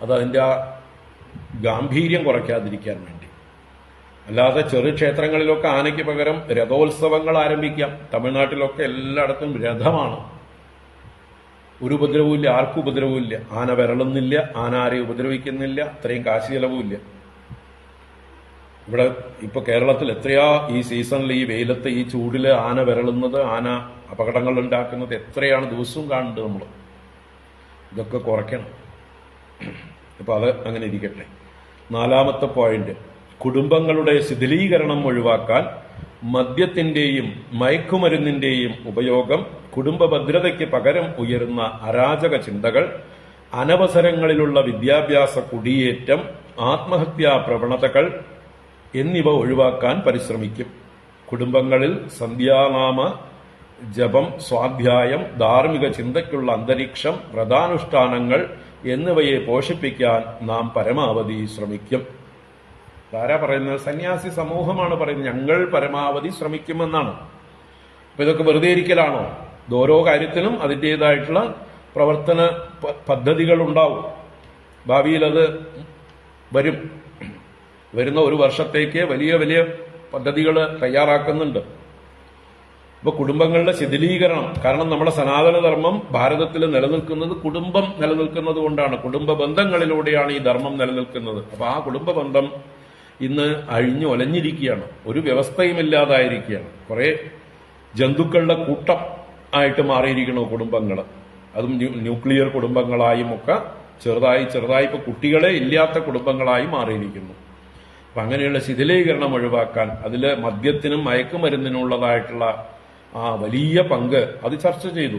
അത് അതിന്റെ ആ ഗാംഭീര്യം കുറയ്ക്കാതിരിക്കാൻ വേണ്ടി. അല്ലാതെ ചെറു ക്ഷേത്രങ്ങളിലൊക്കെ ആനയ്ക്ക് പകരം രഥോത്സവങ്ങൾ ആരംഭിക്കാം. തമിഴ്നാട്ടിലൊക്കെ എല്ലായിടത്തും രഥമാണ്. ഒരു ഉപദ്രവമില്ല, ആർക്കും ഉപദ്രവമില്ല. ആന വിരളുന്നില്ല, ആന ആരെയും ഉപദ്രവിക്കുന്നില്ല, അത്രയും കാശ് ചെലവുമില്ല. ഇവിടെ ഇപ്പൊ കേരളത്തിൽ എത്രയാ ഈ സീസണിൽ, ഈ വെയിലത്ത്, ഈ ചൂടില് ആന വിരളുന്നത്, ആന അപകടങ്ങൾ ഉണ്ടാക്കുന്നത് എത്രയാണ് ദിവസവും കാണുന്നത് നമ്മൾ. ഇതൊക്കെ കുറയ്ക്കണം. അപ്പൊ അത് അങ്ങനെ ഇരിക്കട്ടെ. 4ാമത്തെ പോയിന്റ്, കുടുംബങ്ങളുടെ ശിഥിലീകരണം ഒഴിവാക്കാൻ മദ്യത്തിന്റെയും മയക്കുമരുന്നിന്റെയും ഉപയോഗം, കുടുംബ ഭദ്രതയ്ക്ക് പകരം ഉയരുന്ന അരാജക ചിന്തകൾ, അനവസരങ്ങളിലുള്ള വിദ്യാഭ്യാസ കുടിയേറ്റം, ആത്മഹത്യാ പ്രവണതകൾ എന്നിവ ഒഴിവാക്കാൻ പരിശ്രമിക്കും. കുടുംബങ്ങളിൽ സന്ധ്യാനാമ ജപം, സ്വാധ്യായം, ധാർമ്മിക ചിന്തയ്ക്കുള്ള അന്തരീക്ഷം, വ്രതാനുഷ്ഠാനങ്ങൾ എന്നിവയെ പോഷിപ്പിക്കാൻ നാം പരമാവധി ശ്രമിക്കും. ആരാ പറയുന്നത്? സന്യാസി സമൂഹമാണ് പറയുന്നത്. ഞങ്ങൾ പരമാവധി ശ്രമിക്കുമെന്നാണ്. അപ്പൊ ഇതൊക്കെ വെറുതെ ഇരിക്കലാണോ? ഓരോ കാര്യത്തിനും അതിൻ്റെതായിട്ടുള്ള പ്രവർത്തന പദ്ധതികൾ ഉണ്ടാവും. ഭാവിയിൽ അത് വരുന്ന 1 വർഷത്തേക്ക് വലിയ വലിയ പദ്ധതികൾ തയ്യാറാക്കുന്നുണ്ട്. അപ്പൊ കുടുംബങ്ങളുടെ ശിഥിലീകരണം, കാരണം നമ്മുടെ സനാതനധർമ്മം ഭാരതത്തിൽ നിലനിൽക്കുന്നത് കുടുംബം നിലനിൽക്കുന്നത് കൊണ്ടാണ്. കുടുംബ ബന്ധങ്ങളിലൂടെയാണ് ഈ ധർമ്മം നിലനിൽക്കുന്നത്. അപ്പൊ ആ കുടുംബ ബന്ധം ഇന്ന് അഴിഞ്ഞു ഒലഞ്ഞിരിക്കുകയാണ്, ഒരു വ്യവസ്ഥയും ഇല്ലാതായിരിക്കുകയാണ്. കുറെ ജന്തുക്കളുടെ കൂട്ടം ആയിട്ട് മാറിയിരിക്കുന്നു കുടുംബങ്ങൾ. അതും ന്യൂക്ലിയർ കുടുംബങ്ങളായും ഒക്കെ ചെറുതായി ഇപ്പൊ കുട്ടികളെ ഇല്ലാത്ത കുടുംബങ്ങളായി മാറിയിരിക്കുന്നു. അപ്പൊ അങ്ങനെയുള്ള ശിഥിലീകരണം ഒഴിവാക്കാൻ അതില് മദ്യത്തിനും മയക്കുമരുന്നിനുള്ളതായിട്ടുള്ള ആ വലിയ പങ്ക് അത് ചർച്ച ചെയ്തു.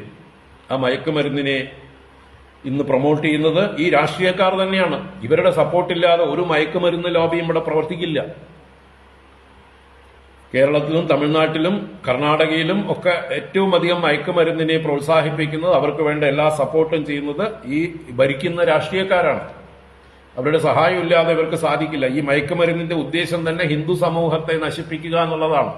ആ മയക്കുമരുന്നിനെ ഇന്ന് പ്രൊമോട്ട് ചെയ്യുന്നത് ഈ രാഷ്ട്രീയക്കാർ തന്നെയാണ്. ഇവരുടെ സപ്പോർട്ടില്ലാതെ ഒരു മയക്കുമരുന്ന് ലോബിയും ഇവിടെ പ്രവർത്തിക്കില്ല. കേരളത്തിലും തമിഴ്നാട്ടിലും കർണാടകയിലും ഒക്കെ ഏറ്റവും അധികം മയക്കുമരുന്നിനെ പ്രോത്സാഹിപ്പിക്കുന്നത്, അവർക്ക് വേണ്ട എല്ലാ സപ്പോർട്ടും ചെയ്യുന്നത് ഈ ഭരിക്കുന്ന രാഷ്ട്രീയക്കാരാണ്. അവരുടെ സഹായം ഇല്ലാതെ ഇവർക്ക് സാധിക്കില്ല. ഈ മയക്കുമരുന്നിന്റെ ഉദ്ദേശം തന്നെ ഹിന്ദു സമൂഹത്തെ നശിപ്പിക്കുക എന്നുള്ളതാണ്.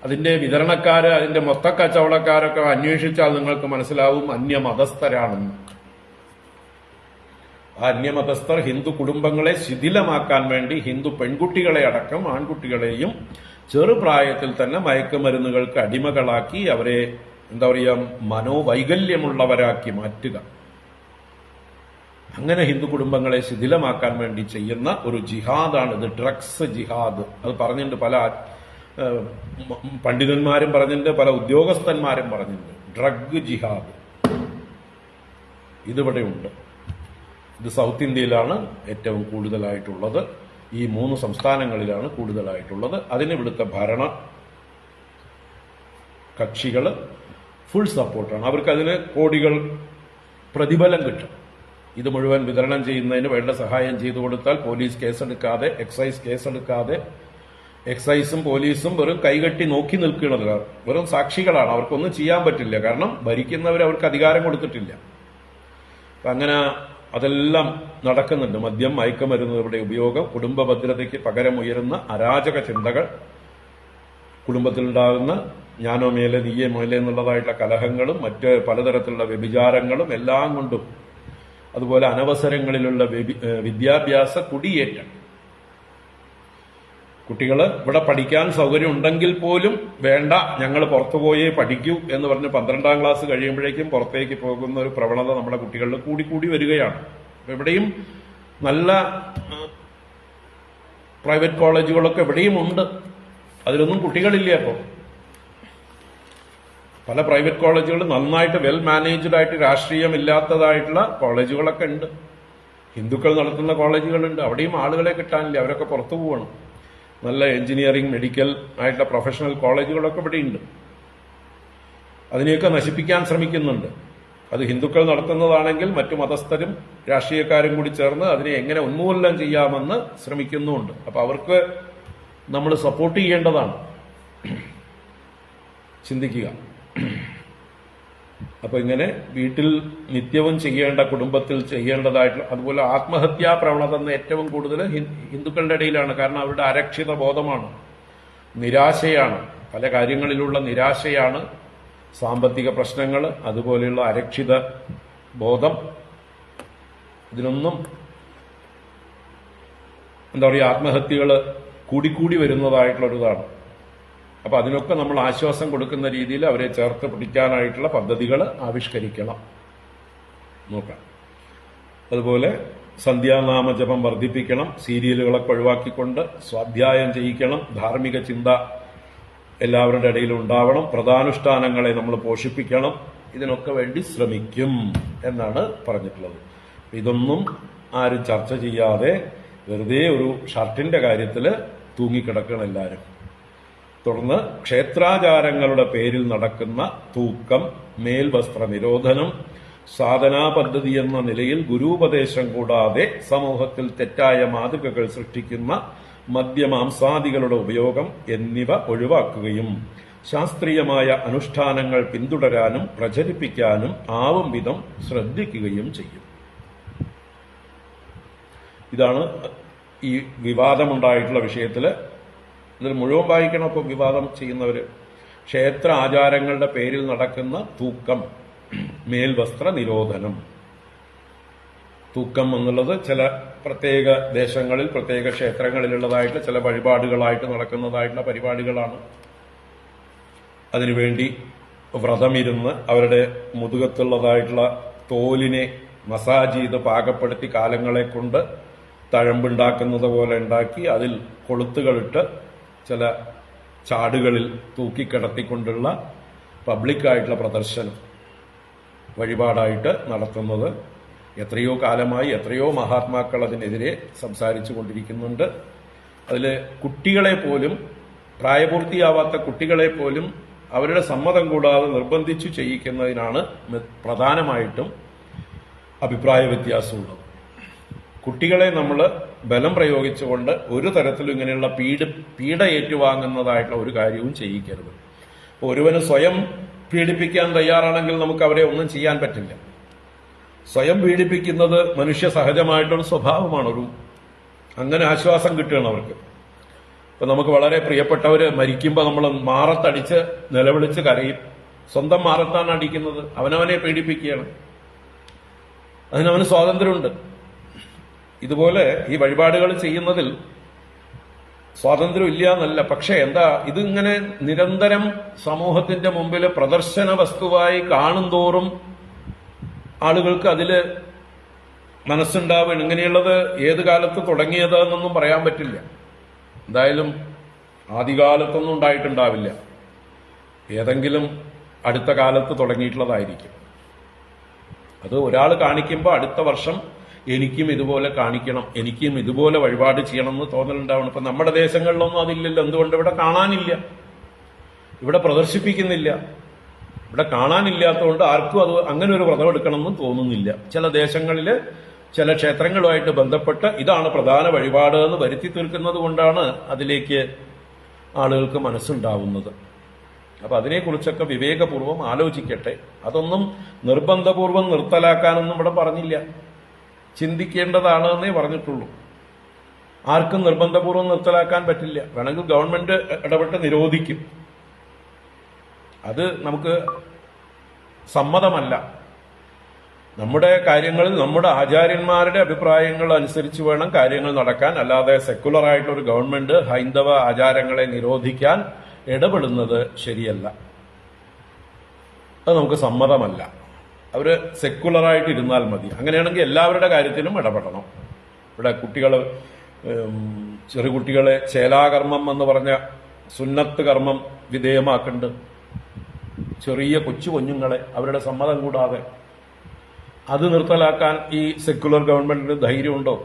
അതിന്റെ വിതരണക്കാര്, അതിന്റെ മൊത്തക്കച്ചവടക്കാരൊക്കെ അന്വേഷിച്ചാൽ നിങ്ങൾക്ക് മനസ്സിലാവും അന്യമതസ്ഥരാണെന്ന്. ആ അന്യമതസ്ഥർ ഹിന്ദു കുടുംബങ്ങളെ ശിഥിലമാക്കാൻ വേണ്ടി ഹിന്ദു പെൺകുട്ടികളെ അടക്കം ആൺകുട്ടികളെയും ചെറുപ്രായത്തിൽ തന്നെ മയക്കുമരുന്നുകൾക്ക് അടിമകളാക്കി അവരെ മനോവൈകല്യമുള്ളവരാക്കി മാറ്റുക. അങ്ങനെ ഹിന്ദു കുടുംബങ്ങളെ ശിഥിലമാക്കാൻ വേണ്ടി ചെയ്യുന്ന ഒരു ജിഹാദാണ് ഇത്, ഡ്രഗ്സ് ജിഹാദ്. അത് പറഞ്ഞിട്ടുണ്ട്, പല പണ്ഡിതന്മാരും പറഞ്ഞിട്ടുണ്ട്, പല ഉദ്യോഗസ്ഥന്മാരും പറഞ്ഞിട്ടുണ്ട്. ഡ്രഗ് ജിഹാദ് ഇതിവിടെയുണ്ട്. ഇത് സൗത്ത് ഇന്ത്യയിലാണ് ഏറ്റവും കൂടുതലായിട്ടുള്ളത്. ഈ 3 സംസ്ഥാനങ്ങളിലാണ് കൂടുതലായിട്ടുള്ളത്. അതിന് ഇവിടുത്തെ ഭരണ കക്ഷികൾ ഫുൾ സപ്പോർട്ടാണ്. അവർക്ക് അതിന് കോടികൾ പ്രതിഫലം കിട്ടും. ഇത് മുഴുവൻ വിതരണം ചെയ്യുന്നതിന് വേണ്ട സഹായം ചെയ്തു കൊടുത്താൽ പോലീസ് കേസെടുക്കാതെ, എക്സൈസ് കേസെടുക്കാതെ, എക്സൈസും പോലീസും വെറും കൈകെട്ടി നോക്കി നിൽക്കുന്നത്, വെറും സാക്ഷികളാണ്. അവർക്കൊന്നും ചെയ്യാൻ പറ്റില്ല. കാരണം ഭരിക്കുന്നവർ അവർക്ക് അധികാരം കൊടുത്തിട്ടില്ല. അങ്ങനെ അതെല്ലാം നടക്കുന്നുണ്ട്. മദ്യം, മയക്കുമരുന്നുകളുടെ ഉപയോഗം, കുടുംബ ഭദ്രതയ്ക്ക് പകരം ഉയരുന്ന അരാജക ചിന്തകൾ, കുടുംബത്തിലുണ്ടാകുന്ന ഞാനോ മേലെ നീയെ മേലെ എന്നുള്ളതായിട്ടുള്ള കലഹങ്ങളും മറ്റ് പലതരത്തിലുള്ള വ്യഭിചാരങ്ങളും എല്ലാം കൊണ്ടും, അതുപോലെ അനവസരങ്ങളിലുള്ള വിദ്യാഭ്യാസ കുടിയേറ്റം. കുട്ടികൾ ഇവിടെ പഠിക്കാൻ സൗകര്യം ഉണ്ടെങ്കിൽ പോലും വേണ്ട, ഞങ്ങൾ പുറത്തുപോയേ പഠിക്കൂ എന്ന് പറഞ്ഞ് 12ാം ക്ലാസ് കഴിയുമ്പോഴേക്കും പുറത്തേക്ക് പോകുന്ന ഒരു പ്രവണത നമ്മുടെ കുട്ടികളിൽ കൂടി വരികയാണ്. അപ്പൊ ഇവിടെയും നല്ല പ്രൈവറ്റ് കോളേജുകളൊക്കെ ഇവിടെയും ഉണ്ട്. അതിലൊന്നും കുട്ടികളില്ല. അപ്പോൾ പല പ്രൈവറ്റ് കോളേജുകൾ നന്നായിട്ട് വെൽ മാനേജ്ഡ് ആയിട്ട് രാഷ്ട്രീയമില്ലാത്തതായിട്ടുള്ള കോളേജുകളൊക്കെ ഉണ്ട്. ഹിന്ദുക്കൾ നടത്തുന്ന കോളേജുകളുണ്ട്. അവിടെയും ആളുകളെ കിട്ടാനില്ല, അവരൊക്കെ പുറത്തു പോവാണ്. നല്ല എഞ്ചിനീയറിംഗ്, മെഡിക്കൽ ആയിട്ടുള്ള പ്രൊഫഷണൽ കോളേജുകളൊക്കെ ഇവിടെയുണ്ട്. അതിനെയൊക്കെ നശിപ്പിക്കാൻ ശ്രമിക്കുന്നുണ്ട്. അത് ഹിന്ദുക്കൾ നടത്തുന്നതാണെങ്കിൽ മറ്റു മതസ്ഥരും രാഷ്ട്രീയക്കാരും കൂടി ചേർന്ന് അതിനെ എങ്ങനെ ഉന്മൂലനം ചെയ്യാമെന്ന് ശ്രമിക്കുന്നുമുണ്ട്. അപ്പൊ അവർക്ക് നമ്മൾ സപ്പോർട്ട് ചെയ്യേണ്ടതാണ്. ചിന്തിക്കുക. അപ്പൊ ഇങ്ങനെ വീട്ടിൽ നിത്യവും ചെയ്യേണ്ട, കുടുംബത്തിൽ ചെയ്യേണ്ടതായിട്ടുള്ള, അതുപോലെ ആത്മഹത്യാ പ്രവണത ഏറ്റവും കൂടുതൽ ഹിന്ദുക്കളുടെ ഇടയിലാണ്. കാരണം അവരുടെ അരക്ഷിത ബോധമാണ്, നിരാശയാണ്, പല കാര്യങ്ങളിലുള്ള നിരാശയാണ്, സാമ്പത്തിക പ്രശ്നങ്ങൾ, അതുപോലെയുള്ള അരക്ഷിത ബോധം. ഇതിനൊന്നും ആത്മഹത്യകൾ കൂടിക്കൂടി വരുന്നതായിട്ടുള്ളൊരിതാണ്. അപ്പൊ അതിനൊക്കെ നമ്മൾ ആശ്വാസം കൊടുക്കുന്ന രീതിയിൽ അവരെ ചേർത്ത് പിടിക്കാനായിട്ടുള്ള പദ്ധതികൾ ആവിഷ്കരിക്കണം, നോക്കാം. അതുപോലെ സന്ധ്യാനാമജപം വർദ്ധിപ്പിക്കണം, സീരിയലുകളൊക്കെ ഒഴിവാക്കിക്കൊണ്ട് സ്വാധ്യായം ചെയ്യിക്കണം, ധാർമ്മിക ചിന്ത എല്ലാവരുടെ ഇടയിൽ ഉണ്ടാവണം, വ്രതാനുഷ്ഠാനങ്ങളെ നമ്മൾ പോഷിപ്പിക്കണം. ഇതിനൊക്കെ വേണ്ടി ശ്രമിക്കും എന്നാണ് പറഞ്ഞിട്ടുള്ളത്. ഇതൊന്നും ആരും ചർച്ച ചെയ്യാതെ വെറുതെ ഒരു ഷർട്ടിന്റെ കാര്യത്തിൽ തൂങ്ങിക്കിടക്കണം എല്ലാവരും. തുടർന്ന് ക്ഷേത്രാചാരങ്ങളുടെ പേരിൽ നടക്കുന്ന തൂക്കം, മേൽവസ്ത്ര നിരോധനം, സാധനാ പദ്ധതി എന്ന നിലയിൽ ഗുരുപദേശം കൂടാതെ സമൂഹത്തിൽ തെറ്റായ മാതൃകകൾ സൃഷ്ടിക്കുന്ന മദ്യമാംസാദികളുടെ ഉപയോഗം എന്നിവ ഒഴിവാക്കുകയും ശാസ്ത്രീയമായ അനുഷ്ഠാനങ്ങൾ പിന്തുടരാനും പ്രചരിപ്പിക്കാനും ആവും വിധം ശ്രദ്ധിക്കുകയും ചെയ്യും. ഇതാണ് ഈ വിവാദമുണ്ടായിട്ടുള്ള വിഷയത്തില്. ഇതിൽ മുഴുവൻ വായിക്കണം. ഇപ്പോൾ വിവാദം ചെയ്യുന്നവര് ക്ഷേത്ര ആചാരങ്ങളുടെ പേരിൽ നടക്കുന്ന തൂക്കം, മേൽവസ്ത്ര നിരോധനം. തൂക്കം എന്നുള്ളത് ചില പ്രത്യേക ദേശങ്ങളിൽ, പ്രത്യേക ക്ഷേത്രങ്ങളിലുള്ളതായിട്ട് ചില വഴിപാടുകളായിട്ട് നടക്കുന്നതായിട്ടുള്ള പരിപാടികളാണ്. അതിനുവേണ്ടി വ്രതമിരുന്ന് അവരുടെ മുതുകത്തുള്ളതായിട്ടുള്ള തോലിനെ മസാജ് ചെയ്ത് പാകപ്പെടുത്തി കാലങ്ങളെ കൊണ്ട് തഴമ്പുണ്ടാക്കുന്നത് പോലെ ഉണ്ടാക്കി അതിൽ കൊളുത്തുകളിട്ട് ചില ചാടുകളിൽ തൂക്കിക്കിടത്തിക്കൊണ്ടുള്ള പബ്ലിക്കായിട്ടുള്ള പ്രദർശനം വഴിപാടായിട്ട് നടത്തുന്നത് എത്രയോ കാലമായി എത്രയോ മഹാത്മാക്കൾ അതിനെതിരെ സംസാരിച്ചു കൊണ്ടിരിക്കുന്നുണ്ട്. അതിൽ കുട്ടികളെ പോലും, പ്രായപൂർത്തിയാവാത്ത കുട്ടികളെ പോലും അവരുടെ സമ്മതം കൂടാതെ നിർബന്ധിച്ചു ചെയ്യിക്കുന്നതിനാണ് പ്രധാനമായിട്ടും അഭിപ്രായ വ്യത്യാസമുള്ളത്. കുട്ടികളെ നമ്മൾ ബലം പ്രയോഗിച്ചുകൊണ്ട് ഒരു തരത്തിലും ഇങ്ങനെയുള്ള പീഡ ഏറ്റുവാങ്ങുന്നതായിട്ടുള്ള ഒരു കാര്യവും ചെയ്യിക്കരുത്. ഒരുവന് സ്വയം പീഡിപ്പിക്കാൻ തയ്യാറാണെങ്കിൽ നമുക്ക് അവരെ ഒന്നും ചെയ്യാൻ പറ്റില്ല. സ്വയം പീഡിപ്പിക്കുന്നത് മനുഷ്യ സഹജമായിട്ടൊരു സ്വഭാവമാണ്. അങ്ങനെ ആശ്വാസം കിട്ടുകയാണ് അവർക്ക്. ഇപ്പൊ നമുക്ക് വളരെ പ്രിയപ്പെട്ടവര് മരിക്കുമ്പോൾ നമ്മൾ മാറത്തടിച്ച് നിലവിളിച്ച് കരയും. സ്വന്തം മാറത്താണ് അടിക്കുന്നത്, അവനവനെ പീഡിപ്പിക്കുകയാണ്. അതിനവന് സ്വാതന്ത്ര്യമുണ്ട്. ഇതുപോലെ ഈ വഴിപാടുകൾ ചെയ്യുന്നതിൽ സ്വാതന്ത്ര്യം ഇല്ല എന്നല്ല, പക്ഷെ എന്താ ഇതിങ്ങനെ നിരന്തരം സമൂഹത്തിന്റെ മുമ്പിൽ പ്രദർശന വസ്തുവായി കാണുന്തോറും ആളുകൾക്ക് അതില് മനസ്സുണ്ടാവും. ഇങ്ങനെയുള്ളത് ഏത് കാലത്ത് തുടങ്ങിയതെന്നൊന്നും പറയാൻ പറ്റില്ല. എന്തായാലും ആദ്യകാലത്തൊന്നും ഉണ്ടായിട്ടുണ്ടാവില്ല, ഏതെങ്കിലും അടുത്ത കാലത്ത് തുടങ്ങിയിട്ടുള്ളതായിരിക്കും. അത് ഒരാൾ കാണിക്കുമ്പോൾ അടുത്ത വർഷം എനിക്കും ഇതുപോലെ കാണിക്കണം, എനിക്കും ഇതുപോലെ വഴിപാട് ചെയ്യണം എന്ന് തോന്നലുണ്ടാവണം. ഇപ്പൊ നമ്മുടെ ദേശങ്ങളിലൊന്നും അതില്ലല്ലോ. എന്തുകൊണ്ട്? ഇവിടെ കാണാനില്ല, ഇവിടെ പ്രദർശിപ്പിക്കുന്നില്ല. ഇവിടെ കാണാനില്ലാത്തതുകൊണ്ട് ആർക്കും അത് അങ്ങനെ ഒരു വ്രതം എടുക്കണമെന്ന് തോന്നുന്നില്ല. ചില ദേശങ്ങളില് ചില ക്ഷേത്രങ്ങളുമായിട്ട് ബന്ധപ്പെട്ട് ഇതാണ് പ്രധാന വഴിപാട് എന്ന് വരുത്തി തീർക്കുന്നത് കൊണ്ടാണ് അതിലേക്ക് ആളുകൾക്ക് മനസ്സുണ്ടാവുന്നത്. അപ്പൊ അതിനെക്കുറിച്ചൊക്കെ വിവേകപൂർവ്വം ആലോചിക്കട്ടെ. അതൊന്നും നിർബന്ധപൂർവ്വം നിർത്തലാക്കാനൊന്നും ഇവിടെ പറഞ്ഞില്ല, ചിന്തിക്കേണ്ടതാണ് എന്നേ പറഞ്ഞിട്ടുള്ളൂ. ആർക്കും നിർബന്ധപൂർവ്വം നിർത്തലാക്കാൻ പറ്റില്ല. വേണമെങ്കിൽ ഗവൺമെന്റ് ഇടപെട്ട് നിരോധിക്കും, അത് നമുക്ക് സമ്മതമല്ല. നമ്മുടെ കാര്യങ്ങളിൽ നമ്മുടെ ആചാര്യന്മാരുടെ അഭിപ്രായങ്ങൾ അനുസരിച്ച് വേണം കാര്യങ്ങൾ നടക്കാൻ. അല്ലാതെ സെക്കുലർ ആയിട്ടുള്ള ഒരു ഗവൺമെന്റ് ഹൈന്ദവ ആചാരങ്ങളെ നിരോധിക്കാൻ ഇടപെടുന്നത് ശരിയല്ല, അത് നമുക്ക് സമ്മതമല്ല. അവര് സെക്കുലറായിട്ട് ഇരുന്നാൽ മതി. അങ്ങനെയാണെങ്കിൽ എല്ലാവരുടെ കാര്യത്തിലും ഇടപെടണം. ഇവിടെ ചെറു കുട്ടികളെ ചേലാകർമ്മം എന്ന് പറഞ്ഞ സുന്നത്ത് കർമ്മം വിധേയമാക്കുന്നുണ്ട്. ചെറിയ കൊച്ചു കുഞ്ഞുങ്ങളെ അവരുടെ സമ്മതം കൂടാതെ അത് നിർത്തലാക്കാൻ ഈ സെക്കുലർ ഗവൺമെന്റിന് ധൈര്യമുണ്ടോ?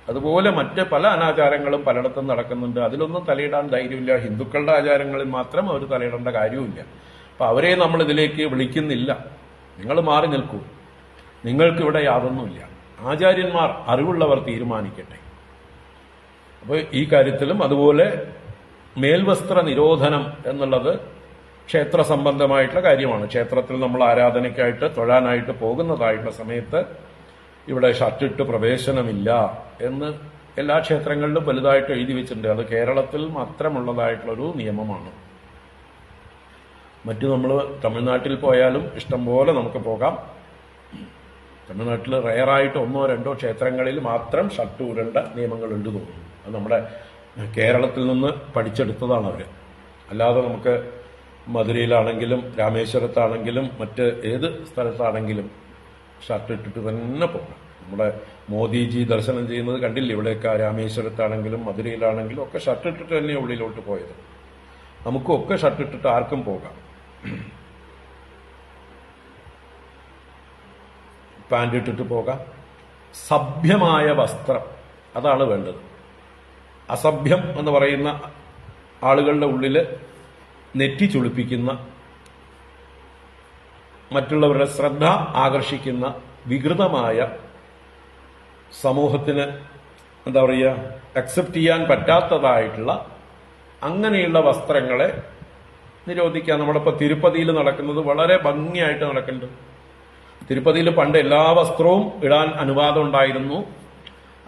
അതുപോലെ മറ്റ് പല അനാചാരങ്ങളും പലയിടത്തും നടക്കുന്നുണ്ട്, അതിലൊന്നും തലയിടാൻ ധൈര്യമില്ല. ഹിന്ദുക്കളുടെ ആചാരങ്ങളിൽ മാത്രം അവർ തലയിടേണ്ട കാര്യമില്ല. അപ്പൊ അവരെ നമ്മൾ ഇതിലേക്ക് വിളിക്കുന്നില്ല. നിങ്ങൾ മാറി നിൽക്കൂ, നിങ്ങൾക്കിവിടെ യാതൊന്നുമില്ല. ആചാര്യന്മാർ, അറിവുള്ളവർ തീരുമാനിക്കട്ടെ. അപ്പോൾ ഈ കാര്യത്തിലും അതുപോലെ മേൽവസ്ത്ര നിരോധനം എന്നുള്ളത് ക്ഷേത്ര സംബന്ധമായിട്ടുള്ള കാര്യമാണ്. ക്ഷേത്രത്തിൽ നമ്മൾ ആരാധനയ്ക്കായിട്ട് തൊഴാനായിട്ട് പോകുന്നതായിട്ടുള്ള സമയത്ത് ഇവിടെ ഷർട്ടിട്ട് പ്രവേശനമില്ല എന്ന് എല്ലാ ക്ഷേത്രങ്ങളിലും വലുതായിട്ട് എഴുതി വെച്ചിട്ടുണ്ട്. അത് കേരളത്തിൽ മാത്രമുള്ളതായിട്ടുള്ളൊരു നിയമമാണ്. മറ്റു നമ്മൾ തമിഴ്നാട്ടിൽ പോയാലും ഇഷ്ടംപോലെ നമുക്ക് പോകാം. തമിഴ്നാട്ടിൽ റയറായിട്ട് 1-2 ക്ഷേത്രങ്ങളിൽ മാത്രം ഷർട്ട് ഊരേണ്ട നിയമങ്ങളുണ്ട് തോന്നുന്നു. അത് നമ്മുടെ കേരളത്തിൽ നിന്ന് പഠിച്ചെടുത്തതാണ് അവർ. അല്ലാതെ നമുക്ക് മധുരയിലാണെങ്കിലും രാമേശ്വരത്താണെങ്കിലും മറ്റ് ഏത് സ്ഥലത്താണെങ്കിലും ഷർട്ട് ഇട്ടിട്ട് തന്നെ പോകാം. നമ്മുടെ മോദിജി ദർശനം ചെയ്യുന്നത് കണ്ടില്ലേ? ഇവിടെയൊക്കെ രാമേശ്വരത്താണെങ്കിലും മധുരയിലാണെങ്കിലും ഒക്കെ ഷർട്ട് ഇട്ടിട്ട് തന്നെ ഉള്ളിലോട്ട് പോയത്. നമുക്കും ഒക്കെ ഷർട്ട് ഇട്ടിട്ട് ആർക്കും പോകാം. പാൻറ് ഇട്ടിട്ട് പോകാം. സഭ്യമായ വസ്ത്രം, അതാണ് വേണ്ടത്. അസഭ്യം എന്ന് പറയുന്ന ആളുകളുടെ ഉള്ളില് നെറ്റി ചുളിപ്പിക്കുന്ന, മറ്റുള്ളവരുടെ ശ്രദ്ധ ആകർഷിക്കുന്ന, വികൃതമായ, സമൂഹത്തിന് എന്താ പറയുക, അക്സെപ്റ്റ് ചെയ്യാൻ പറ്റാത്തതായിട്ടുള്ള അങ്ങനെയുള്ള വസ്ത്രങ്ങളെ നിരോധിക്കാൻ. നമ്മളിപ്പോൾ തിരുപ്പതിയിൽ നടക്കുന്നത് വളരെ ഭംഗിയായിട്ട് നടക്കുന്നുണ്ട്. തിരുപ്പതിയിൽ പണ്ട് എല്ലാ വസ്ത്രവും ഇടാൻ അനുവാദം ഉണ്ടായിരുന്നു.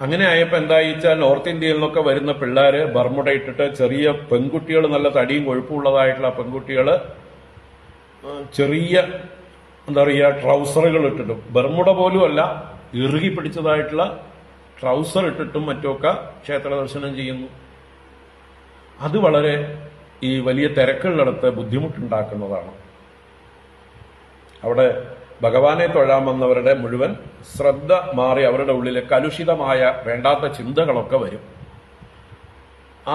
അങ്ങനെ ആയപ്പോൾ എന്തായിച്ചാൽ നോർത്ത് ഇന്ത്യയിൽ നിന്നൊക്കെ വരുന്ന പിള്ളേര് ബർമുട ഇട്ടിട്ട്, ചെറിയ പെൺകുട്ടികൾ, നല്ല തടിയും കൊഴുപ്പുള്ളതായിട്ടുള്ള പെൺകുട്ടികൾ ചെറിയ എന്താ പറയുക ട്രൗസറുകൾ ഇട്ടിട്ടും, ബർമുട പോലും അല്ല, ഇറുകി പിടിച്ചതായിട്ടുള്ള ട്രൗസർ ഇട്ടിട്ടും മറ്റുമൊക്കെ ക്ഷേത്ര ദർശനം ചെയ്യുന്നു. അത് വളരെ ഈ വലിയ തിരക്കുള്ളിടത്ത് ബുദ്ധിമുട്ടുണ്ടാക്കുന്നതാണ്. അവിടെ ഭഗവാനെ തൊഴാൻ വന്നവരുടെ മുഴുവൻ ശ്രദ്ധ മാറി അവരുടെ ഉള്ളിലെ കലുഷിതമായ വേണ്ടാത്ത ചിന്തകളൊക്കെ വരും.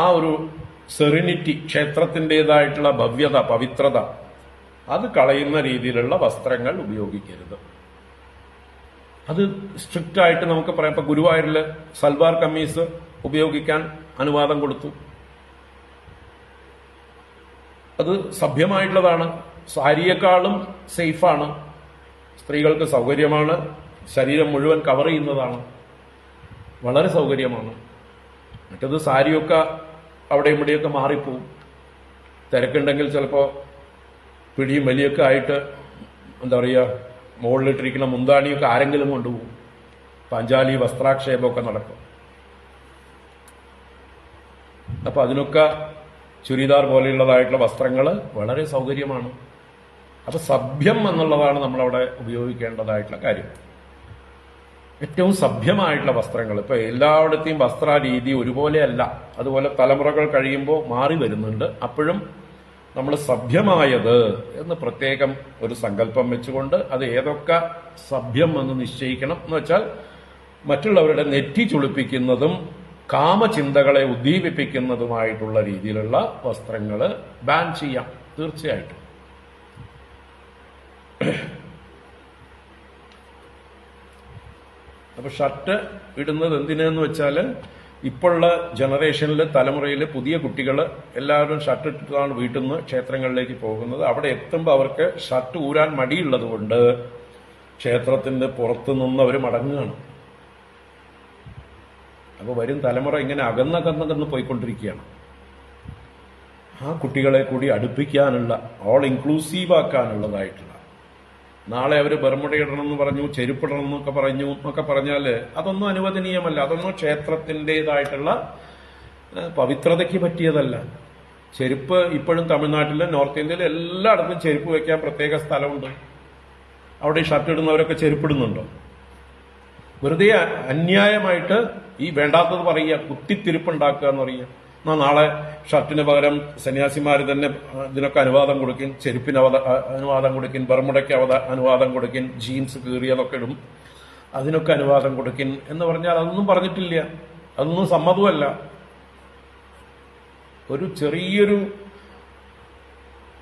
ആ ഒരു സെറിനിറ്റി, ക്ഷേത്രത്തിൻ്റെതായിട്ടുള്ള ഭവ്യത, പവിത്രത, അത് കളയുന്ന രീതിയിലുള്ള വസ്ത്രങ്ങൾ ഉപയോഗിക്കരുത്. അത് സ്ട്രിക്റ്റ് ആയിട്ട് നമുക്ക് പറയാം. ഇപ്പൊ ഗുരുവായൂരിൽ സൽവാർ കമ്മീസ് ഉപയോഗിക്കാൻ അനുവാദം കൊടുത്തു. അത് സഭ്യമായിട്ടുള്ളതാണ്. സാരിയേക്കാളും സേഫാണ്, സ്ത്രീകൾക്ക് സൗകര്യമാണ്, ശരീരം മുഴുവൻ കവർ ചെയ്യുന്നതാണ്, വളരെ സൗകര്യമാണ്. മറ്റത് സാരിയൊക്കെ അവിടെയും ഇവിടെയൊക്കെ മാറിപ്പോവും. തിരക്കുണ്ടെങ്കിൽ ചിലപ്പോൾ പിടിയും വലിയൊക്കെ ആയിട്ട് എന്താ പറയുക, മുകളിലിട്ടിരിക്കുന്ന മുന്താണിയൊക്കെ ആരെങ്കിലും കൊണ്ടുപോകും. പാഞ്ചാലി വസ്ത്രാക്ഷേപമൊക്കെ നടക്കും. അപ്പൊ അതിനൊക്കെ ചുരിദാർ പോലെയുള്ളതായിട്ടുള്ള വസ്ത്രങ്ങൾ വളരെ സൗകര്യമാണ്. അപ്പൊ സഭ്യം എന്നുള്ളതാണ് നമ്മളവിടെ ഉപയോഗിക്കേണ്ടതായിട്ടുള്ള കാര്യം. ഏറ്റവും സഭ്യമായിട്ടുള്ള വസ്ത്രങ്ങൾ. ഇപ്പൊ എല്ലായിടത്തെയും വസ്ത്രരീതി ഒരുപോലെയല്ല. അതുപോലെ തലമുറകൾ കഴിയുമ്പോൾ മാറി വരുന്നുണ്ട്. അപ്പോഴും നമ്മൾ സഭ്യമായത് എന്ന് പ്രത്യേകം ഒരു സങ്കല്പം വെച്ചുകൊണ്ട് അത് ഏതൊക്കെ സഭ്യം എന്ന് നിശ്ചയിക്കണം. എന്ന് വെച്ചാൽ മറ്റുള്ളവരുടെ നെറ്റി ചുളിപ്പിക്കുന്നതും കാമചിന്തകളെ ഉദ്ദീപിപ്പിക്കുന്നതുമായിട്ടുള്ള രീതിയിലുള്ള വസ്ത്രങ്ങൾ ബാൻ ചെയ്യാം തീർച്ചയായിട്ടും. അപ്പൊ ഷർട്ട് ഇടുന്നത് എന്തിനെന്ന് വെച്ചാൽ ഇപ്പോഴുള്ള ജനറേഷനിൽ, തലമുറയിൽ പുതിയ കുട്ടികൾ എല്ലാവരും ഷർട്ട് ഇട്ടിട്ടാണ് വീട്ടിൽ നിന്ന് ക്ഷേത്രങ്ങളിലേക്ക് പോകുന്നത്. അവിടെ എത്തുമ്പോൾ അവർക്ക് ഷർട്ട് ഊരാൻ മടിയുള്ളത് കൊണ്ട് ക്ഷേത്രത്തിന്റെ പുറത്തു നിന്ന് അവർ മടങ്ങുകയാണ്. അപ്പൊ വരും തലമുറ ഇങ്ങനെ അകന്നകന്നകന്ന് പോയിക്കൊണ്ടിരിക്കുകയാണ്. ആ കുട്ടികളെ കൂടി അടുപ്പിക്കാനുള്ള, ഓൾ ഇൻക്ലൂസീവ് ആക്കാനുള്ളതായിട്ടുള്ള, നാളെ അവർ ബർമുടയിടണം എന്ന് പറഞ്ഞു, ചെരുപ്പിടണം എന്നൊക്കെ പറഞ്ഞു എന്നൊക്കെ പറഞ്ഞാല് അതൊന്നും അനുവദനീയമല്ല. അതൊന്നും ക്ഷേത്രത്തിൻ്റെതായിട്ടുള്ള പവിത്രതയ്ക്ക് പറ്റിയതല്ല. ചെരുപ്പ് ഇപ്പോഴും തമിഴ്നാട്ടിലെ, നോർത്ത് ഇന്ത്യയിൽ എല്ലായിടത്തും ചെരുപ്പ് വെക്കാൻ പ്രത്യേക സ്ഥലമുണ്ട്. അവിടെ ഷർട്ട് ഇടുന്നവരൊക്കെ ചെരുപ്പിടുന്നുണ്ടോ? വെറുതെ അന്യായമായിട്ട് ഈ വേണ്ടാത്തത് പറയുക, കുത്തിത്തിരിപ്പുണ്ടാക്കുക എന്ന് പറയുക. എന്നാൽ നാളെ ഷർട്ടിന് പകരം സന്യാസിമാർ തന്നെ ഇതിനൊക്കെ അനുവാദം കൊടുക്കും, ചെരുപ്പിന് അനുവാദം കൊടുക്കും, ബർമുടയ്ക്ക് അനുവാദം കൊടുക്കും, ജീൻസ് കീറിയതൊക്കെ ഇടും, അതിനൊക്കെ അനുവാദം കൊടുക്കും എന്ന് പറഞ്ഞാൽ അതൊന്നും പറഞ്ഞിട്ടില്ല, അതൊന്നും സമ്മതമല്ല. ഒരു ചെറിയൊരു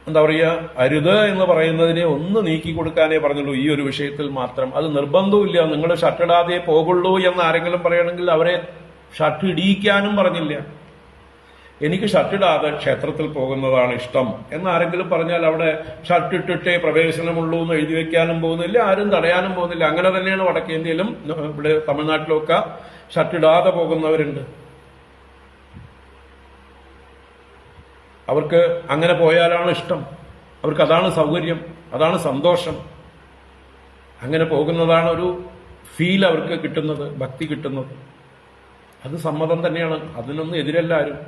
എന്താ പറയുക, അരുത് എന്ന് പറയുന്നതിനെ ഒന്ന് നീക്കി കൊടുക്കാനേ പറഞ്ഞുള്ളൂ ഈ ഒരു വിഷയത്തിൽ മാത്രം. അത് നിർബന്ധവുമില്ല, നിങ്ങൾ ഷർട്ട് ഇടാതെ പോകുള്ളൂ എന്ന് ആരെങ്കിലും പറയണമെങ്കിൽ അവരെ ഷർട്ട് ഇടിയിക്കാനും പറഞ്ഞില്ല. എനിക്ക് ഷർട്ട് ഇടാതെ ക്ഷേത്രത്തിൽ പോകുന്നതാണ് ഇഷ്ടം എന്നാരെങ്കിലും പറഞ്ഞാൽ അവിടെ ഷർട്ട് ഇട്ടിട്ടേ പ്രവേശനമുള്ളൂ എന്ന് എഴുതി വെക്കാനും പോകുന്നില്ല, ആരും തടയാനും പോകുന്നില്ല. അങ്ങനെ തന്നെയാണ് വടക്കേന്ത്യയിലും ഇവിടെ തമിഴ്നാട്ടിലൊക്കെ ഷർട്ട് ഇടാതെ പോകുന്നവരുണ്ട്. അവർക്ക് അങ്ങനെ പോയാലാണ് ഇഷ്ടം, അവർക്ക് അതാണ് സൗകര്യം, അതാണ് സന്തോഷം. അങ്ങനെ പോകുന്നതാണ് ഒരു ഫീൽ അവർക്ക് കിട്ടുന്നത്, ഭക്തി കിട്ടുന്നത്. അത് സമ്മതം തന്നെയാണ്, അതിനൊന്നും എതിരല്ല ആരും.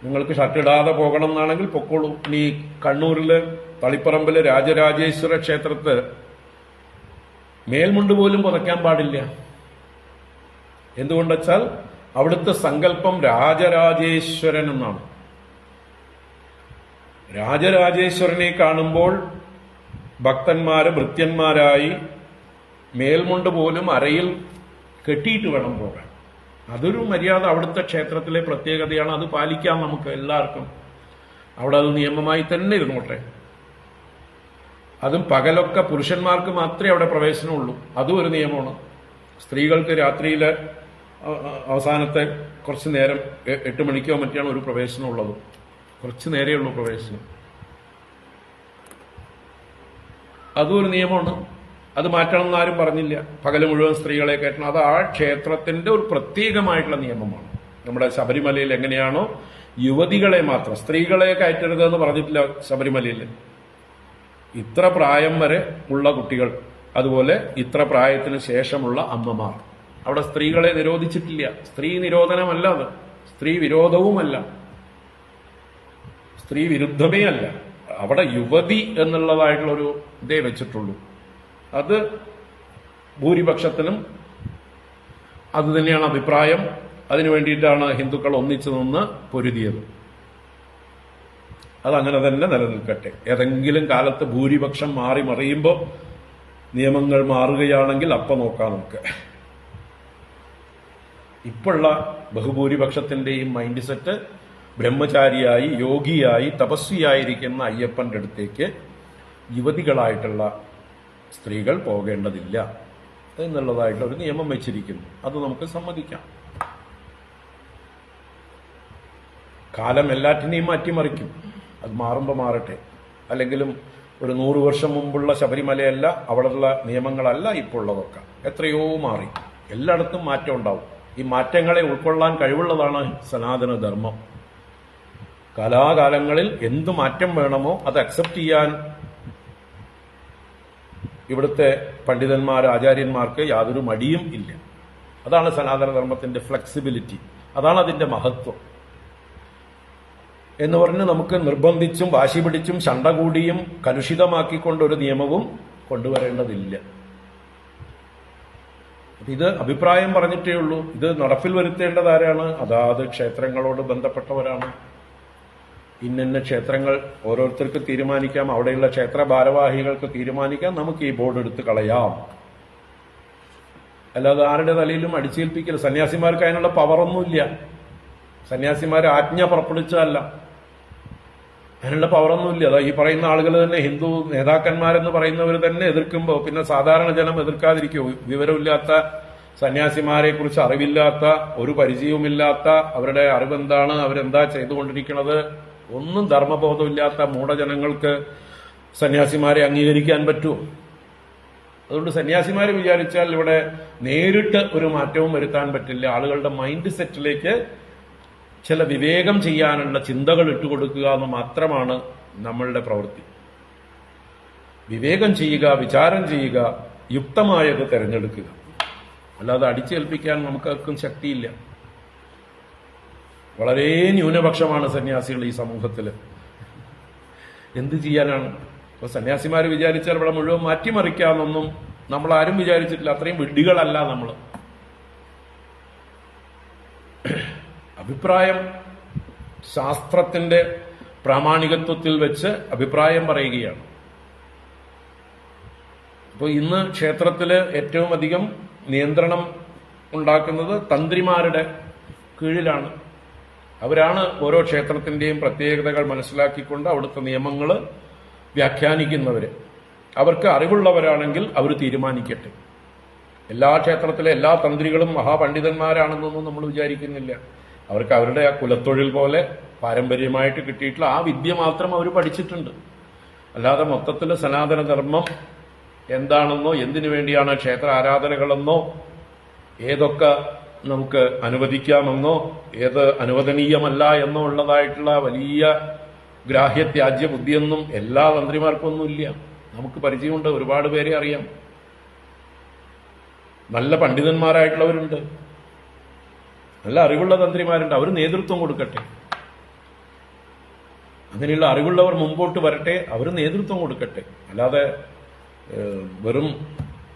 നിങ്ങൾക്ക് ഷർട്ട് ഇടാതെ പോകണം എന്നാണെങ്കിൽ പൊക്കോളൂ. ഇനി കണ്ണൂരില് തളിപ്പറമ്പില് രാജരാജേശ്വര ക്ഷേത്രത്ത് മേൽമുണ്ട് പോലും പുതയ്ക്കാൻ പാടില്ല. എന്തുകൊണ്ടെച്ചാൽ അവിടുത്തെ സങ്കല്പം രാജരാജേശ്വരൻ എന്നാണ്. രാജരാജേശ്വരനെ കാണുമ്പോൾ ഭക്തന്മാര് ഭൃത്യന്മാരായി മേൽമുണ്ട് പോലും അരയിൽ കെട്ടിയിട്ട് വേണം പോകാൻ. അതൊരു മര്യാദ, അവിടുത്തെ ക്ഷേത്രത്തിലെ പ്രത്യേകതയാണ്. അത് പാലിക്കാം നമുക്ക് എല്ലാവർക്കും. അവിടെ അത് നിയമമായി തന്നെ ഇരുന്നോട്ടെ. അതും പകലൊക്കെ പുരുഷന്മാർക്ക് മാത്രമേ അവിടെ പ്രവേശനമുള്ളൂ, അതും ഒരു നിയമമാണ്. സ്ത്രീകൾക്ക് രാത്രിയിലെ അവസാനത്തെ കുറച്ചു നേരം 8 മണിക്കോ മറ്റാണ് ഒരു പ്രവേശനം ഉള്ളത്. കുറച്ചു നേരേ ഉള്ളൂ പ്രവേശനം. അതും ഒരു നിയമമാണ്, അത് മാറ്റണം എന്നാരും പറഞ്ഞില്ല. പകല് മുഴുവൻ സ്ത്രീകളെ കയറ്റണം, അത് ആ ക്ഷേത്രത്തിന്റെ ഒരു പ്രത്യേകമായിട്ടുള്ള നിയമമാണ്. നമ്മുടെ ശബരിമലയിൽ എങ്ങനെയാണോ യുവതികളെ മാത്രം, സ്ത്രീകളെ കയറ്റരുത് എന്ന് പറഞ്ഞിട്ടില്ല ശബരിമലയിൽ. ഇത്ര പ്രായം വരെ ഉള്ള കുട്ടികൾ, അതുപോലെ ഇത്ര പ്രായത്തിന് ശേഷമുള്ള അമ്മമാർ, അവിടെ സ്ത്രീകളെ നിരോധിച്ചിട്ടില്ല. സ്ത്രീ നിരോധനമല്ല അത്, സ്ത്രീ വിരോധവുമല്ല, സ്ത്രീ വിരുദ്ധമേ അല്ല. അവിടെ യുവതി എന്നുള്ളതായിട്ടുള്ളൊരു ഇതേ വെച്ചിട്ടുള്ളൂ. അത് ഭൂരിപക്ഷത്തിനും അത് തന്നെയാണ് അഭിപ്രായം. അതിനു വേണ്ടിയിട്ടാണ് ഹിന്ദുക്കൾ ഒന്നിച്ചു നിന്ന് പൊരുതിയത്. അതങ്ങനെ തന്നെ നിലനിൽക്കട്ടെ. ഏതെങ്കിലും കാലത്ത് ഭൂരിപക്ഷം മാറി മറിയുമ്പോൾ നിയമങ്ങൾ മാറുകയാണെങ്കിൽ അപ്പം നോക്കാം നമുക്ക്. ഇപ്പോഴുള്ള ബഹുഭൂരിപക്ഷത്തിന്റെയും മൈൻഡ് സെറ്റ് ബ്രഹ്മചാരിയായി യോഗിയായി തപസ്വിയായിരിക്കുന്ന അയ്യപ്പന്റെ അടുത്തേക്ക് യുവതികളായിട്ടുള്ള സ്ത്രീകൾ പോകേണ്ടതില്ല എന്നുള്ളതായിട്ടുള്ള ഒരു നിയമം വെച്ചിരിക്കുന്നു. അത് നമുക്ക് സമ്മതിക്കാം. കാലം എല്ലാറ്റിനെയും മാറ്റിമറിക്കും. അത് മാറുമ്പോൾ മാറട്ടെ. അല്ലെങ്കിലും ഒരു 100 വർഷം മുമ്പുള്ള ശബരിമലയല്ല, അവിടെയുള്ള നിയമങ്ങളല്ല ഇപ്പോൾ ഉള്ളതൊക്കെ. എത്രയോ മാറി. എല്ലായിടത്തും മാറ്റം ഉണ്ടാവും. ഈ മാറ്റങ്ങളെ ഉൾക്കൊള്ളാൻ കഴിവുള്ളതാണ് സനാതന ധർമ്മം. കാലാകാലങ്ങളിൽ എന്ത് മാറ്റം വേണമോ അത് അക്സെപ്റ്റ് ചെയ്യാൻ ഇവിടുത്തെ പണ്ഡിതന്മാർ, ആചാര്യന്മാർക്ക് യാതൊരു മടിയും ഇല്ല. അതാണ് സനാതനധർമ്മത്തിന്റെ ഫ്ലെക്സിബിലിറ്റി. അതാണ് അതിന്റെ മഹത്വം. എന്ന് പറഞ്ഞ് നമുക്ക് നിർബന്ധിച്ചും വാശി പിടിച്ചും ശണ്ട കൂടിയും കലുഷിതമാക്കിക്കൊണ്ടൊരു നിയമവും കൊണ്ടുവരേണ്ടതില്ല. ഇത് അഭിപ്രായം പറഞ്ഞിട്ടേ ഉള്ളൂ. ഇത് നടപ്പിൽ വരുത്തേണ്ടത് ആരാണ്? അതാത് ക്ഷേത്രങ്ങളോട് ബന്ധപ്പെട്ടവരാണ്. ഇന്ന ക്ഷേത്രങ്ങൾ ഓരോരുത്തർക്ക് തീരുമാനിക്കാം, അവിടെയുള്ള ക്ഷേത്ര ഭാരവാഹികൾക്ക് തീരുമാനിക്കാം, നമുക്ക് ഈ ബോർഡ് എടുത്ത് കളയാം. അല്ലാതെ ആരുടെ തലയിലും അടിച്ചേൽപ്പിക്കൽ. സന്യാസിമാർക്ക് അതിനുള്ള പവറൊന്നുമില്ല. സന്യാസിമാർ ആജ്ഞ പുറപ്പെടുവിച്ചതല്ല, അതിനുള്ള പവറൊന്നുമില്ല. അതാ ഈ പറയുന്ന ആളുകൾ തന്നെ, ഹിന്ദു നേതാക്കന്മാരെന്ന് പറയുന്നവർ തന്നെ എതിർക്കുമ്പോൾ പിന്നെ സാധാരണ ജനം എതിർക്കാതിരിക്കുമോ? വിവരമില്ലാത്ത സന്യാസിമാരെ കുറിച്ച് അറിവില്ലാത്ത, ഒരു പരിചയവുമില്ലാത്ത, അവരുടെ അറിവെന്താണ്, അവരെന്താ ചെയ്തുകൊണ്ടിരിക്കുന്നത്, ഒന്നും ധർമ്മബോധമില്ലാത്ത മൂഢജനങ്ങൾക്ക് സന്യാസിമാരെ അംഗീകരിക്കാൻ പറ്റുമോ? അതുകൊണ്ട് സന്യാസിമാര് വിചാരിച്ചാൽ ഇവിടെ നേരിട്ട് ഒരു മാറ്റവും വരുത്താൻ പറ്റില്ല. ആളുകളുടെ മൈൻഡ് സെറ്റിലേക്ക് ചില വിവേകം ചെയ്യാനുള്ള ചിന്തകൾ ഇട്ടുകൊടുക്കുക എന്ന് മാത്രമാണ് നമ്മളുടെ പ്രവൃത്തി. വിവേകം ചെയ്യുക, വിചാരം ചെയ്യുക, യുക്തമായത് തിരഞ്ഞെടുക്കുക. അല്ലാതെ അടിച്ചേൽപ്പിക്കാൻ നമുക്കാർക്കും ശക്തിയില്ല. വളരെ ന്യൂനപക്ഷമാണ് സന്യാസികൾ ഈ സമൂഹത്തിൽ. എന്ത് ചെയ്യാനാണ്? അപ്പൊ സന്യാസിമാർ വിചാരിച്ചാൽ ഇവിടെ മുഴുവൻ മാറ്റിമറിക്കാമെന്നൊന്നും നമ്മൾ ആരും വിചാരിച്ചിട്ടില്ല. അത്രയും വിഡ്ഢികളല്ല നമ്മൾ. അഭിപ്രായം ശാസ്ത്രത്തിന്റെ പ്രാമാണികത്വത്തിൽ വെച്ച് അഭിപ്രായം പറയുകയാണ്. അപ്പോൾ ഇന്ന് ക്ഷേത്രത്തില് ഏറ്റവും അധികം നിയന്ത്രണം ഉണ്ടാക്കുന്നത് തന്ത്രിമാരുടെ കീഴിലാണ്. അവരാണ് ഓരോ ക്ഷേത്രത്തിന്റെയും പ്രത്യേകതകൾ മനസ്സിലാക്കിക്കൊണ്ട് അവിടുത്തെ നിയമങ്ങൾ വ്യാഖ്യാനിക്കുന്നവര്. അവർക്ക് അറിവുള്ളവരാണെങ്കിൽ അവർ തീരുമാനിക്കട്ടെ. എല്ലാ ക്ഷേത്രത്തിലെ എല്ലാ തന്ത്രികളും മഹാപണ്ഡിതന്മാരാണെന്നൊന്നും നമ്മൾ വിചാരിക്കുന്നില്ല. അവർക്ക് അവരുടെ ആ കുലത്തൊഴിൽ പോലെ പാരമ്പര്യമായിട്ട് കിട്ടിയിട്ടുള്ള ആ വിദ്യ മാത്രം അവർ പഠിച്ചിട്ടുണ്ട്. അല്ലാതെ മൊത്തത്തിൽ സനാതനധർമ്മം എന്താണെന്നോ, എന്തിനു വേണ്ടിയാണ് ക്ഷേത്ര ആരാധനകളെന്നോ, ഏതൊക്കെ നമുക്ക് അനുവദിക്കാമെന്നോ ഏത് അനുവദനീയമല്ല എന്നോ ഉള്ളതായിട്ടുള്ള വലിയ ഗ്രാഹ്യത്യാജ്യ ബുദ്ധിയൊന്നും എല്ലാ തന്ത്രിമാർക്കൊന്നുമില്ല. നമുക്ക് പരിചയമുണ്ട്, ഒരുപാട് പേരെ അറിയാം. നല്ല പണ്ഡിതന്മാരായിട്ടുള്ളവരുണ്ട്, നല്ല അറിവുള്ള തന്ത്രിമാരുണ്ട്. അവർ നേതൃത്വം കൊടുക്കട്ടെ. അങ്ങനെയുള്ള അറിവുള്ളവർ മുമ്പോട്ട് വരട്ടെ, അവർ നേതൃത്വം കൊടുക്കട്ടെ. അല്ലാതെ വെറും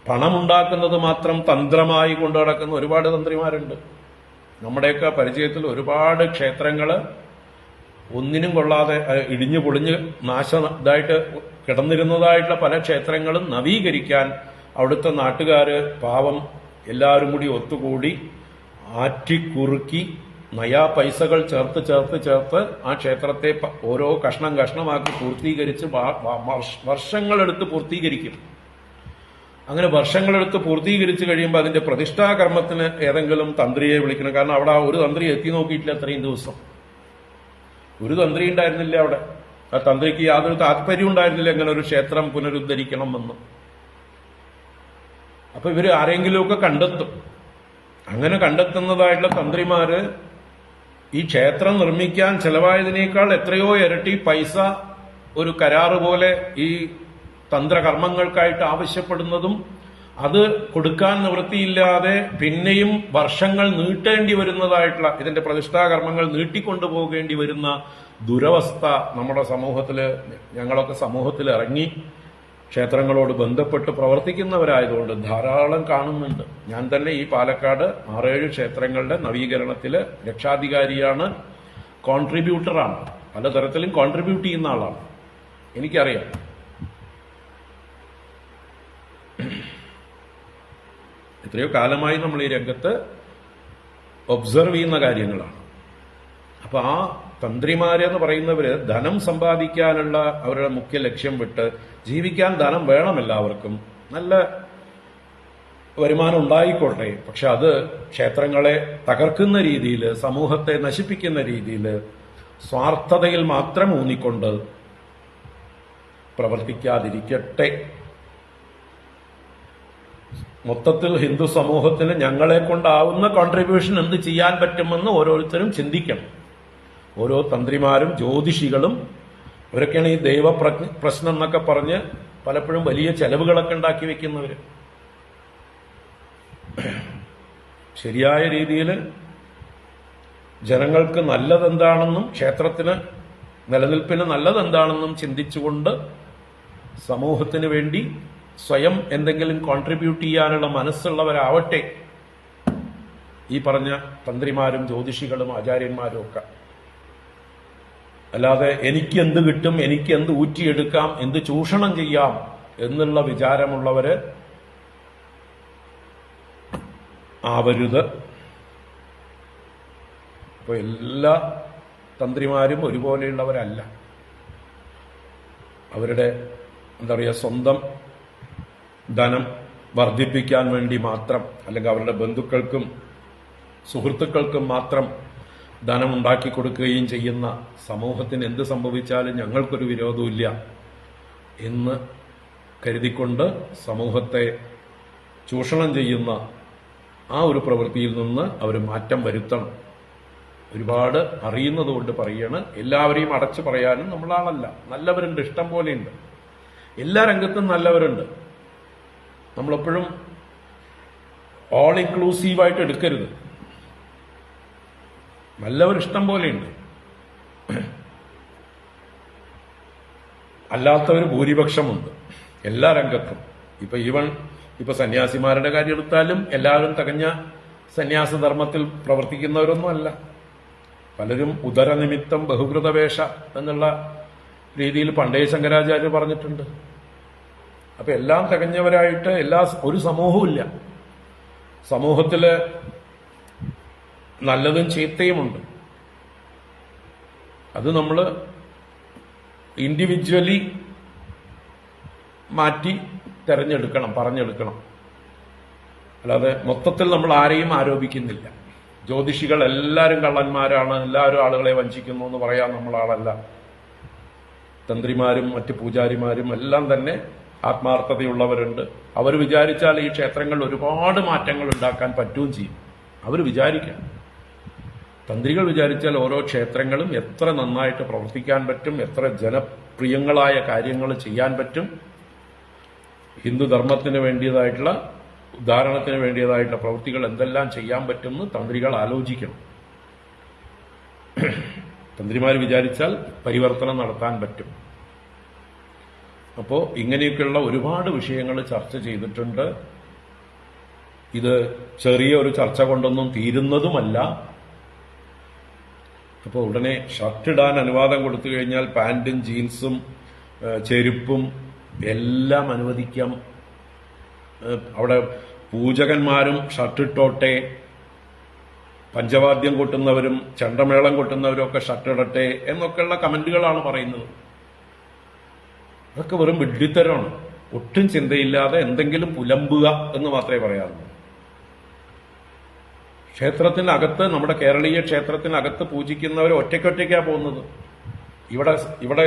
പണമുണ്ടാക്കുന്നത് മാത്രം തന്ത്രമായി കൊണ്ടു നടക്കുന്ന ഒരുപാട് തന്ത്രിമാരുണ്ട്. നമ്മുടെയൊക്കെ പരിചയത്തിൽ ഒരുപാട് ക്ഷേത്രങ്ങള് ഒന്നിനും കൊള്ളാതെ ഇടിഞ്ഞു പൊളിഞ്ഞ് ഇതായിട്ട് കിടന്നിരുന്നതായിട്ടുള്ള പല ക്ഷേത്രങ്ങളും നവീകരിക്കാൻ അവിടുത്തെ നാട്ടുകാര് പാവം എല്ലാവരും കൂടി ഒത്തുകൂടി ആറ്റിക്കുറുക്കി നയാ പൈസകൾ ചേർത്ത് ആ ക്ഷേത്രത്തെ ഓരോ കഷ്ണമാക്കി പൂർത്തീകരിച്ച് വർഷങ്ങളെടുത്ത് പൂർത്തീകരിക്കും. അങ്ങനെ വർഷങ്ങളെടുത്ത് പൂർത്തീകരിച്ചു കഴിയുമ്പോൾ അതിന്റെ പ്രതിഷ്ഠാകർമ്മത്തിന് ഏതെങ്കിലും തന്ത്രിയെ വിളിക്കണം. കാരണം അവിടെ ഒരു തന്ത്രി എത്തി നോക്കിയിട്ടില്ല അത്രയും ദിവസം. ഒരു തന്ത്രി ഉണ്ടായിരുന്നില്ല അവിടെ. ആ തന്ത്രിക്ക് യാതൊരു താല്പര്യം ഉണ്ടായിരുന്നില്ല എങ്ങനെ ഒരു ക്ഷേത്രം പുനരുദ്ധരിക്കണമെന്ന്. അപ്പൊ ഇവര് ആരെങ്കിലുമൊക്കെ കണ്ടെത്തും. അങ്ങനെ കണ്ടെത്തുന്നതായിട്ടുള്ള തന്ത്രിമാര് ഈ ക്ഷേത്രം നിർമ്മിക്കാൻ ചെലവായതിനേക്കാൾ എത്രയോ ഇരട്ടി പൈസ ഒരു കരാറ് പോലെ ഈ തന്ത്രകർമ്മങ്ങൾക്കായിട്ട് ആവശ്യപ്പെടുന്നതും, അത് കൊടുക്കാൻ നിവൃത്തിയില്ലാതെ പിന്നെയും വർഷങ്ങൾ നീട്ടേണ്ടി വരുന്നതായിട്ടുള്ള ഇതിന്റെ പ്രതിഷ്ഠാകർമ്മങ്ങൾ നീട്ടിക്കൊണ്ടുപോകേണ്ടി വരുന്ന ദുരവസ്ഥ നമ്മുടെ സമൂഹത്തില്, ഞങ്ങളൊക്കെ സമൂഹത്തിൽ ഇറങ്ങി ക്ഷേത്രങ്ങളോട് ബന്ധപ്പെട്ട് പ്രവർത്തിക്കുന്നവരായതുകൊണ്ട് ധാരാളം കാണുന്നുണ്ട്. ഞാൻ തന്നെ ഈ പാലക്കാട് 6-7 ക്ഷേത്രങ്ങളുടെ നവീകരണത്തില് രക്ഷാധികാരിയാണ്, കോൺട്രിബ്യൂട്ടറാണ്. പലതരത്തിലും കോൺട്രിബ്യൂട്ട് ചെയ്യുന്ന ആളാണ്, എനിക്കറിയാം. എത്രയോ കാലമായി നമ്മൾ ഈ രംഗത്ത് ഒബ്സർവ് ചെയ്യുന്ന കാര്യങ്ങളാണ്. അപ്പൊ ആ തന്ത്രിമാരെന്ന് പറയുന്നവര് ധനം സമ്പാദിക്കാനുള്ള അവരുടെ മുഖ്യ ലക്ഷ്യം വിട്ട് ജീവിക്കാൻ ധനം വേണം എല്ലാവർക്കും, നല്ല വരുമാനം ഉണ്ടായിക്കോട്ടെ, പക്ഷെ അത് ക്ഷേത്രങ്ങളെ തകർക്കുന്ന രീതിയിൽ, സമൂഹത്തെ നശിപ്പിക്കുന്ന രീതിയിൽ, സ്വാർത്ഥതയിൽ മാത്രം ഊന്നിക്കൊണ്ട് പ്രവർത്തിക്കാതിരിക്കട്ടെ. മൊത്തത്തിൽ ഹിന്ദു സമൂഹത്തിന് ഞങ്ങളെ കൊണ്ടാവുന്ന കോൺട്രിബ്യൂഷൻ എന്ത് ചെയ്യാൻ പറ്റുമെന്ന് ഓരോരുത്തരും ചിന്തിക്കണം. ഓരോ തന്ത്രിമാരും ജ്യോതിഷികളും ഇവരൊക്കെയാണ് ഈ ദൈവ പ്രശ്നം എന്നൊക്കെ പറഞ്ഞ് പലപ്പോഴും വലിയ ചെലവുകളൊക്കെ ഉണ്ടാക്കി വെക്കുന്നവര്. ശരിയായ രീതിയിൽ ജനങ്ങൾക്ക് നല്ലതെന്താണെന്നും ക്ഷേത്രത്തിന് നിലനിൽപ്പിന് നല്ലതെന്താണെന്നും ചിന്തിച്ചുകൊണ്ട് സമൂഹത്തിന് വേണ്ടി സ്വയം എന്തെങ്കിലും കോൺട്രിബ്യൂട്ട് ചെയ്യാനുള്ള മനസ്സുള്ളവരാവട്ടെ ഈ പറഞ്ഞ തന്ത്രിമാരും ജ്യോതിഷികളും ആചാര്യന്മാരും ഒക്കെ. അല്ലാതെ എനിക്ക് എന്ത് കിട്ടും, എനിക്ക് എന്ത് ഊറ്റിയെടുക്കാം, എന്ത് ചൂഷണം ചെയ്യാം എന്നുള്ള വിചാരമുള്ളവര് ആവരുത്. ഇപ്പൊ എല്ലാ തന്ത്രിമാരും ഒരുപോലെയുള്ളവരല്ല. അവരുടെ എന്താ പറയുക, സ്വന്തം ധനം വർദ്ധിപ്പിക്കാൻ വേണ്ടി മാത്രം, അല്ലെങ്കിൽ അവരുടെ ബന്ധുക്കൾക്കും സുഹൃത്തുക്കൾക്കും മാത്രം ധനം ഉണ്ടാക്കി കൊടുക്കുകയും ചെയ്യുന്ന സമൂഹത്തിന് എന്ത് സംഭവിച്ചാലും ഞങ്ങൾക്കൊരു വിരോധമില്ല എന്ന് കരുതിക്കൊണ്ട് സമൂഹത്തെ ചൂഷണം ചെയ്യുന്ന ആ ഒരു പ്രവൃത്തിയിൽ നിന്ന് അവർ മാറ്റം വരുത്തണം. ഒരുപാട് അറിയുന്നതുകൊണ്ട് പറയാണ്. എല്ലാവരെയും അടച്ചു പറയാനും നമ്മളാളല്ല. നല്ലവരുണ്ട്, ഇഷ്ടം പോലെയുണ്ട്. എല്ലാ രംഗത്തും നല്ലവരുണ്ട്. നമ്മളെപ്പോഴും ഓൾ ഇൻക്ലൂസീവായിട്ട് എടുക്കരുത്. നല്ലവർ ഇഷ്ടം പോലെയുണ്ട്, അല്ലാത്തവർ ഭൂരിപക്ഷമുണ്ട് എല്ലാ രംഗത്തും. ഇപ്പൊ സന്യാസിമാരുടെ കാര്യം എടുത്താലും എല്ലാവരും തികഞ്ഞ സന്യാസധർമ്മത്തിൽ പ്രവർത്തിക്കുന്നവരൊന്നും അല്ല. പലരും ഉദരനിമിത്തം ബഹുകൃതവേഷ എന്നുള്ള രീതിയിൽ പണ്ടേ ശങ്കരാചാര്യർ പറഞ്ഞിട്ടുണ്ട്. അപ്പൊ എല്ലാം തികഞ്ഞവരായിട്ട് ഒരു സമൂഹവും ഇല്ല. സമൂഹത്തില് നല്ലതും ചീത്തയുമുണ്ട്. അത് നമ്മൾ ഇൻഡിവിജ്വലി മാറ്റി തെരഞ്ഞെടുക്കണം, പറഞ്ഞെടുക്കണം. അല്ലാതെ മൊത്തത്തിൽ നമ്മൾ ആരെയും ആരോപിക്കുന്നില്ല. ജ്യോതിഷികൾ എല്ലാവരും കള്ളന്മാരാണ്, എല്ലാവരും ആളുകളെ വഞ്ചിക്കുന്നു എന്ന് പറയാൻ നമ്മൾ ആളല്ല. തന്ത്രിമാരും മറ്റ് പൂജാരിമാരും എല്ലാം തന്നെ ആത്മാർത്ഥതയുള്ളവരുണ്ട്. അവർ വിചാരിച്ചാൽ ഈ ക്ഷേത്രങ്ങളിൽ ഒരുപാട് മാറ്റങ്ങൾ ഉണ്ടാക്കാൻ പറ്റുകയും ചെയ്യും. അവർ വിചാരിക്കാം. തന്ത്രികൾ വിചാരിച്ചാൽ ഓരോ ക്ഷേത്രങ്ങളും എത്ര നന്നായിട്ട് പ്രവർത്തിക്കാൻ പറ്റും, എത്ര ജനപ്രിയങ്ങളായ കാര്യങ്ങൾ ചെയ്യാൻ പറ്റും, ഹിന്ദുധർമ്മത്തിന് വേണ്ടിയതായിട്ടുള്ള ഉദാഹരണത്തിന് വേണ്ടിയതായിട്ടുള്ള പ്രവൃത്തികൾ എന്തെല്ലാം ചെയ്യാൻ പറ്റുമെന്ന് തന്ത്രികൾ ആലോചിക്കണം. തന്ത്രിമാർ വിചാരിച്ചാൽ പരിവർത്തനം നടത്താൻ പറ്റും. അപ്പോൾ ഇങ്ങനെയൊക്കെയുള്ള ഒരുപാട് വിഷയങ്ങൾ ചർച്ച ചെയ്തിട്ടുണ്ട്. ഇത് ചെറിയ ഒരു ചർച്ച കൊണ്ടൊന്നും തീരുന്നതുമല്ല. അപ്പോൾ ഉടനെ ഷർട്ടിടാൻ അനുവാദം കൊടുത്തു കഴിഞ്ഞാൽ പാന്റും ജീൻസും ചെരുപ്പും എല്ലാം അനുവദിക്കാം. അവിടെ പൂജകന്മാരും ഷർട്ടിട്ടോട്ടെ, പഞ്ചവാദ്യം കൊട്ടുന്നവരും ചെണ്ടമേളം കൊട്ടുന്നവരും ഒക്കെ ഷർട്ടിടട്ടെ എന്നൊക്കെയുള്ള കമന്റുകളാണ് പറയുന്നത്. അതൊക്കെ വെറും വിഡ്ഢിത്തരമാണ്. ഒട്ടും ചിന്തയില്ലാതെ എന്തെങ്കിലും പുലമ്പുക എന്ന് മാത്രമേ പറയാറുള്ളൂ. ക്ഷേത്രത്തിനകത്ത്, നമ്മുടെ കേരളീയ ക്ഷേത്രത്തിനകത്ത് പൂജിക്കുന്നവർ ഒറ്റയ്ക്കൊറ്റയ്ക്കാ പോകുന്നത്. ഇവിടെ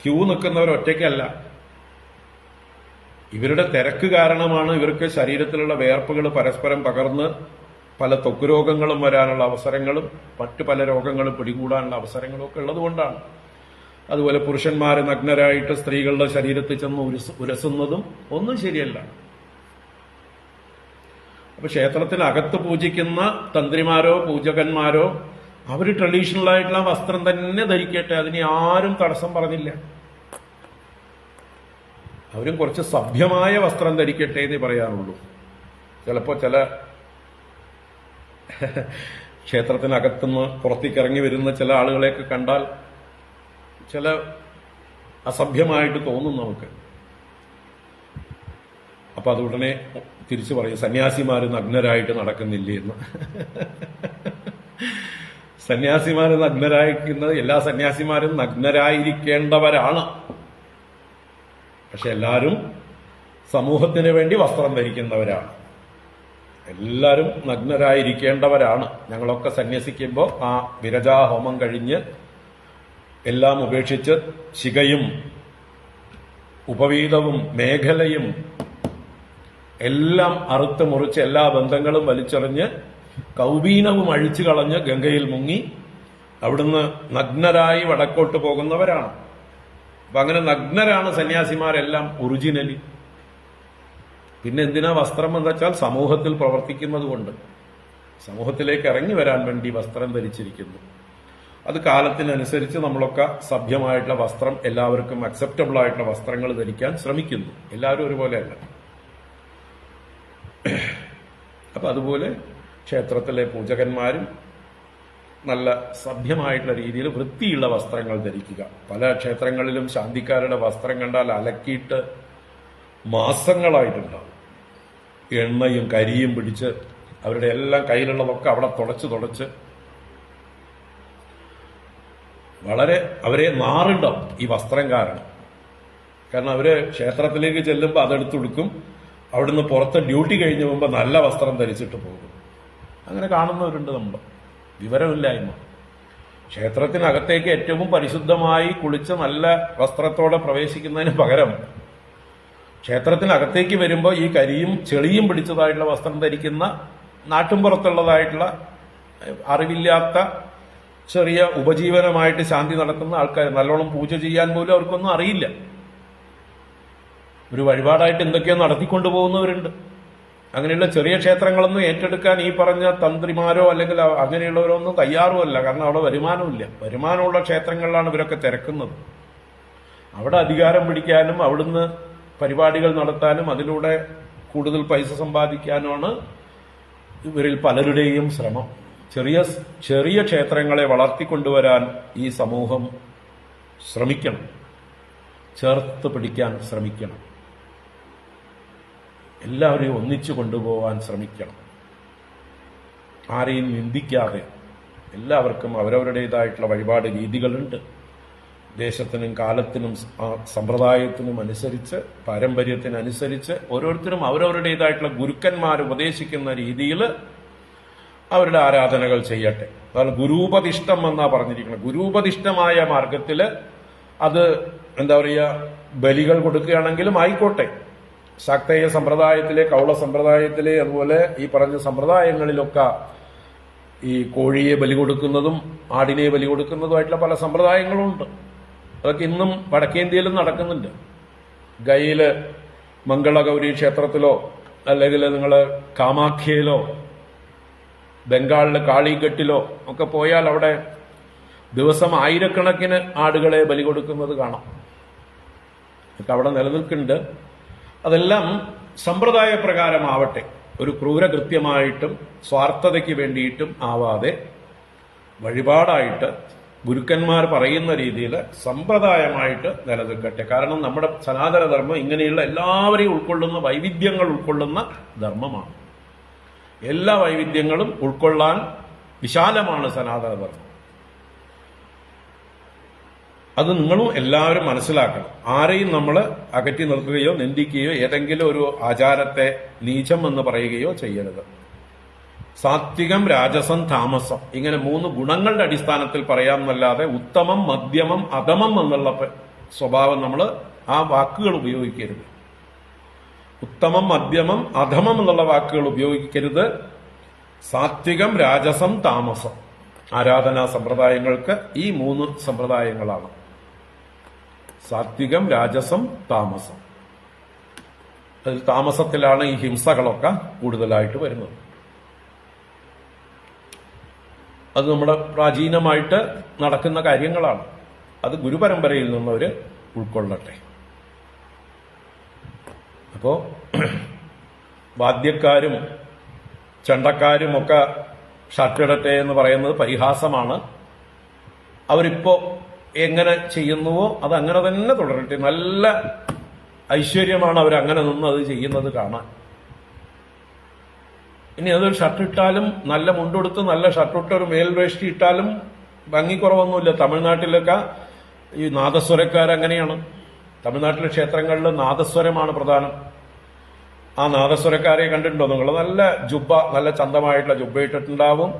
ക്യൂ നിൽക്കുന്നവർ ഒറ്റയ്ക്കല്ല. ഇവരുടെ തിരക്ക് കാരണമാണ് ഇവർക്ക് ശരീരത്തിലുള്ള വേർപ്പുകൾ പരസ്പരം പകർന്ന് പല ത്വക്ക് രോഗങ്ങളും വരാനുള്ള അവസരങ്ങളും മറ്റു പല രോഗങ്ങളും പിടികൂടാനുള്ള അവസരങ്ങളും ഒക്കെ ഉള്ളതുകൊണ്ടാണ്. അതുപോലെ പുരുഷന്മാരെ നഗ്നരായിട്ട് സ്ത്രീകളുടെ ശരീരത്തിൽ ചെന്ന് ഉരസുന്നതും ഒന്നും ശരിയല്ല. അപ്പൊ ക്ഷേത്രത്തിനകത്ത് പൂജിക്കുന്ന തന്ത്രിമാരോ പൂജകന്മാരോ അവർ ട്രഡീഷണൽ ആയിട്ടുള്ള വസ്ത്രം തന്നെ ധരിക്കട്ടെ, അതിന് ആരും തടസ്സം പറഞ്ഞില്ല. അവരും കുറച്ച് സഭ്യമായ വസ്ത്രം ധരിക്കട്ടെ എന്നേ പറയാറുള്ളൂ. ചിലപ്പോ ചില ക്ഷേത്രത്തിനകത്തുനിന്ന് പുറത്തേക്കിറങ്ങി വരുന്ന ചില ആളുകളെയൊക്കെ കണ്ടാൽ ചില അസഭ്യമായിട്ട് തോന്നും നമുക്ക്. അപ്പൊ അത് ഉടനെ തിരിച്ചു പറയും, സന്യാസിമാർ നഗ്നരായിട്ട് നടക്കുന്നില്ലേ എന്ന്. സന്യാസിമാർ നഗ്നരായിരിക്കുന്നത്, എല്ലാ സന്യാസിമാരും നഗ്നരായിരിക്കേണ്ടവരാണ്. പക്ഷെ എല്ലാവരും സമൂഹത്തിന് വേണ്ടി വസ്ത്രം ധരിക്കുന്നവരാണ്. എല്ലാവരും നഗ്നരായിരിക്കേണ്ടവരാണ്. ഞങ്ങളൊക്കെ സന്യസിക്കുമ്പോൾ ആ വിരജാഹോമം കഴിഞ്ഞ് എല്ലാം ഉപേക്ഷിച്ച് ശിഖയും ഉപവീതവും മേഖലയും എല്ലാം അറുത്ത് മുറിച്ച് എല്ലാ ബന്ധങ്ങളും വലിച്ചെറിഞ്ഞ് കൗബീനവും അഴിച്ചു കളഞ്ഞ് ഗംഗയിൽ മുങ്ങി അവിടുന്ന് നഗ്നരായി വടക്കോട്ട് പോകുന്നവരാണ്. അപ്പൊ അങ്ങനെ നഗ്നരാണ് സന്യാസിമാരെല്ലാം ഒറിജിനലി. പിന്നെ എന്തിനാ വസ്ത്രം എന്ന് വെച്ചാൽ സമൂഹത്തിൽ പ്രവർത്തിക്കുന്നത് കൊണ്ട്, സമൂഹത്തിലേക്ക് ഇറങ്ങി വരാൻ വേണ്ടി വസ്ത്രം ധരിച്ചിരിക്കുന്നു. അത് കാലത്തിനനുസരിച്ച് നമ്മളൊക്കെ സഭ്യമായിട്ടുള്ള വസ്ത്രം, എല്ലാവർക്കും അക്സെപ്റ്റബിൾ ആയിട്ടുള്ള വസ്ത്രങ്ങൾ ധരിക്കാൻ ശ്രമിക്കുന്നു. എല്ലാവരും ഒരുപോലെയല്ല. അപ്പൊ അതുപോലെ ക്ഷേത്രത്തിലെ പൂജകന്മാരും നല്ല സഭ്യമായിട്ടുള്ള രീതിയിൽ വൃത്തിയുള്ള വസ്ത്രങ്ങൾ ധരിക്കുക. പല ക്ഷേത്രങ്ങളിലും ശാന്തിക്കാരുടെ വസ്ത്രം കണ്ടാൽ അലക്കിയിട്ട് മാസങ്ങളായിട്ടുണ്ടാവും. എണ്ണയും കരിയും പിടിച്ച് അവരുടെ എല്ലാം കയ്യിലുള്ളതൊക്കെ അവിടെ തുടച്ച് വളരെ അവരെ നാറുണ്ടാവും ഈ വസ്ത്രം കാരണം. കാരണം അവര് ക്ഷേത്രത്തിലേക്ക് ചെല്ലുമ്പോൾ അതെടുത്തുകൊടുക്കും, അവിടുന്ന് പുറത്ത് ഡ്യൂട്ടി കഴിഞ്ഞ് പോകുമ്പോൾ നല്ല വസ്ത്രം ധരിച്ചിട്ട് പോകും. അങ്ങനെ കാണുന്നവരുണ്ട്. നമ്മൾ വിവരമില്ലായ്മ. ക്ഷേത്രത്തിനകത്തേക്ക് ഏറ്റവും പരിശുദ്ധമായി കുളിച്ച് നല്ല വസ്ത്രത്തോടെ പ്രവേശിക്കുന്നതിന് പകരം ക്ഷേത്രത്തിനകത്തേക്ക് വരുമ്പോൾ ഈ കരിയും ചെളിയും പിടിച്ചതായിട്ടുള്ള വസ്ത്രം ധരിക്കുന്ന നാട്ടുംപുറത്തുള്ളതായിട്ടുള്ള അറിവില്ലാത്ത ചെറിയ ഉപജീവനമായിട്ട് ശാന്തി നടത്തുന്ന ആൾക്കാർ, നല്ലോണം പൂജ ചെയ്യാൻ പോലും അവർക്കൊന്നും അറിയില്ല. ഒരു വഴിപാടായിട്ട് എന്തൊക്കെയോ നടത്തിക്കൊണ്ടു പോകുന്നവരുണ്ട്. അങ്ങനെയുള്ള ചെറിയ ക്ഷേത്രങ്ങളൊന്നും ഏറ്റെടുക്കാൻ ഈ പറഞ്ഞ തന്ത്രിമാരോ അല്ലെങ്കിൽ അങ്ങനെയുള്ളവരോ ഒന്നും തയ്യാറുമല്ല. കാരണം അവിടെ വരുമാനമില്ല. വരുമാനമുള്ള ക്ഷേത്രങ്ങളിലാണ് ഇവരൊക്കെ തിരക്കുന്നത്. അവിടെ അധികാരം പിടിക്കാനും അവിടുന്ന് പരിപാടികൾ നടത്താനും അതിലൂടെ കൂടുതൽ പൈസ സമ്പാദിക്കാനുമാണ് ഇവരിൽ പലരുടെയും ശ്രമം. ചെറിയ ചെറിയ ക്ഷേത്രങ്ങളെ വളർത്തിക്കൊണ്ടുവരാൻ ഈ സമൂഹം ശ്രമിക്കണം, ചേർത്ത് പിടിക്കാൻ ശ്രമിക്കണം, എല്ലാവരെയും ഒന്നിച്ചു കൊണ്ടുപോകാൻ ശ്രമിക്കണം. ആരെയും നിന്ദിക്കാതെ എല്ലാവർക്കും അവരവരുടേതായിട്ടുള്ള വഴിപാട് രീതികളുണ്ട്. ദേശത്തിനും കാലത്തിനും സമ്പ്രദായത്തിനും അനുസരിച്ച്, പാരമ്പര്യത്തിനനുസരിച്ച് ഓരോരുത്തരും അവരവരുടേതായിട്ടുള്ള ഗുരുക്കന്മാർ ഉപദേശിക്കുന്ന രീതിയിൽ അവരുടെ ആരാധനകൾ ചെയ്യട്ടെ. അതാണ് ഗുരൂപദിഷ്ടം എന്നാ പറഞ്ഞിരിക്കുന്നത്. ഗുരൂപദിഷ്ടമായ മാർഗത്തിൽ അത് എന്താ പറയുക, ബലികൾ കൊടുക്കുകയാണെങ്കിലും ആയിക്കോട്ടെ. ശാക്തേയ സമ്പ്രദായത്തിലെ, കൗള സമ്പ്രദായത്തിലെ, അതുപോലെ ഈ പറഞ്ഞ സമ്പ്രദായങ്ങളിലൊക്കെ ഈ കോഴിയെ ബലി കൊടുക്കുന്നതും ആടിനെ ബലി കൊടുക്കുന്നതുമായിട്ടുള്ള പല സമ്പ്രദായങ്ങളുണ്ട്. അതൊക്കെ ഇന്നും വടക്കേന്ത്യയിലും നടക്കുന്നുണ്ട്. ഗയയില് മംഗളഗൗരി ക്ഷേത്രത്തിലോ അല്ലെങ്കിൽ നിങ്ങൾ കാമാഖ്യയിലോ ബംഗാളിലെ കാളിഘട്ടിലോ ഒക്കെ പോയാൽ അവിടെ ദിവസം ആയിരക്കണക്കിന് ആടുകളെ ബലി കൊടുക്കുന്നത് കാണാം. ഒക്കെ അവിടെ നിലനിൽക്കുന്നുണ്ട്. അതെല്ലാം സമ്പ്രദായ പ്രകാരമാവട്ടെ, ഒരു ക്രൂരകൃത്യമായിട്ടും സ്വാർത്ഥതയ്ക്ക് വേണ്ടിയിട്ടും ആവാതെ വഴിപാടായിട്ട് ഗുരുക്കന്മാർ പറയുന്ന രീതിയിൽ സമ്പ്രദായമായിട്ട് നിലനിൽക്കട്ടെ. കാരണം നമ്മുടെ സനാതനധർമ്മം ഇങ്ങനെയുള്ള എല്ലാവരെയും ഉൾക്കൊള്ളുന്ന, വൈവിധ്യങ്ങൾ ഉൾക്കൊള്ളുന്ന ധർമ്മമാണ്. എല്ലാ വൈവിധ്യങ്ങളും ഉൾക്കൊള്ളാൻ വിശാലമാണ് സനാതനധർമ്മം. അത് നിങ്ങളും എല്ലാവരും മനസ്സിലാക്കണം. ആരെയും നമ്മൾ അകറ്റി നിർത്തുകയോ നിന്ദിക്കുകയോ ഏതെങ്കിലും ഒരു ആചാരത്തെ നീചം എന്ന് പറയുകയോ ചെയ്യരുത്. സാത്വികം, രാജസം, താമസം, ഇങ്ങനെ 3 ഗുണങ്ങളുടെ അടിസ്ഥാനത്തിൽ പറയാമെന്നല്ലാതെ ഉത്തമം, മധ്യമം, അധമം എന്നുള്ള സ്വഭാവം നമ്മൾ ആ വാക്കുകൾ ഉപയോഗിക്കരുത്. ഉത്തമം, മധ്യമം, അധമം എന്നുള്ള വാക്കുകൾ ഉപയോഗിക്കരുത്. സാത്വികം, രാജസം, താമസം ആരാധനാ സമ്പ്രദായങ്ങൾക്ക് ഈ 3 സമ്പ്രദായങ്ങളാണ്. സാത്വികം, രാജസം, താമസം. അതിൽ താമസത്തിലാണ് ഈ ഹിംസകളൊക്കെ കൂടുതലായിട്ട് വരുന്നത്. അത് നമ്മുടെ പ്രാചീനമായിട്ട് നടക്കുന്ന കാര്യങ്ങളാണ്. അത് ഗുരുപരമ്പരയിൽ നിന്നവർ ഉൾക്കൊള്ളട്ടെ. അപ്പോ വാദ്യക്കാരും ചണ്ടക്കാരും ഒക്കെ ഷർട്ടിടട്ടെ എന്ന് പറയുന്നത് പരിഹാസമാണ്. അവരിപ്പോ എങ്ങനെ ചെയ്യുന്നുവോ അത് അങ്ങനെ തന്നെ തുടരട്ടെ. നല്ല ഐശ്വര്യമാണ് അവരങ്ങനെ നിന്ന് അത് ചെയ്യുന്നത് കാണാൻ. ഇനി അതൊരു ഷർട്ടിട്ടാലും, നല്ല മുണ്ടെടുത്ത് നല്ല ഷർട്ടിട്ട് ഒരു മേൽവേഷ്ടി ഇട്ടാലും ഭംഗിക്കുറവൊന്നുമില്ല. തമിഴ്നാട്ടിലൊക്കെ ഈ നാദസ്വരക്കാരങ്ങനെയാണ്. തമിഴ്നാട്ടിലെ ക്ഷേത്രങ്ങളിൽ നാദസ്വരമാണ് പ്രധാനം. ആ നാദസ്വരക്കാരെ കണ്ടിട്ടുണ്ടോ നിങ്ങൾ? നല്ല ജുബ്ബ, നല്ല ചന്തമായിട്ടുള്ള ജുബ്ബ ഇട്ടിട്ടുണ്ടാവും,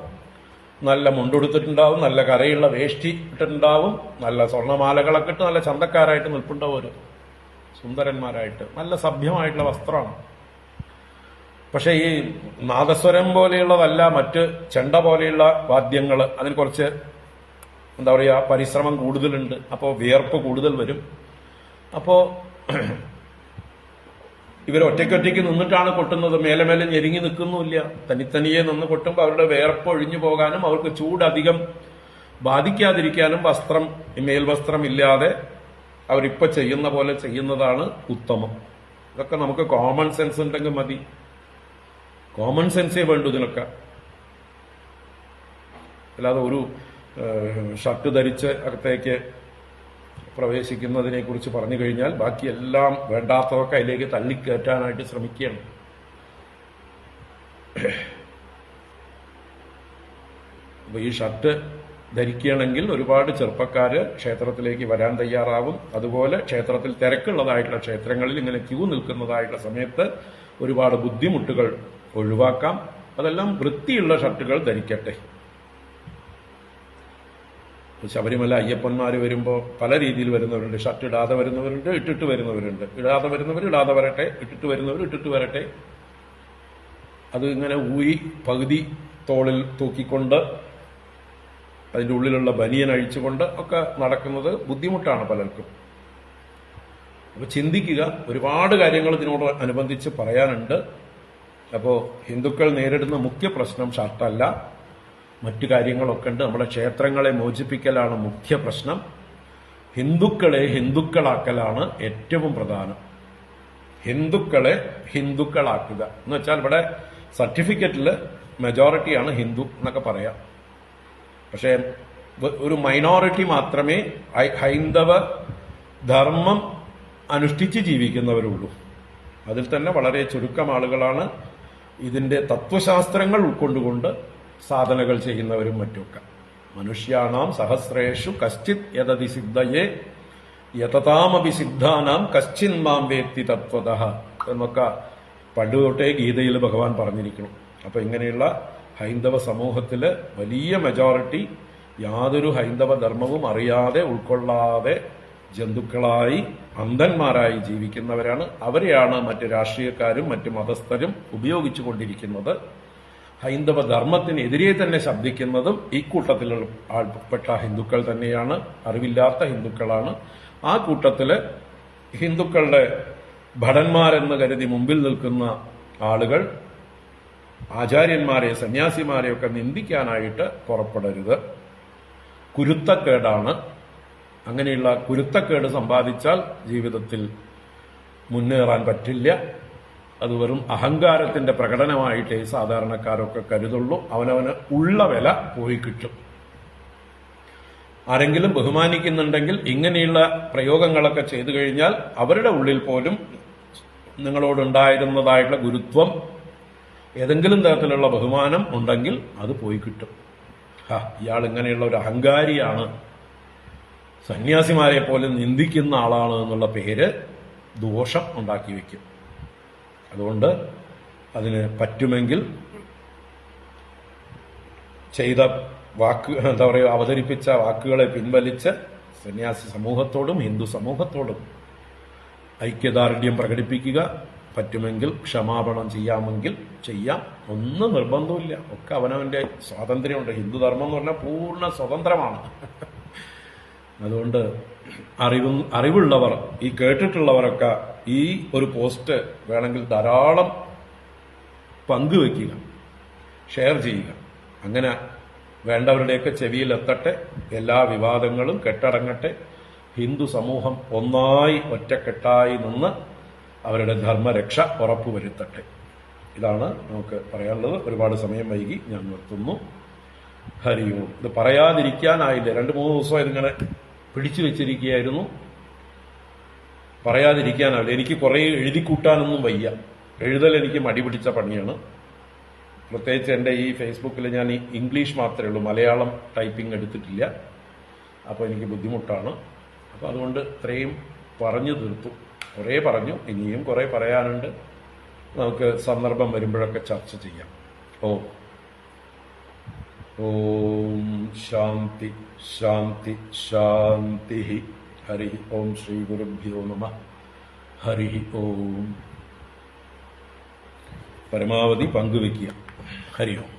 നല്ല മുണ്ടെടുത്തിട്ടുണ്ടാവും, നല്ല കരയുള്ള വേഷ്ടി ഇട്ടിട്ടുണ്ടാവും, നല്ല സ്വർണ്ണമാലകളൊക്കെ ഇട്ട് നല്ല ചന്തക്കാരായിട്ട് നിൽപ്പുണ്ടാവും. ഒരു സുന്ദരന്മാരായിട്ട് നല്ല സഭ്യമായിട്ടുള്ള വസ്ത്രമാണ്. പക്ഷെ ഈ നാദസ്വരം പോലെയുള്ളതല്ല മറ്റ് ചെണ്ട പോലെയുള്ള വാദ്യങ്ങൾ. അതിന് കുറച്ച് എന്താ പറയുക, പരിശ്രമം കൂടുതലുണ്ട്. അപ്പോൾ വിയർപ്പ് കൂടുതൽ വരും. അപ്പോ ഇവർ ഒറ്റയ്ക്കൊറ്റയ്ക്ക് നിന്നിട്ടാണ് കൊട്ടുന്നത്. മേലെ മേലെ ഞെരുങ്ങി നിൽക്കുന്നുമില്ല. തനിത്തനിയെ നിന്ന് കൊട്ടുമ്പോൾ അവരുടെ വിയർപ്പ് ഒഴിഞ്ഞു പോകാനും അവർക്ക് ചൂടധികം ബാധിക്കാതിരിക്കാനും വസ്ത്രം, മേൽവസ്ത്രം ഇല്ലാതെ അവരിപ്പോ ചെയ്യുന്ന പോലെ ചെയ്യുന്നതാണ് ഉത്തമം. ഇതൊക്കെ നമുക്ക് കോമൺ സെൻസ് ഉണ്ടെങ്കിൽ മതി. കോമൺ സെൻസേ വേണ്ടു ഇതിനൊക്കെ. അല്ലാതെ ഒരു ഷർട്ട് ധരിച്ച് അകത്തേക്ക് പ്രവേശിക്കുന്നതിനെ കുറിച്ച് പറഞ്ഞു കഴിഞ്ഞാൽ ബാക്കിയെല്ലാം വേണ്ടാത്തതൊക്കെ അതിലേക്ക് തള്ളിക്കയറ്റാനായിട്ട് ശ്രമിക്കുകയാണ്. അപ്പൊ ഈ ഷർട്ട് ധരിക്കുകയാണെങ്കിൽ ഒരുപാട് ചെറുപ്പക്കാര് ക്ഷേത്രത്തിലേക്ക് വരാൻ തയ്യാറാവും. അതുപോലെ ക്ഷേത്രത്തിൽ തിരക്കുള്ളതായിട്ടുള്ള ക്ഷേത്രങ്ങളിൽ ഇങ്ങനെ ക്യൂ നിൽക്കുന്നതായിട്ടുള്ള സമയത്ത് ഒരുപാട് ബുദ്ധിമുട്ടുകൾ ഒഴിവാക്കാം. അതെല്ലാം വൃത്തിയുള്ള ഷർട്ടുകൾ ധരിക്കട്ടെ. ശബരിമല അയ്യപ്പന്മാർ വരുമ്പോൾ പല രീതിയിൽ വരുന്നവരുണ്ട്. ഷർട്ട് ഇടാതെ വരുന്നവരുണ്ട്, ഇട്ടിട്ട് വരുന്നവരുണ്ട്. ഇടാതെ വരുന്നവർ ഇടാതെ വരട്ടെ, ഇട്ടിട്ട് വരുന്നവർ ഇട്ടിട്ട് വരട്ടെ. അത് ഇങ്ങനെ ഊരി പകുതി തോളിൽ തൂക്കിക്കൊണ്ട് അതിൻ്റെ ഉള്ളിലുള്ള ബനിയൻ അഴിച്ചുകൊണ്ട് ഒക്കെ നടക്കുന്നത് ബുദ്ധിമുട്ടാണ് പലർക്കും. അപ്പൊ ചിന്തിക്കുക. ഒരുപാട് കാര്യങ്ങൾ ഇതിനോട് അനുബന്ധിച്ച് പറയാനുണ്ട്. അപ്പോൾ ഹിന്ദുക്കൾ നേരിടുന്ന മുഖ്യ പ്രശ്നം ഷർട്ടല്ല, മറ്റു കാര്യങ്ങളൊക്കെ ഉണ്ട്. നമ്മുടെ ക്ഷേത്രങ്ങളെ മോചിപ്പിക്കലാണ് മുഖ്യ പ്രശ്നം. ഹിന്ദുക്കളെ ഹിന്ദുക്കളാക്കലാണ് ഏറ്റവും പ്രധാനം. ഹിന്ദുക്കളെ ഹിന്ദുക്കളാക്കുക എന്ന് വെച്ചാൽ ഇവിടെ സർട്ടിഫിക്കറ്റിൽ മെജോറിറ്റിയാണ് ഹിന്ദു എന്നൊക്കെ പറയാം. പക്ഷേ ഒരു മൈനോറിറ്റി മാത്രമേ ഹൈന്ദവ ധർമ്മം അനുഷ്ഠിച്ച് ജീവിക്കുന്നവരുള്ളൂ. അതിൽ തന്നെ വളരെ ചുരുക്കം ആളുകളാണ് ഇതിന്റെ തത്വശാസ്ത്രങ്ങൾ ഉൾക്കൊണ്ടുകൊണ്ട് സാധനകൾ ചെയ്യുന്നവരും മറ്റുമൊക്കെ. മനുഷ്യാണാം സഹസ്രേഷു കശ്ചിത് യതതി സിദ്ധയേ യതതാമപി സിദ്ധാനാം കശ്ചിൻ മാം വേത്തി തത്വതഃ എന്നൊക്കെ പണ്ട് തൊട്ടേ ഗീതയിൽ ഭഗവാൻ പറഞ്ഞിരിക്കണം. അപ്പൊ ഇങ്ങനെയുള്ള ഹൈന്ദവ സമൂഹത്തില് വലിയ മെജോറിറ്റി യാതൊരു ഹൈന്ദവ ധർമ്മവും അറിയാതെ ഉൾക്കൊള്ളാതെ ജന്തുക്കളായി അന്ധന്മാരായി ജീവിക്കുന്നവരാണ്. അവരെയാണ് മറ്റ് രാഷ്ട്രീയക്കാരും മറ്റ് മതസ്ഥരും ഉപയോഗിച്ചു കൊണ്ടിരിക്കുന്നത്. ഹൈന്ദവ ധർമ്മത്തിനെതിരെ തന്നെ ശബ്ദിക്കുന്നതും ഈ കൂട്ടത്തിൽ ആൾപ്പെട്ട ഹിന്ദുക്കൾ തന്നെയാണ്. അറിവില്ലാത്ത ഹിന്ദുക്കളാണ്. ആ കൂട്ടത്തില് ഹിന്ദുക്കളുടെ ഭടന്മാരെന്ന് കരുതി മുമ്പിൽ നിൽക്കുന്ന ആളുകൾ ആചാര്യന്മാരെ സന്യാസിമാരെയൊക്കെ നിന്ദിക്കാനായിട്ട് പുറപ്പെടരുത്. കുരുത്തക്കേടാണ്. അങ്ങനെയുള്ള കുരുത്തക്കേട് സമ്പാദിച്ചാൽ ജീവിതത്തിൽ മുന്നേറാൻ പറ്റില്ല. അത് വെറും അഹങ്കാരത്തിന്റെ പ്രകടനമായിട്ടേ സാധാരണക്കാരൊക്കെ കരുതുള്ളൂ. അവനവന് ഉള്ള വില പോയി കിട്ടും. ആരെങ്കിലും ബഹുമാനിക്കുന്നുണ്ടെങ്കിൽ ഇങ്ങനെയുള്ള പ്രയോഗങ്ങളൊക്കെ ചെയ്തു കഴിഞ്ഞാൽ അവരുടെ ഉള്ളിൽ പോലും നിങ്ങളോടുണ്ടായിരുന്നതായിട്ടുള്ള ഗുരുത്വം, ഏതെങ്കിലും തരത്തിലുള്ള ബഹുമാനം ഉണ്ടെങ്കിൽ അത് പോയി കിട്ടും. ഇയാൾ ഇങ്ങനെയുള്ള ഒരു അഹങ്കാരിയാണ്, സന്യാസിമാരെ പോലും നിന്ദിക്കുന്ന ആളാണ് എന്നുള്ള പേര് ദോഷം ഉണ്ടാക്കി വയ്ക്കും. അതുകൊണ്ട് അതിന് പറ്റുമെങ്കിൽ ചെയ്ത എന്താ പറയുക, അവതരിപ്പിച്ച വാക്കുകളെ പിൻവലിച്ച് സന്യാസി സമൂഹത്തോടും ഹിന്ദു സമൂഹത്തോടും ഐക്യദാർഢ്യം പ്രകടിപ്പിക്കുക. പറ്റുമെങ്കിൽ ക്ഷമാപണം ചെയ്യാമെങ്കിൽ ചെയ്യാം. ഒന്നും നിർബന്ധമില്ല. ഒക്കെ അവനവന്റെ സ്വാതന്ത്ര്യമുണ്ട്. ഹിന്ദുധർമ്മം എന്ന് പറഞ്ഞാൽ പൂർണ്ണ സ്വതന്ത്രമാണ്. അതുകൊണ്ട് അറിവുള്ളവർ, ഈ കേട്ടിട്ടുള്ളവരൊക്കെ ഈ ഒരു പോസ്റ്റ് വേണമെങ്കിൽ ധാരാളം പങ്കുവെക്കുക, ഷെയർ ചെയ്യുക. അങ്ങനെ വേണ്ടവരുടെയൊക്കെ ചെവിയിൽ എത്തട്ടെ. എല്ലാ വിവാദങ്ങളും കെട്ടടങ്ങട്ടെ. ഹിന്ദു സമൂഹം ഒന്നായി ഒറ്റക്കെട്ടായി നിന്ന് അവരുടെ ധർമ്മരക്ഷ ഉറപ്പുവരുത്തട്ടെ. ഇതാണ് നമുക്ക് പറയാനുള്ളത്. ഒരുപാട് സമയം വൈകി, ഞാൻ നിർത്തുന്നു. ഹരി ഓം. ഇത് പറയാതിരിക്കാനായില്ല. 2-3 ദിവസം ഇതിങ്ങനെ പിടിച്ചു വെച്ചിരിക്കുകയായിരുന്നു. പറയാതിരിക്കാനാവില്ല. എനിക്ക് കുറേ എഴുതിക്കൂട്ടാനൊന്നും വയ്യ. എഴുതൽ എനിക്ക് മടി പിടിച്ച പണിയാണ്. പ്രത്യേകിച്ച് എൻ്റെ ഈ ഫേസ്ബുക്കിൽ ഞാൻ ഇംഗ്ലീഷ് മാത്രമേ ഉള്ളൂ, മലയാളം ടൈപ്പിംഗ് എടുത്തിട്ടില്ല. അപ്പോൾ എനിക്ക് ബുദ്ധിമുട്ടാണ്. അപ്പോൾ അതുകൊണ്ട് ഇത്രയും പറഞ്ഞു തീർത്തു. കുറേ പറഞ്ഞു, ഇനിയും കുറേ പറയാനുണ്ട്. നമുക്ക് സന്ദർഭം വരുമ്പോഴൊക്കെ ചർച്ച ചെയ്യാം. ഓം ശാന്തി ശാന്തി ശാന്തി. ഹരി ഓം. ശ്രീ ഗുരുഭ്യോ നമഃ. ഹരി ഓം. പരമാവധി പങ്കുവെക്കുക. ഹരി ഓം.